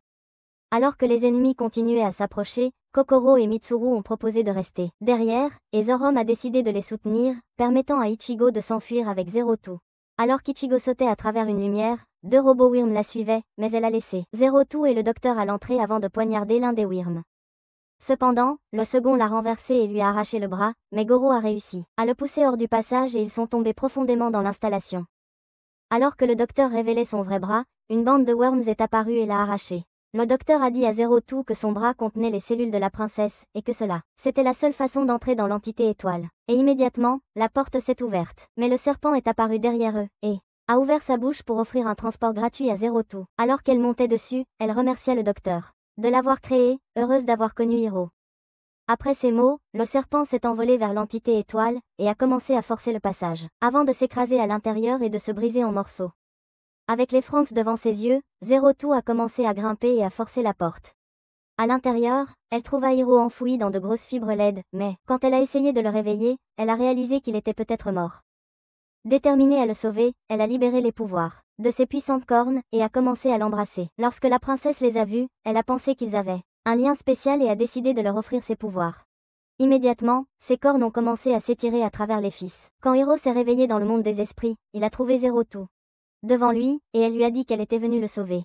Alors que les ennemis continuaient à s'approcher, Kokoro et Mitsuru ont proposé de rester derrière, et Zorom a décidé de les soutenir, permettant à Ichigo de s'enfuir avec Zero Two. Alors qu'Ichigo sautait à travers une lumière, deux robots Wyrm la suivaient, mais elle a laissé Zero Two et le docteur à l'entrée avant de poignarder l'un des Wyrm. Cependant, le second l'a renversé et lui a arraché le bras, mais Goro a réussi à le pousser hors du passage et ils sont tombés profondément dans l'installation. Alors que le docteur révélait son vrai bras, une bande de Worms est apparue et l'a arraché. Le docteur a dit à Zero Two que son bras contenait les cellules de la princesse, et que cela, c'était la seule façon d'entrer dans l'entité étoile. Et immédiatement, la porte s'est ouverte. Mais le serpent est apparu derrière eux, et a ouvert sa bouche pour offrir un transport gratuit à Zero Two. Alors qu'elle montait dessus, elle remercia le docteur de l'avoir créé, heureuse d'avoir connu Hiro. Après ces mots, le serpent s'est envolé vers l'entité étoile, et a commencé à forcer le passage, avant de s'écraser à l'intérieur et de se briser en morceaux. Avec les Franxx devant ses yeux, Zero Two a commencé à grimper et à forcer la porte. À l'intérieur, elle trouva Hiro enfoui dans de grosses fibres laides, mais, quand elle a essayé de le réveiller, elle a réalisé qu'il était peut-être mort. Déterminée à le sauver, elle a libéré les pouvoirs de ses puissantes cornes, et a commencé à l'embrasser. Lorsque la princesse les a vus, elle a pensé qu'ils avaient un lien spécial et a décidé de leur offrir ses pouvoirs. Immédiatement, ses cornes ont commencé à s'étirer à travers les fils. Quand Hiro s'est réveillé dans le monde des esprits, il a trouvé Zero Two devant lui, et elle lui a dit qu'elle était venue le sauver.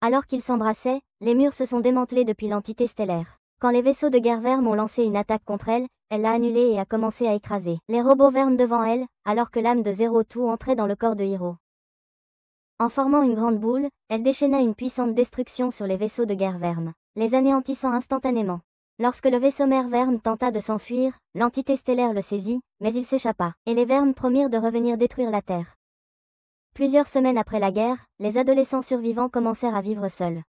Alors qu'ils s'embrassaient, les murs se sont démantelés depuis l'entité stellaire. Quand les vaisseaux de guerre Verm ont lancé une attaque contre elle, elle l'a annulée et a commencé à écraser les robots Verm devant elle, alors que l'âme de Zero Two entrait dans le corps de Hiro. En formant une grande boule, elle déchaîna une puissante destruction sur les vaisseaux de guerre Verm, les anéantissant instantanément. Lorsque le vaisseau mère Verm tenta de s'enfuir, l'entité stellaire le saisit, mais il s'échappa, et les Verm promirent de revenir détruire la Terre. Plusieurs semaines après la guerre, les adolescents survivants commencèrent à vivre seuls.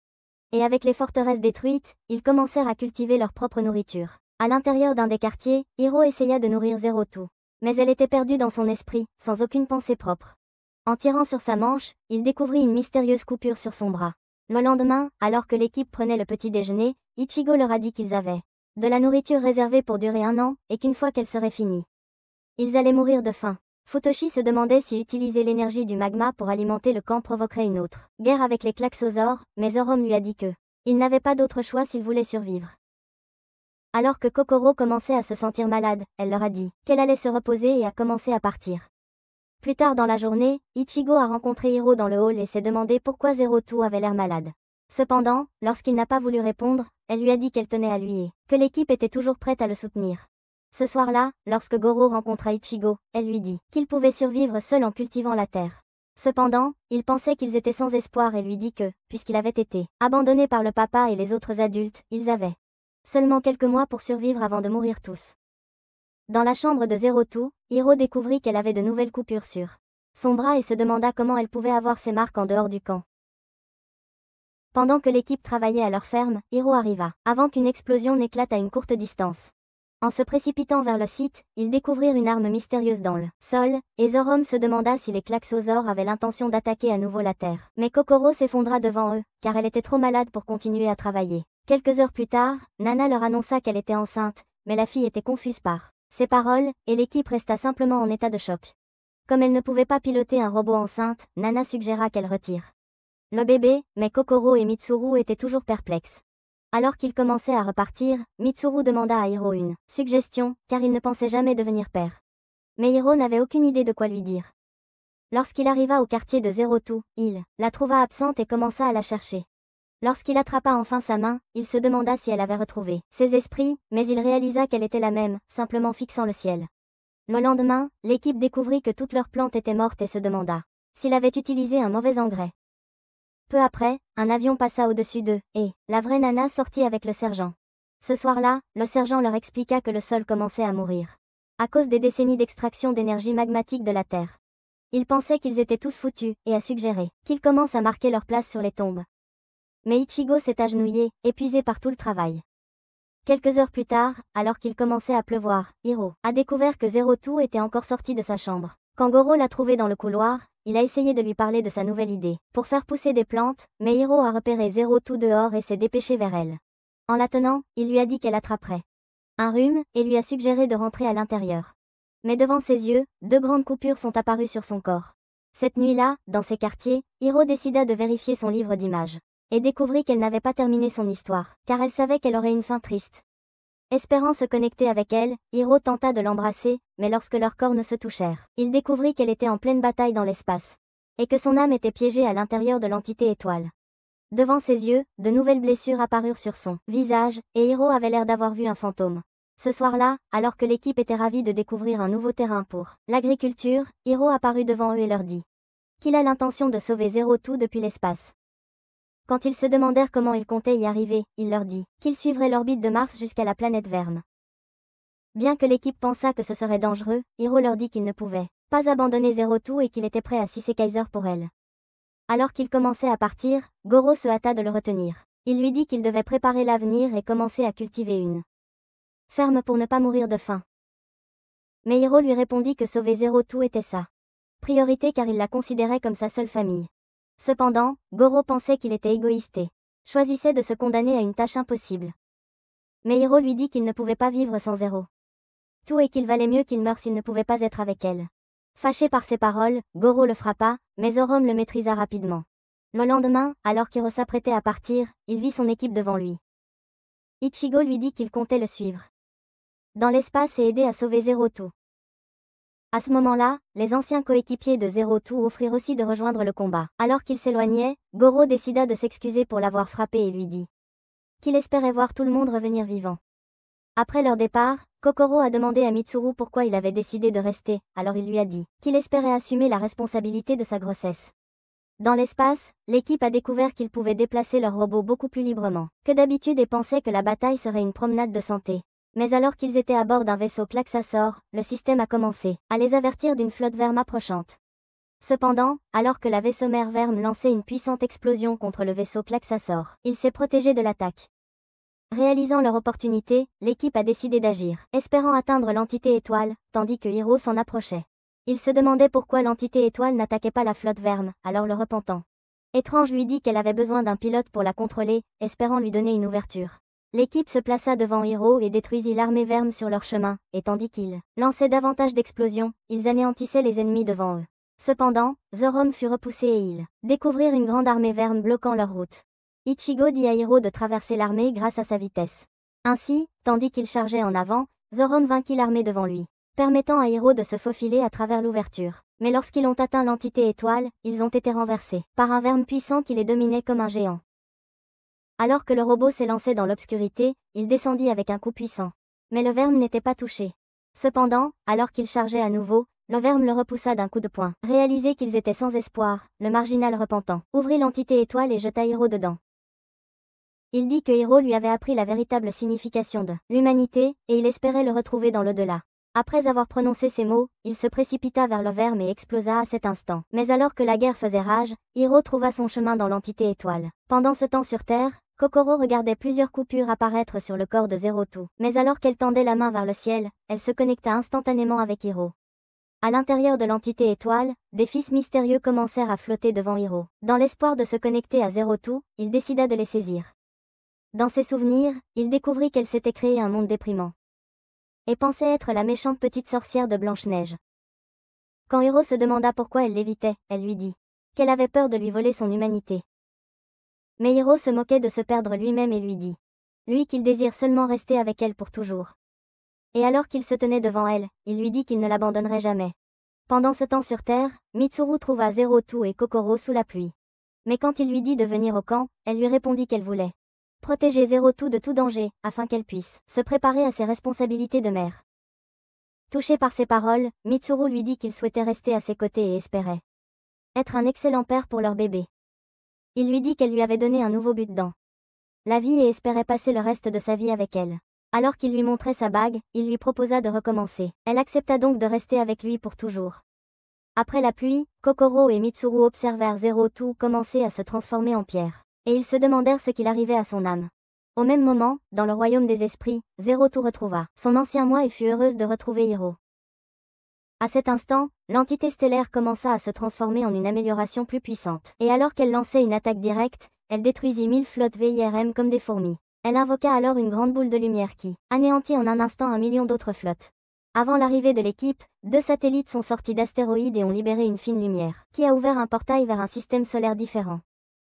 Et avec les forteresses détruites, ils commencèrent à cultiver leur propre nourriture. À l'intérieur d'un des quartiers, Hiro essaya de nourrir Zero Two. Mais elle était perdue dans son esprit, sans aucune pensée propre. En tirant sur sa manche, il découvrit une mystérieuse coupure sur son bras. Le lendemain, alors que l'équipe prenait le petit déjeuner, Ichigo leur a dit qu'ils avaient de la nourriture réservée pour durer 1 an, et qu'une fois qu'elle serait finie, ils allaient mourir de faim. Futoshi se demandait si utiliser l'énergie du magma pour alimenter le camp provoquerait une autre guerre avec les Klaxosaures, mais Zorom lui a dit que il n'avait pas d'autre choix s'il voulait survivre. Alors que Kokoro commençait à se sentir malade, elle leur a dit qu'elle allait se reposer et a commencé à partir. Plus tard dans la journée, Ichigo a rencontré Hiro dans le hall et s'est demandé pourquoi Zero Two avait l'air malade. Cependant, lorsqu'il n'a pas voulu répondre, elle lui a dit qu'elle tenait à lui et que l'équipe était toujours prête à le soutenir. Ce soir-là, lorsque Goro rencontra Ichigo, elle lui dit qu'il pouvait survivre seul en cultivant la terre. Cependant, il pensait qu'ils étaient sans espoir et lui dit que, puisqu'il avait été abandonné par le papa et les autres adultes, ils avaient seulement quelques mois pour survivre avant de mourir tous. Dans la chambre de Zero Two, Hiro découvrit qu'elle avait de nouvelles coupures sur son bras et se demanda comment elle pouvait avoir ces marques en dehors du camp. Pendant que l'équipe travaillait à leur ferme, Hiro arriva, avant qu'une explosion n'éclate à une courte distance. En se précipitant vers le site, ils découvrirent une arme mystérieuse dans le sol, et Zorom se demanda si les Klaxosaures avaient l'intention d'attaquer à nouveau la Terre. Mais Kokoro s'effondra devant eux, car elle était trop malade pour continuer à travailler. Quelques heures plus tard, Nana leur annonça qu'elle était enceinte, mais la fille était confuse par ses paroles, et l'équipe resta simplement en état de choc. Comme elle ne pouvait pas piloter un robot enceinte, Nana suggéra qu'elle retire le bébé, mais Kokoro et Mitsuru étaient toujours perplexes. Alors qu'ils commençaient à repartir, Mitsuru demanda à Hiro une suggestion, car il ne pensait jamais devenir père. Mais Hiro n'avait aucune idée de quoi lui dire. Lorsqu'il arriva au quartier de Zero Two, il la trouva absente et commença à la chercher. Lorsqu'il attrapa enfin sa main, il se demanda si elle avait retrouvé ses esprits, mais il réalisa qu'elle était la même, simplement fixant le ciel. Le lendemain, l'équipe découvrit que toutes leurs plantes étaient mortes et se demanda s'il avait utilisé un mauvais engrais. Peu après, un avion passa au-dessus d'eux, et la vraie Nana sortit avec le sergent. Ce soir-là, le sergent leur expliqua que le sol commençait à mourir. À cause des décennies d'extraction d'énergie magmatique de la Terre. Il pensait qu'ils étaient tous foutus, et a suggéré qu'ils commencent à marquer leur place sur les tombes. Mais Ichigo s'est agenouillé, épuisé par tout le travail. Quelques heures plus tard, alors qu'il commençait à pleuvoir, Hiro a découvert que Zero Two était encore sorti de sa chambre. Quand Goro l'a trouvé dans le couloir, il a essayé de lui parler de sa nouvelle idée pour faire pousser des plantes, mais Hiro a repéré Zero Two dehors et s'est dépêché vers elle. En la tenant, il lui a dit qu'elle attraperait un rhume et lui a suggéré de rentrer à l'intérieur. Mais devant ses yeux, 2 grandes coupures sont apparues sur son corps. Cette nuit-là, dans ces quartiers, Hiro décida de vérifier son livre d'images et découvrit qu'elle n'avait pas terminé son histoire, car elle savait qu'elle aurait une fin triste. Espérant se connecter avec elle, Hiro tenta de l'embrasser, mais lorsque leurs corps ne se touchèrent, il découvrit qu'elle était en pleine bataille dans l'espace, et que son âme était piégée à l'intérieur de l'entité étoile. Devant ses yeux, de nouvelles blessures apparurent sur son visage, et Hiro avait l'air d'avoir vu un fantôme. Ce soir-là, alors que l'équipe était ravie de découvrir un nouveau terrain pour l'agriculture, Hiro apparut devant eux et leur dit qu'il a l'intention de sauver Zero Two depuis l'espace. Quand ils se demandèrent comment il comptait y arriver, il leur dit qu'il suivrait l'orbite de Mars jusqu'à la planète Verme. Bien que l'équipe pensât que ce serait dangereux, Hiro leur dit qu'il ne pouvait pas abandonner Zero Two et qu'il était prêt à Kaiser pour elle. Alors qu'il commençait à partir, Goro se hâta de le retenir. Il lui dit qu'il devait préparer l'avenir et commencer à cultiver une ferme pour ne pas mourir de faim. Mais Hiro lui répondit que sauver Zero Two était sa priorité car il la considérait comme sa seule famille. Cependant, Goro pensait qu'il était égoïste et choisissait de se condamner à une tâche impossible. Mais Hiro lui dit qu'il ne pouvait pas vivre sans Zero Two et qu'il valait mieux qu'il meure s'il ne pouvait pas être avec elle. Fâché par ces paroles, Goro le frappa, mais Zorom le maîtrisa rapidement. Le lendemain, alors qu'Hiro s'apprêtait à partir, il vit son équipe devant lui. Ichigo lui dit qu'il comptait le suivre dans l'espace et aider à sauver Zero Two. À ce moment-là, les anciens coéquipiers de Zero Two offrirent aussi de rejoindre le combat. Alors qu'il s'éloignait, Goro décida de s'excuser pour l'avoir frappé et lui dit qu'il espérait voir tout le monde revenir vivant. Après leur départ, Kokoro a demandé à Mitsuru pourquoi il avait décidé de rester, alors il lui a dit qu'il espérait assumer la responsabilité de sa grossesse. Dans l'espace, l'équipe a découvert qu'ils pouvaient déplacer leur robot beaucoup plus librement que d'habitude et pensait que la bataille serait une promenade de santé. Mais alors qu'ils étaient à bord d'un vaisseau Klaxasaur, le système a commencé à les avertir d'une flotte verme approchante. Cependant, alors que la vaisseau mère verme lançait une puissante explosion contre le vaisseau Klaxasaur, il s'est protégé de l'attaque. Réalisant leur opportunité, l'équipe a décidé d'agir, espérant atteindre l'entité étoile, tandis que Hiro s'en approchait. Il se demandait pourquoi l'entité étoile n'attaquait pas la flotte verme, alors le repentant étrange lui dit qu'elle avait besoin d'un pilote pour la contrôler, espérant lui donner une ouverture. L'équipe se plaça devant Hiro et détruisit l'armée verme sur leur chemin, et tandis qu'ils lançaient davantage d'explosions, ils anéantissaient les ennemis devant eux. Cependant, Zorom fut repoussé et ils découvrirent une grande armée verme bloquant leur route. Ichigo dit à Hiro de traverser l'armée grâce à sa vitesse. Ainsi, tandis qu'il chargeait en avant, Zorom vainquit l'armée devant lui, permettant à Hiro de se faufiler à travers l'ouverture. Mais lorsqu'ils ont atteint l'entité étoile, ils ont été renversés par un verme puissant qui les dominait comme un géant. Alors que le robot s'élançait dans l'obscurité, il descendit avec un coup puissant. Mais le verme n'était pas touché. Cependant, alors qu'il chargeait à nouveau, le verme le repoussa d'un coup de poing. Réalisé qu'ils étaient sans espoir, le marginal repentant ouvrit l'entité étoile et jeta Hiro dedans. Il dit que Hiro lui avait appris la véritable signification de l'humanité, et il espérait le retrouver dans l'au-delà. Après avoir prononcé ces mots, il se précipita vers le verme et explosa à cet instant. Mais alors que la guerre faisait rage, Hiro trouva son chemin dans l'entité étoile. Pendant ce temps sur Terre, Kokoro regardait plusieurs coupures apparaître sur le corps de Zero Two, mais alors qu'elle tendait la main vers le ciel, elle se connecta instantanément avec Hiro. À l'intérieur de l'entité étoile, des fils mystérieux commencèrent à flotter devant Hiro. Dans l'espoir de se connecter à Zero Two, il décida de les saisir. Dans ses souvenirs, il découvrit qu'elle s'était créé un monde déprimant. Et pensait être la méchante petite sorcière de Blanche-Neige. Quand Hiro se demanda pourquoi elle l'évitait, elle lui dit qu'elle avait peur de lui voler son humanité. Mais Hiro se moquait de se perdre lui-même et lui dit, lui qu'il désire seulement rester avec elle pour toujours. Et alors qu'il se tenait devant elle, il lui dit qu'il ne l'abandonnerait jamais. Pendant ce temps sur Terre, Mitsuru trouva Zero Two et Kokoro sous la pluie. Mais quand il lui dit de venir au camp, elle lui répondit qu'elle voulait protéger Zero Two de tout danger, afin qu'elle puisse se préparer à ses responsabilités de mère. Touché par ces paroles, Mitsuru lui dit qu'il souhaitait rester à ses côtés et espérait être un excellent père pour leur bébé. Il lui dit qu'elle lui avait donné un nouveau but dans la vie et espérait passer le reste de sa vie avec elle. Alors qu'il lui montrait sa bague, il lui proposa de recommencer. Elle accepta donc de rester avec lui pour toujours. Après la pluie, Kokoro et Mitsuru observèrent Zero Two commencer à se transformer en pierre. Et ils se demandèrent ce qu'il arrivait à son âme. Au même moment, dans le royaume des esprits, Zero Two retrouva son ancien moi et fut heureuse de retrouver Hiro. À cet instant, l'entité stellaire commença à se transformer en une amélioration plus puissante. Et alors qu'elle lançait une attaque directe, elle détruisit 1000 flottes VIRM comme des fourmis. Elle invoqua alors une grande boule de lumière qui anéantit en un instant 1 million d'autres flottes. Avant l'arrivée de l'équipe, 2 satellites sont sortis d'astéroïdes et ont libéré une fine lumière, qui a ouvert un portail vers un système solaire différent.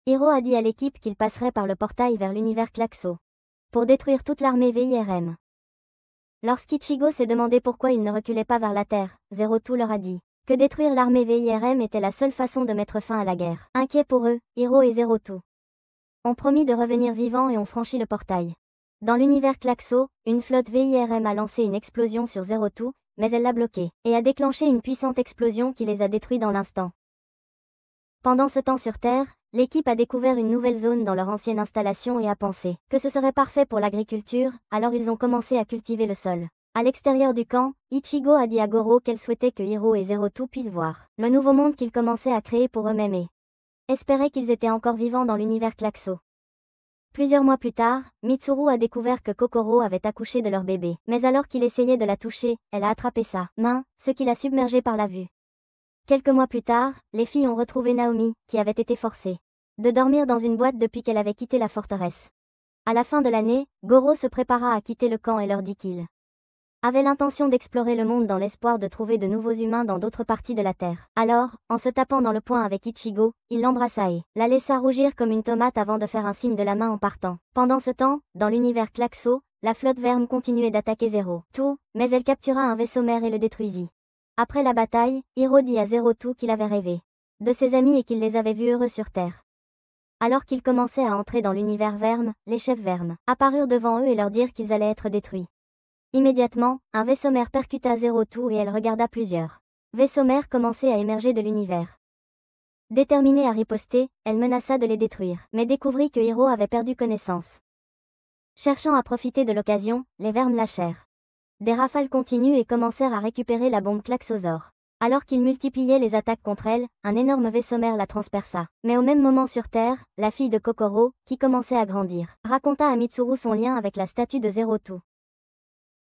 Hiro a dit à l'équipe qu'il passerait par le portail vers l'univers Klaxo pour détruire toute l'armée VIRM. Lorsqu'Ichigo s'est demandé pourquoi il ne reculait pas vers la Terre, Zero Two leur a dit que détruire l'armée VIRM était la seule façon de mettre fin à la guerre. Inquiets pour eux, Hiro et Zero Two ont promis de revenir vivants et ont franchi le portail. Dans l'univers Klaxo, une flotte VIRM a lancé une explosion sur Zero Two, mais elle l'a bloquée, et a déclenché une puissante explosion qui les a détruits dans l'instant. Pendant ce temps sur Terre, l'équipe a découvert une nouvelle zone dans leur ancienne installation et a pensé que ce serait parfait pour l'agriculture, alors ils ont commencé à cultiver le sol. À l'extérieur du camp, Ichigo a dit à Goro qu'elle souhaitait que Hiro et Zero Two puissent voir le nouveau monde qu'ils commençaient à créer pour eux-mêmes et espérait qu'ils étaient encore vivants dans l'univers Klaxo. Plusieurs mois plus tard, Mitsuru a découvert que Kokoro avait accouché de leur bébé, mais alors qu'il essayait de la toucher, elle a attrapé sa main, ce qui l'a submergée par la vue. Quelques mois plus tard, les filles ont retrouvé Naomi, qui avait été forcée de dormir dans une boîte depuis qu'elle avait quitté la forteresse. À la fin de l'année, Goro se prépara à quitter le camp et leur dit qu'il avait l'intention d'explorer le monde dans l'espoir de trouver de nouveaux humains dans d'autres parties de la Terre. Alors, en se tapant dans le poing avec Ichigo, il l'embrassa et la laissa rougir comme une tomate avant de faire un signe de la main en partant. Pendant ce temps, dans l'univers Klaxo, la flotte Verme continuait d'attaquer Zero Two, mais elle captura un vaisseau mère et le détruisit. Après la bataille, Hiro dit à Zero Two qu'il avait rêvé de ses amis et qu'il les avait vus heureux sur Terre. Alors qu'ils commençaient à entrer dans l'univers Verme, les chefs Verme apparurent devant eux et leur dirent qu'ils allaient être détruits. Immédiatement, un vaisseau mère percuta Zero Two et elle regarda plusieurs vaisseaux mères commencer à émerger de l'univers. Déterminée à riposter, elle menaça de les détruire, mais découvrit que Hiro avait perdu connaissance. Cherchant à profiter de l'occasion, les Vermes lâchèrent des rafales continues et commencèrent à récupérer la bombe Klaxosaure. Alors qu'ils multipliaient les attaques contre elle, un énorme vaisseau mère la transperça. Mais au même moment sur Terre, la fille de Kokoro, qui commençait à grandir, raconta à Mitsuru son lien avec la statue de Zero Two.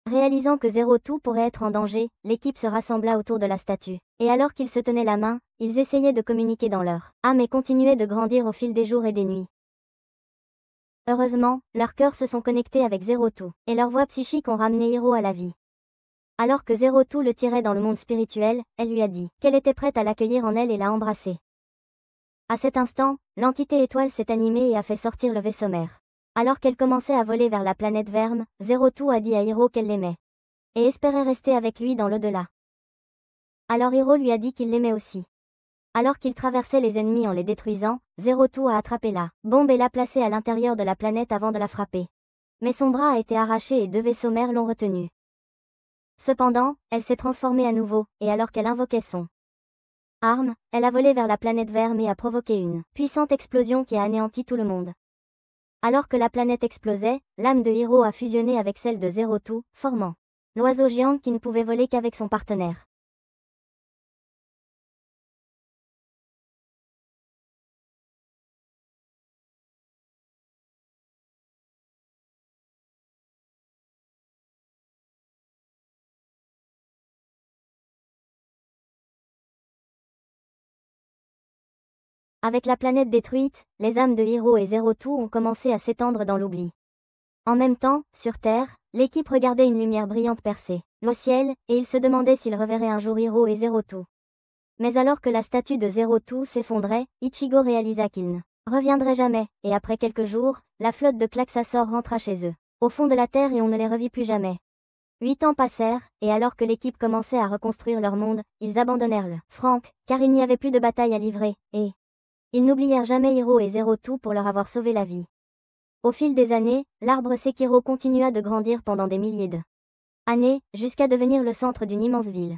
Réalisant que Zero Two pourrait être en danger, l'équipe se rassembla autour de la statue. Et alors qu'ils se tenaient la main, ils essayaient de communiquer dans leur âme et continuaient de grandir au fil des jours et des nuits. Heureusement, leurs cœurs se sont connectés avec Zero Two, et leurs voix psychiques ont ramené Hiro à la vie. Alors que Zero Two le tirait dans le monde spirituel, elle lui a dit qu'elle était prête à l'accueillir en elle et l'a embrassé. À cet instant, l'entité étoile s'est animée et a fait sortir le vaisseau mère. Alors qu'elle commençait à voler vers la planète Verme, Zero Two a dit à Hiro qu'elle l'aimait et espérait rester avec lui dans l'au-delà. Alors Hiro lui a dit qu'il l'aimait aussi. Alors qu'il traversait les ennemis en les détruisant, Zero Two a attrapé la bombe et l'a placée à l'intérieur de la planète avant de la frapper. Mais son bras a été arraché et 2 vaisseaux mères l'ont retenue. Cependant, elle s'est transformée à nouveau, et alors qu'elle invoquait son arme, elle a volé vers la planète Verme et a provoqué une puissante explosion qui a anéanti tout le monde. Alors que la planète explosait, l'âme de Hiro a fusionné avec celle de Zero Two, formant l'oiseau géant qui ne pouvait voler qu'avec son partenaire. Avec la planète détruite, les âmes de Hiro et Zero Two ont commencé à s'étendre dans l'oubli. En même temps, sur Terre, l'équipe regardait une lumière brillante percer le ciel, et ils se demandaient s'ils reverraient un jour Hiro et Zero Two. Mais alors que la statue de Zero Two s'effondrait, Ichigo réalisa qu'il ne reviendrait jamais, et après quelques jours, la flotte de Klaxasor rentra chez eux, au fond de la Terre, et on ne les revit plus jamais. 8 ans passèrent, et alors que l'équipe commençait à reconstruire leur monde, ils abandonnèrent le Frank, car il n'y avait plus de bataille à livrer, et ils n'oublièrent jamais Hiro et Zero Two pour leur avoir sauvé la vie. Au fil des années, l'arbre Sekiro continua de grandir pendant des milliers d'années, jusqu'à devenir le centre d'une immense ville.